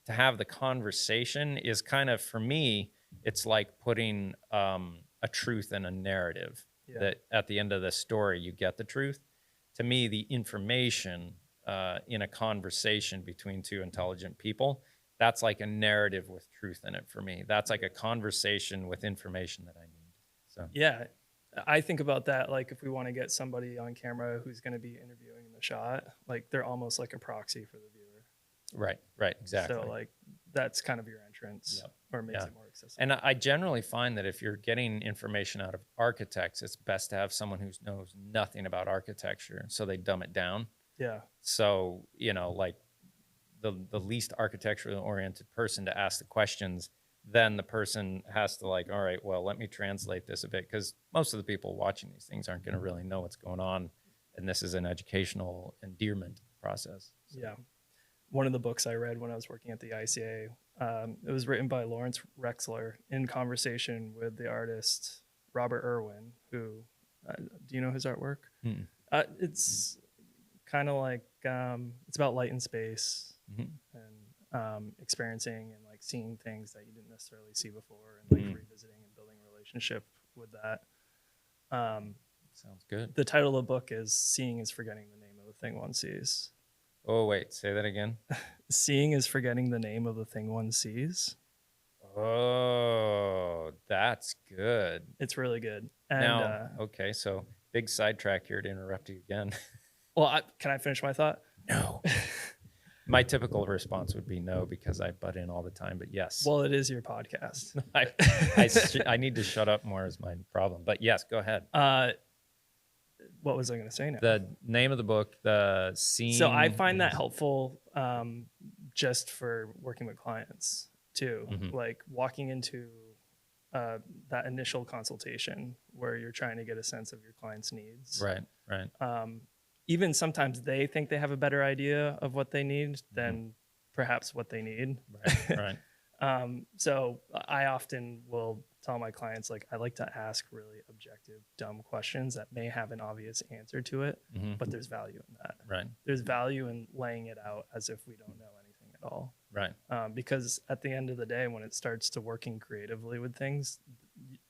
to have the conversation is kind of, for me, it's like putting a truth in a narrative.
Yeah.
That at the end of the story, you get the truth. To me, the information in a conversation between two intelligent people, that's like a narrative with truth in it for me. That's like a conversation with information that I need. So
yeah, I think about that. Like if we want to get somebody on camera who's going to be interviewing in the shot, like they're almost like a proxy for the viewer.
Right, exactly.
So like that's kind of your entrance, or makes it more accessible.
And I generally find that if you're getting information out of architects, it's best to have someone who knows nothing about architecture, so they dumb it down.
Yeah.
So, like the least architecturally oriented person to ask the questions, then the person has to like, all right, well, let me translate this a bit, because most of the people watching these things aren't going to really know what's going on. And this is an educational endearment process. So.
Yeah. One of the books I read when I was working at the ICA, it was written by Lawrence Rexler in conversation with the artist Robert Irwin, who, do you know his artwork? It's kind of like, it's about light and space, and experiencing and like seeing things that you didn't necessarily see before, and like revisiting and building a relationship with that.
Sounds good.
The title of the book is Seeing is Forgetting the Name of the Thing One Sees.
Oh, wait, say that again.
Seeing is forgetting the name of the thing one sees.
Oh, Oh, that's good.
It's really good. And
Now, okay, so big sidetrack here to interrupt you again.
well, can I finish my thought?
No. My typical response would be no because I butt in all the time, but yes.
Well, it is your podcast.
I need to shut up more is my problem. But yes, go ahead.
What was I going to say now?
The name of the book, the scene.
So I find that helpful just for working with clients too. Like walking into that initial consultation where you're trying to get a sense of your client's needs.
Right, right.
Even sometimes they think they have a better idea of what they need than perhaps what they need.
Right, right.
So I often will tell my clients, like, I like to ask really objective, dumb questions that may have an obvious answer to it, but there's value in that.
Right.
There's value in laying it out as if we don't know anything at all.
Right.
Because at the end of the day, when it starts to working creatively with things,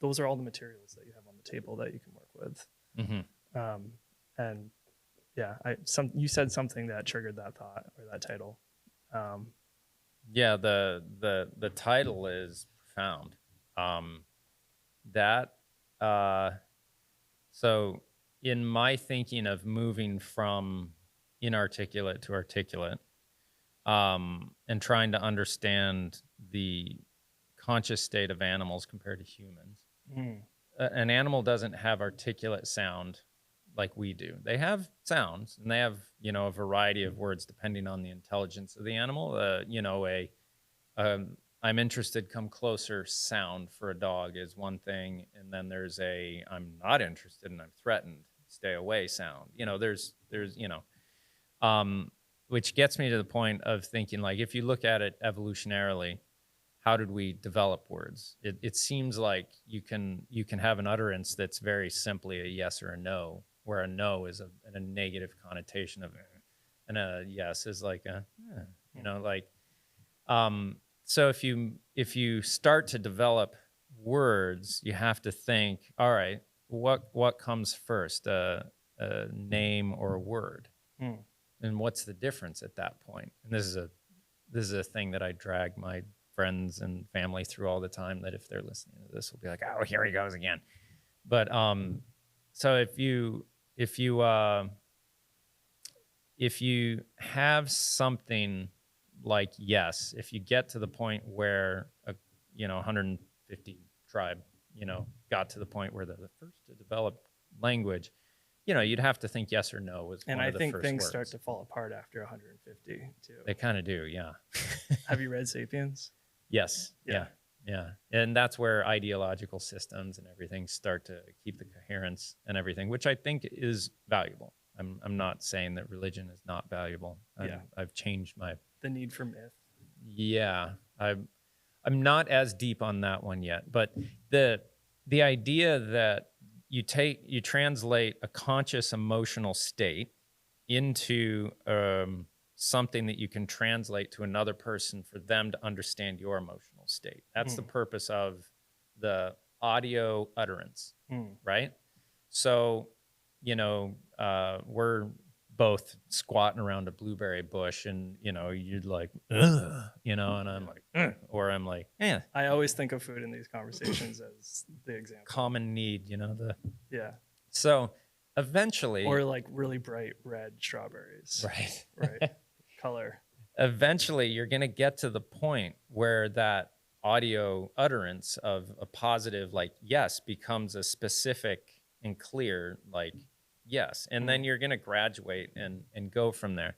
those are all the materials that you have on the table that you can work with. And yeah, you said something that triggered that thought or that title.
Yeah, the title is profound. So in my thinking of moving from inarticulate to articulate, and trying to understand the conscious state of animals compared to humans, an animal doesn't have articulate sound like we do. They have sounds and they have, a variety of words depending on the intelligence of the animal. I'm interested, come closer sound for a dog is one thing. And then there's I'm not interested and I'm threatened, stay away sound. Which gets me to the point of thinking, like, if you look at it evolutionarily, how did we develop words? It seems like you can have an utterance that's very simply a yes or a no, where a no is a negative connotation of, and a yes is like so if you start to develop words, you have to think, all right, what comes first, a name or a word, and what's the difference at that point? And this is a thing that I drag my friends and family through all the time, that if they're listening to this will be like, oh, here he goes again. But so if you have something like yes, if you get to the point where 150 tribe got to the point where they're the first to develop language, you'd have to think yes or no was one of the first words.
And I think things start to fall apart after 150 too.
They kind of do, yeah.
Have you read sapiens?
Yes. Yeah. And that's where ideological systems and everything start to keep the coherence and everything, which I think is valuable. I'm not saying that religion is not valuable. I've changed
the need for myth.
Yeah. I'm not as deep on that one yet, but the idea that you translate a conscious emotional state into something that you can translate to another person for them to understand your emotional state. That's the purpose of the audio utterance, right? So, we're both squatting around a blueberry bush and, you'd like, ugh, and I'm like, ugh, or I'm like, eh.
I always think of food in these conversations as the example.
Common need,
Yeah.
So eventually.
Or like really bright red strawberries.
Right.
Right. Color.
Eventually, you're going to get to the point where that audio utterance of a positive, like, yes, becomes a specific and clear, like, yes. And then you're going to graduate and go from there.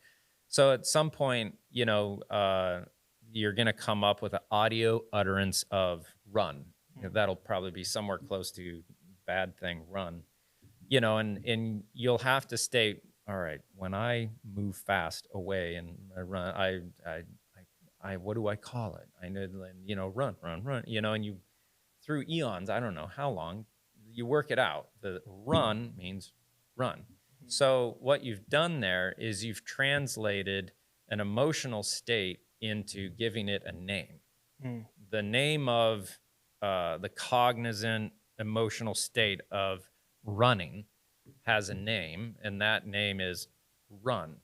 So at some point, you're going to come up with an audio utterance of run. That'll probably be somewhere close to bad thing, run. And you'll have to state, all right, when I move fast away and I run, I what do I call it? I know, run, and you, through eons, I don't know how long, you work it out. The run means run. So what you've done there is you've translated an emotional state into giving it a name. The name of the cognizant emotional state of running has a name, and that name is run.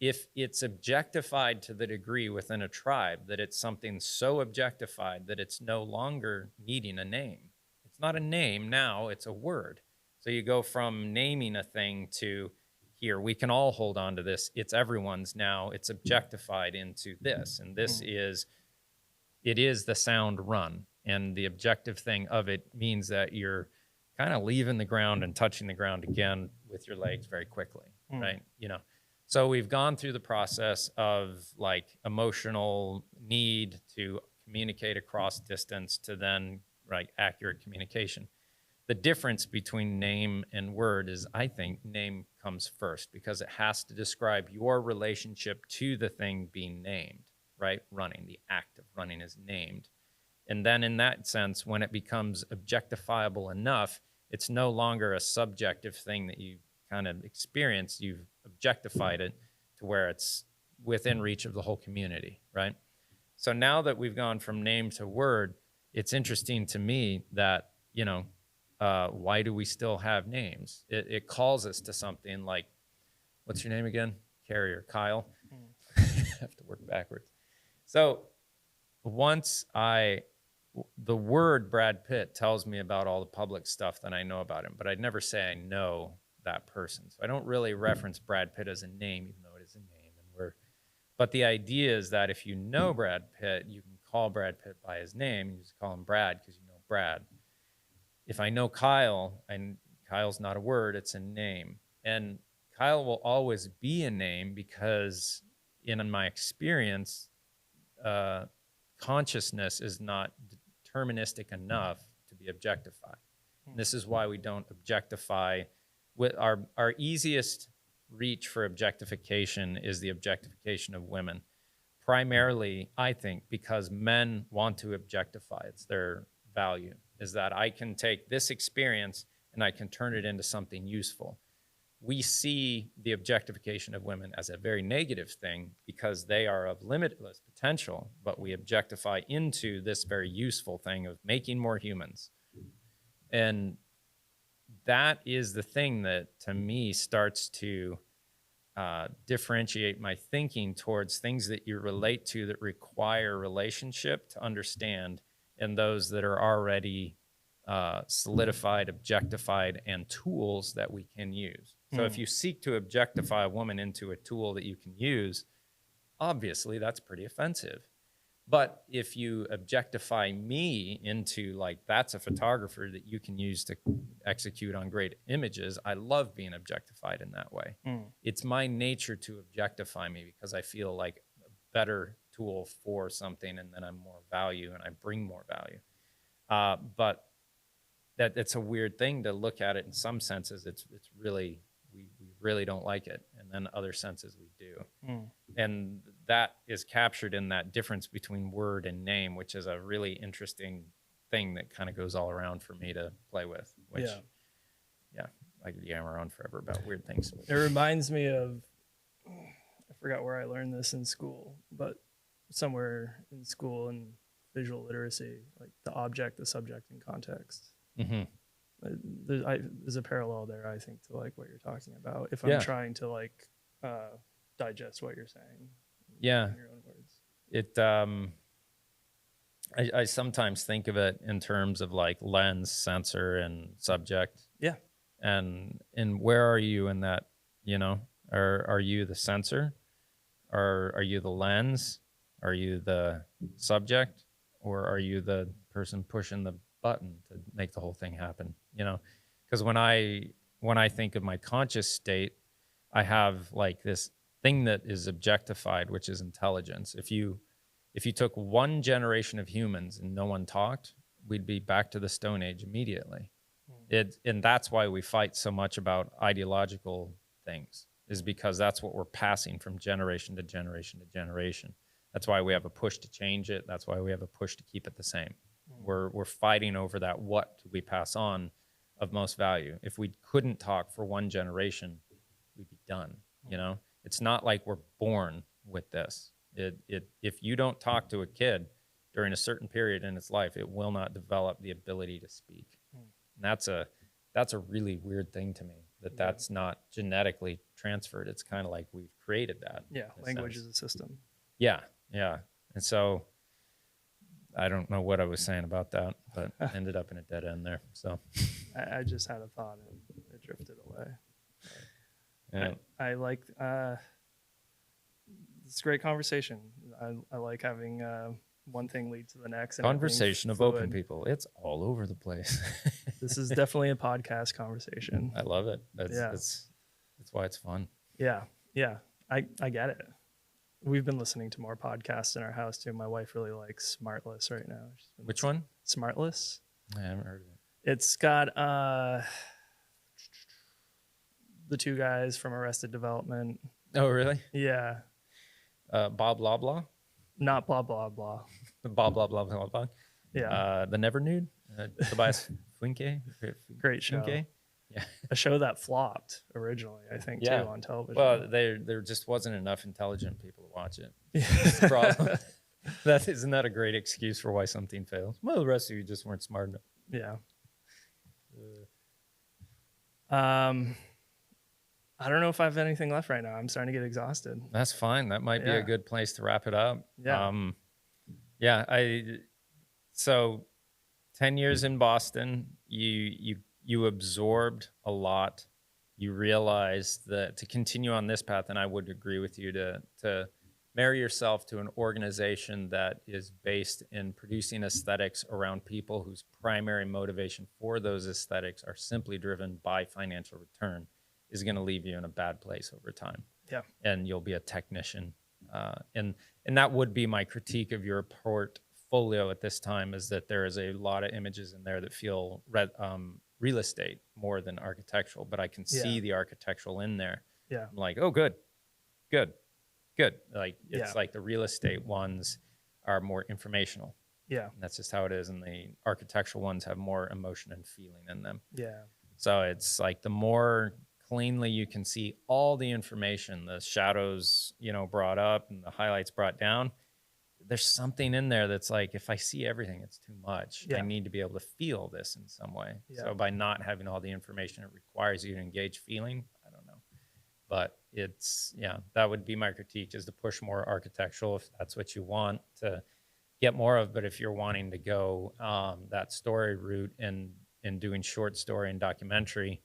if it's objectified to the degree within a tribe that it's something so objectified that it's no longer needing a name. It's not a name now, it's a word. So you go from naming a thing to here, we can all hold on to this. It's everyone's now. It's objectified into this. And this is, it is the sound run. And the objective thing of it means that you're kind of leaving the ground and touching the ground again with your legs very quickly, right? You know, so we've gone through the process of like emotional need to communicate across distance to then like accurate communication. The difference between name and word is, I think, name comes first because it has to describe your relationship to the thing being named, right? Running, the act of running is named. And then in that sense, when it becomes objectifiable enough, it's no longer a subjective thing that you kind of experience. You've objectified it to where it's within reach of the whole community, right? So now that we've gone from name to word, it's interesting to me that, you know, why do we still have names? It calls us to something like, what's your name again? Carrie or Kyle? I have to work backwards. So once the word Brad Pitt tells me about all the public stuff that I know about him, but I'd never say I know that person. So I don't really reference Brad Pitt as a name, even though it is a name. But the idea is that if you know Brad Pitt, you can call Brad Pitt by his name. You just call him Brad because you know Brad. If I know Kyle, and Kyle's not a word, it's a name. And Kyle will always be a name because in my experience, consciousness is not deterministic enough to be objectified. And this is why we don't objectify. With our easiest reach for objectification is the objectification of women. Primarily, I think, because men want to objectify. It's their value, is that I can take this experience and I can turn it into something useful. We see the objectification of women as a very negative thing because they are of limitless potential, but we objectify into this very useful thing of making more humans. And that is the thing that, to me, starts to differentiate my thinking towards things that you relate to that require relationship to understand, and those that are already solidified, objectified, and tools that we can use. So if you seek to objectify a woman into a tool that you can use, obviously that's pretty offensive. But if you objectify me into like, that's a photographer that you can use to execute on great images, I love being objectified in that way. It's my nature to objectify me because I feel like a better tool for something, and then I'm more value and I bring more value. But it's a weird thing to look at it. In some senses, it's really, we really don't like it. And then other senses we do. And that is captured in that difference between word and name, which is a really interesting thing that kind of goes all around for me to play with, which, yeah, I could yammer on forever about weird things.
It reminds me of, I forgot where I learned this in school, but somewhere in school in visual literacy, like the object, the subject, and context. There's a parallel there, I think, to like what you're talking about. If I'm trying to like digest what you're saying, in your own words.
I sometimes think of it in terms of like lens, sensor, and subject.
Yeah.
And where are you in that? You know, are you the sensor? Are you the lens? Are you the subject? Or are you the person pushing the button to make the whole thing happen? You know, because when I think of my conscious state, I have like this thing that is objectified, which is intelligence. If you took one generation of humans and no one talked, we'd be back to the Stone Age immediately. And that's why we fight so much about ideological things, is because that's what we're passing from generation to generation to generation. That's why we have a push to change it. That's why we have a push to keep it the same. We're fighting over that. What do we pass on of most value? If we couldn't talk for one generation, we'd be done. You know, it's not like we're born with this. If you don't talk to a kid during a certain period in its life, it will not develop the ability to speak. And that's a really weird thing to me, that's not genetically transferred. It's kind of like we've created that.
Yeah, language is a system.
Yeah, yeah. And so I don't know what I was saying about that, but ended up in a dead end there. So
I just had a thought and it drifted away.
yeah.
I like it's a great conversation. I like having one thing lead to the next. And
Conversation of open people. It's all over the place.
This is definitely a podcast conversation.
I love it. That's why it's fun.
Yeah. Yeah. I get it. We've been listening to more podcasts in our house too. My wife really likes Smartless right now.
Which one?
Smartless.
I haven't heard of it.
It's got the two guys from Arrested Development.
Oh, really?
Yeah.
Bob blah blah.
Not blah blah blah.
Bob blah blah blah blah.
Yeah.
The Never Nude. Tobias Funke.
Great show.
Funke. Yeah.
A show that flopped originally, I think, too, on television.
Well, there just wasn't enough intelligent people to watch it. That's the problem. Isn't that a great excuse for why something fails? Well, the rest of you just weren't smart enough.
Yeah. I don't know if I have anything left right now. I'm starting to get exhausted.
That's fine. That might be a good place to wrap it up.
Yeah.
So 10 years in Boston, you absorbed a lot. You realized that to continue on this path, and I would agree with you, to marry yourself to an organization that is based in producing aesthetics around people whose primary motivation for those aesthetics are simply driven by financial return is going to leave you in a bad place over time.
Yeah.
And you'll be a technician. And that would be my critique of your portfolio at this time, is that there is a lot of images in there that feel real estate more than architectural, but I can see the architectural in there.
Yeah.
I'm like, oh, good. Like, it's like the real estate ones are more informational.
Yeah.
And that's just how it is. And the architectural ones have more emotion and feeling in them.
Yeah.
So it's like the more cleanly you can see all the information, the shadows, brought up and the highlights brought down, there's something in there that's like, if I see everything, it's too much. I need to be able to feel this in some way. So by not having all the information, it requires you to engage feeling. I don't know. But that would be my critique, is to push more architectural if that's what you want to get more of. But if you're wanting to go that story route and doing short story and documentary,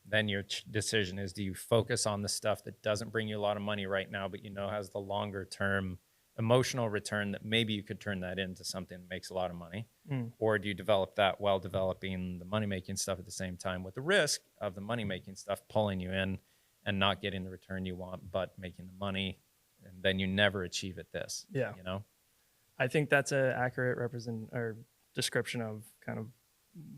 then your decision is, do you focus on the stuff that doesn't bring you a lot of money right now, but has the longer term emotional return that maybe you could turn that into something that makes a lot of money? Or do you develop that while developing the money-making stuff at the same time, with the risk of the money-making stuff pulling you in and not getting the return you want, but making the money, and then you never achieve this?
Yeah. I think that's an accurate description of kind of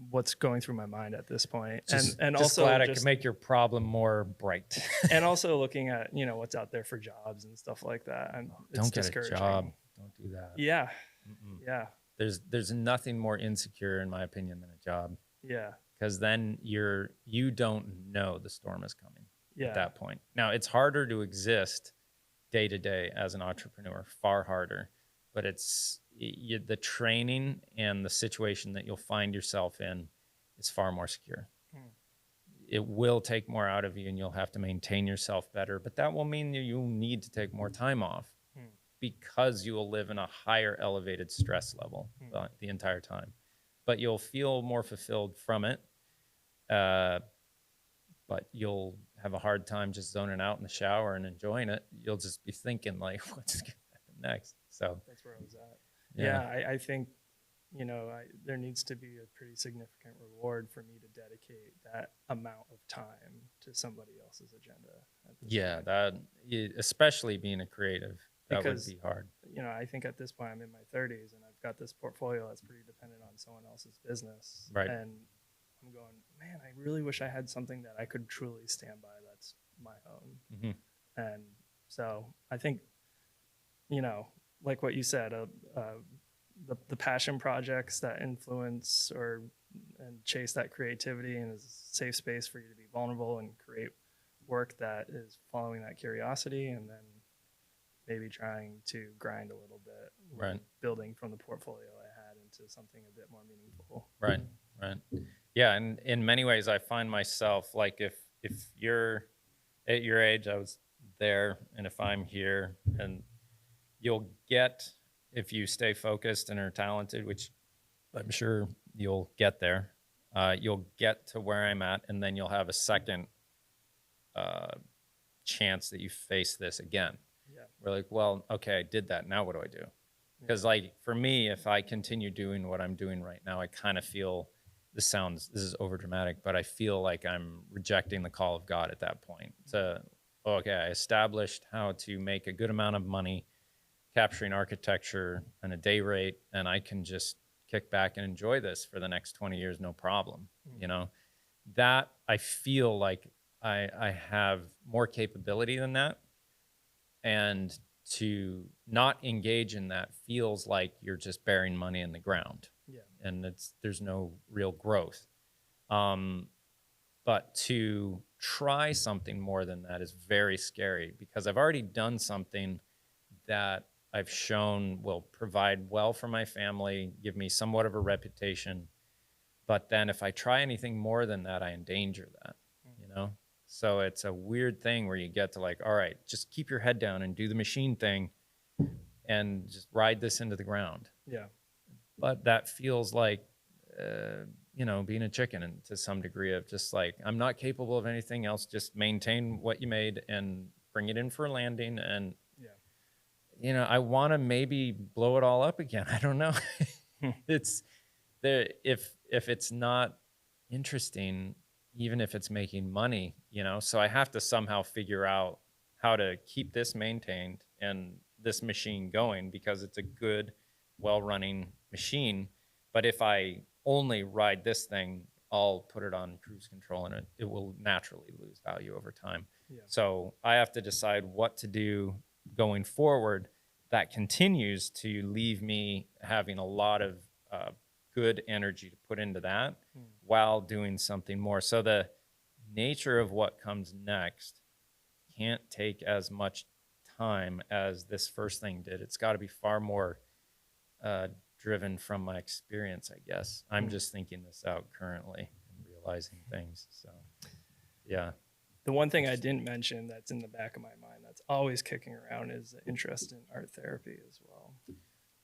what's going through my mind at this point. And also
glad I could make your problem more bright.
And also looking at, what's out there for jobs and stuff like that. And
don't get a job. Don't do that.
Yeah.
Mm-mm.
Yeah.
There's nothing more insecure, in my opinion, than a job.
Yeah.
Because then you don't know the storm is coming at that point. Now, it's harder to exist day to day as an entrepreneur, far harder. But it's the training and the situation that you'll find yourself in is far more secure. It will take more out of you, and you'll have to maintain yourself better. But that will mean you'll need to take more time off because you will live in a higher elevated stress level the entire time. But you'll feel more fulfilled from it. But you'll have a hard time just zoning out in the shower and enjoying it. You'll just be thinking, like, what's going to happen next? So
that's where I was at. Yeah, I think, there needs to be a pretty significant reward for me to dedicate that amount of time to somebody else's agenda. Point.
Especially being a creative, that would be hard.
I think at this point I'm in my 30s and I've got this portfolio that's pretty dependent on someone else's business.
Right.
And I'm going, man, I really wish I had something that I could truly stand by that's my own.
Mm-hmm.
And so I think, like what you said, the passion projects that influence and chase that creativity, and is a safe space for you to be vulnerable and create work that is following that curiosity, and then maybe trying to grind a little bit,
right,
building from the portfolio I had into something a bit more meaningful.
Right. Yeah, and in many ways I find myself, like, if you're at your age, I was there, and if I'm here, and you'll get, if you stay focused and are talented, which I'm sure you'll get there, you'll get to where I'm at, and then you'll have a second uh, chance that you face this again.
Yeah.
We're like, well, okay, I did that. Now what do I do? Because like for me, if I continue doing what I'm doing right now, I kind of feel, this is over dramatic, but I feel like I'm rejecting the call of God at that point. To, okay, I established how to make a good amount of money capturing architecture and a day rate, and I can just kick back and enjoy this for the next 20 years, no problem. You know, that I feel like I have more capability than that. And to not engage in that feels like you're just burying money in the ground.
Yeah.
And there's no real growth. But to try something more than that is very scary, because I've already done something that I've shown will provide well for my family, give me somewhat of a reputation. But then if I try anything more than that, I endanger that, you know? So it's a weird thing where you get to like, all right, just keep your head down and do the machine thing and just ride this into the ground.
Yeah.
But that feels like, you know, being a chicken, and to some degree of just like, I'm not capable of anything else. Just maintain what you made and bring it in for a landing. And,
Yeah.
you know, I want to maybe blow it all up again. I don't know. It's there. If it's not interesting, even if it's making money, you know, so I have to somehow figure out how to keep this maintained and this machine going, because it's a good, well-running machine. But if I only ride this thing, I'll put it on cruise control, and it will naturally lose value over time.
Yeah.
So I have to decide what to do going forward that continues to leave me having a lot of good energy to put into that while doing something more. So the nature of what comes next can't take as much time as this first thing did. It's got to be far more driven from my experience, I guess. I'm just thinking this out currently and realizing things. So, yeah.
The one thing I didn't mention that's in the back of my mind that's always kicking around is the interest in art therapy as well.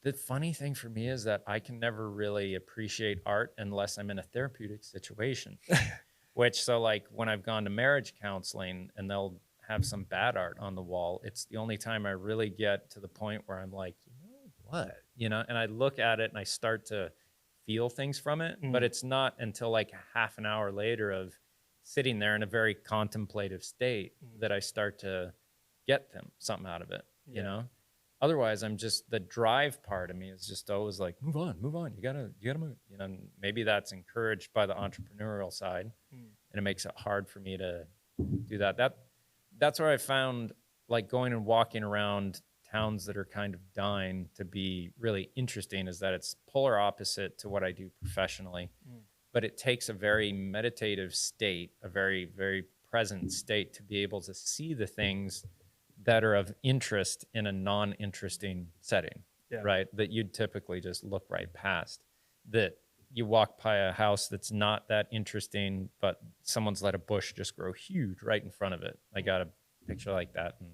The funny thing for me is that I can never really appreciate art unless I'm in a therapeutic situation. Which, so like when I've gone to marriage counseling and they'll have some bad art on the wall, it's the only time I really get to the point where I'm like, you know what? You know, and I look at it and I start to feel things from it. But it's not until like half an hour later of sitting there in a very contemplative state that I start to get something out of it, you know? Otherwise, I'm just, the drive part of me is just always like, move on. You gotta move. You know, and maybe that's encouraged by the entrepreneurial side, and it makes it hard for me to do that. That's where I found like going and walking around towns that are kind of dying to be really interesting, is that it's polar opposite to what I do professionally, but it takes a very meditative state, a very, very present state, to be able to see the things that are of interest in a non-interesting setting, right? That you'd typically just look right past. That you walk by a house that's not that interesting, but someone's let a bush just grow huge right in front of it. I got a picture like that in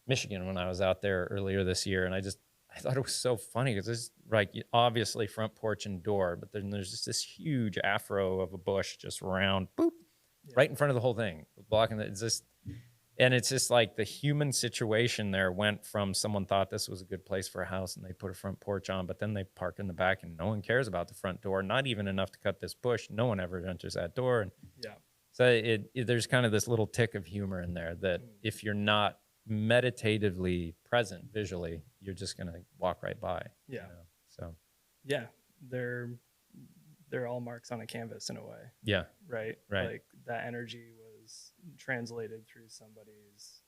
Michigan when I was out there earlier this year, and I thought it was so funny because it's like obviously front porch and door, but then there's just this huge afro of a bush just round, boop, right in front of the whole thing, blocking it. It's just, and it's just like the human situation there went from someone thought this was a good place for a house and they put a front porch on, but then they park in the back and no one cares about the front door, not even enough to cut this bush. No one ever enters that door. And so there's kind of this little tick of humor in there that if you're not meditatively present visually, you're just going to walk right by. You know? So
they're all marks on a canvas in a way. Right. Like that energy was translated through somebody's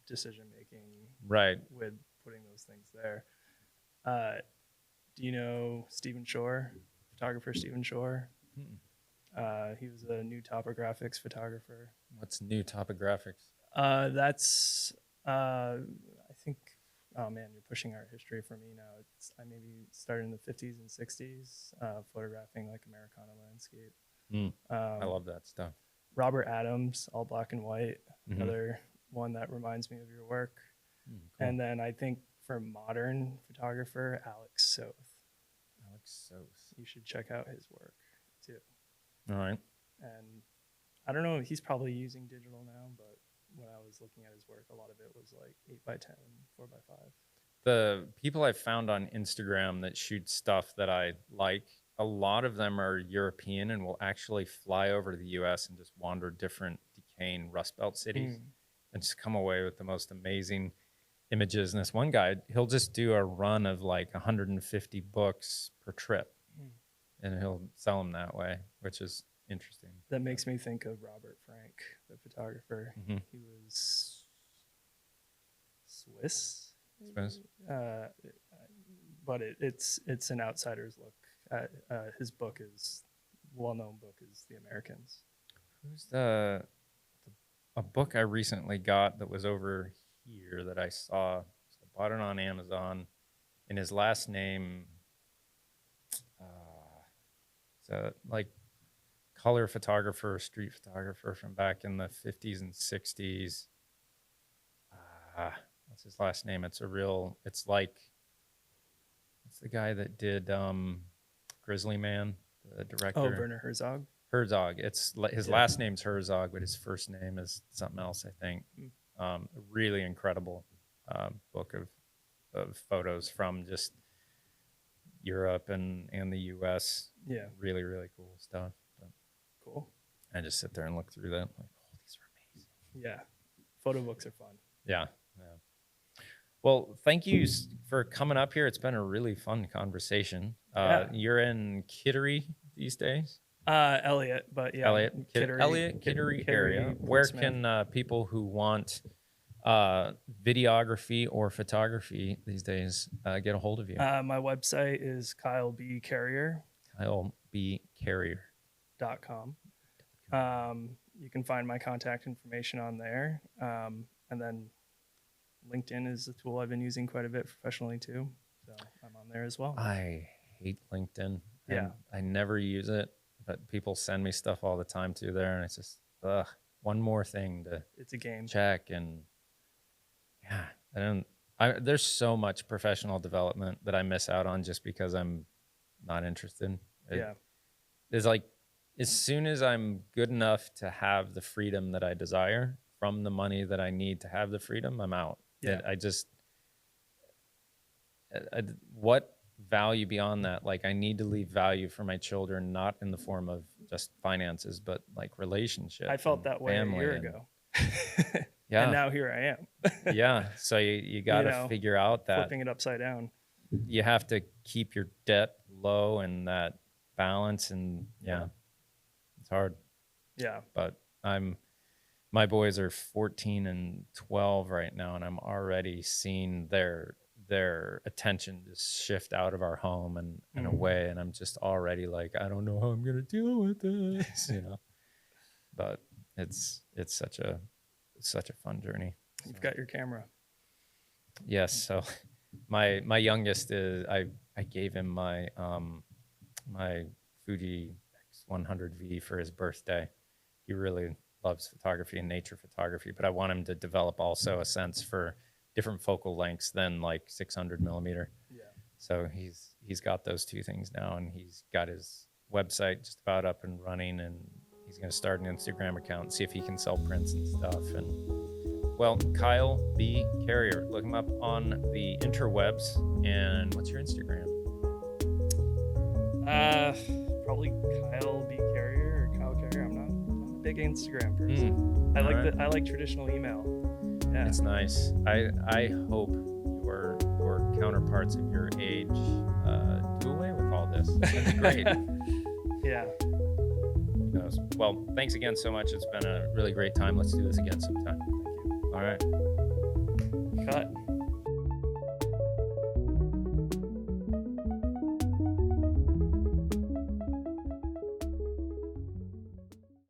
decision making. With putting those things there. Do you know Stephen Shore, photographer Stephen Shore? He was a new topographics photographer.
What's new topographics?
That's I think. Oh man, you're pushing art history for me now. I maybe started in the 50s and 60s, photographing like Americana landscape.
I love that stuff.
Robert Adams, all black and white,
Mhm.
another one that reminds me of your work.
Cool.
And then I think for modern photographer, Alex Soth,
Alex Soth.
you should check out his work too.
All right.
And I don't know, he's probably using digital now, but when I was looking at his work, a lot of it was like 8x10, 4x5.
The people I've found on Instagram that shoot stuff that I like, a lot of them are European and will actually fly over to the US and just wander different decaying Rust Belt cities and just come away with the most amazing images. And this one guy, he'll just do a run of like 150 books per trip and he'll sell them that way, which is interesting.
That makes me think of Robert Frank, the photographer.
Mhm.
He was Swiss.
Swiss.
But it's an outsider's look. His book is well-known book is The Americans.
Who's a book I recently got that was over here that I saw? So I bought it on Amazon, and his last name, so like color photographer, street photographer from back in the 50s and 60s. What's his last name? It's like, it's the guy that did Grizzly Man, the director.
Oh, Werner Herzog.
Herzog. It's his last name's Herzog, but his first name is something else, I think. A really incredible book of photos from just Europe and the US.
Yeah.
Really, really cool stuff. But
Cool.
I just sit there and look through that. Like, oh, these are amazing.
Yeah. Photo books are fun.
Yeah. Well, thank you for coming up here. It's been a really fun conversation. You're in Kittery these days?
Elliott, but yeah.
Kittery area. Where can people who want videography or photography these days get a hold of you?
My website is kylebcarrier.com. You can find my contact information on there. And then LinkedIn is a tool I've been using quite a bit professionally too. So I'm on there as well.
I hate LinkedIn.
Yeah.
I never use it, but people send me stuff all the time too there. And it's just, one more thing to
it's a game.
Check. And yeah, there's so much professional development that I miss out on just because I'm not interested. It's like, as soon as I'm good enough to have the freedom that I desire from the money that I need to have the freedom, I'm out.
Yeah.
What value beyond that? Like, I need to leave value for my children, not in the form of just finances, but like relationship.
I felt that way a year ago.
Yeah.
And now here I am.
Yeah. So you got to figure out that
flipping it upside down.
You have to keep your debt low and that balance. And it's hard.
Yeah.
But my boys are 14 and 12 right now, and I'm already seeing their attention just shift out of our home and away, and I'm just already like, I don't know how I'm gonna deal with this, But it's such a fun journey.
You've got your camera.
Yes. So my youngest is I gave him my my Fuji X100V for his birthday. He really loves photography and nature photography, but I want him to develop also a sense for different focal lengths than like 600 millimeter.
Yeah.
So he's got those two things now, and he's got his website just about up and running, and he's going to start an Instagram account and see if he can sell prints and stuff. And well, Kyle B. Carrier, look him up on the interwebs. And what's your Instagram?
Probably Kyle B. Carrier or Kyle Carrier. I'm not a big Instagram person. I like traditional email. Yeah.
It's nice. I hope your counterparts of your age do away with all this. That's great.
Yeah.
Who knows? Well, thanks again so much. It's been a really great time. Let's do this again sometime. Thank you. All right.
Cut.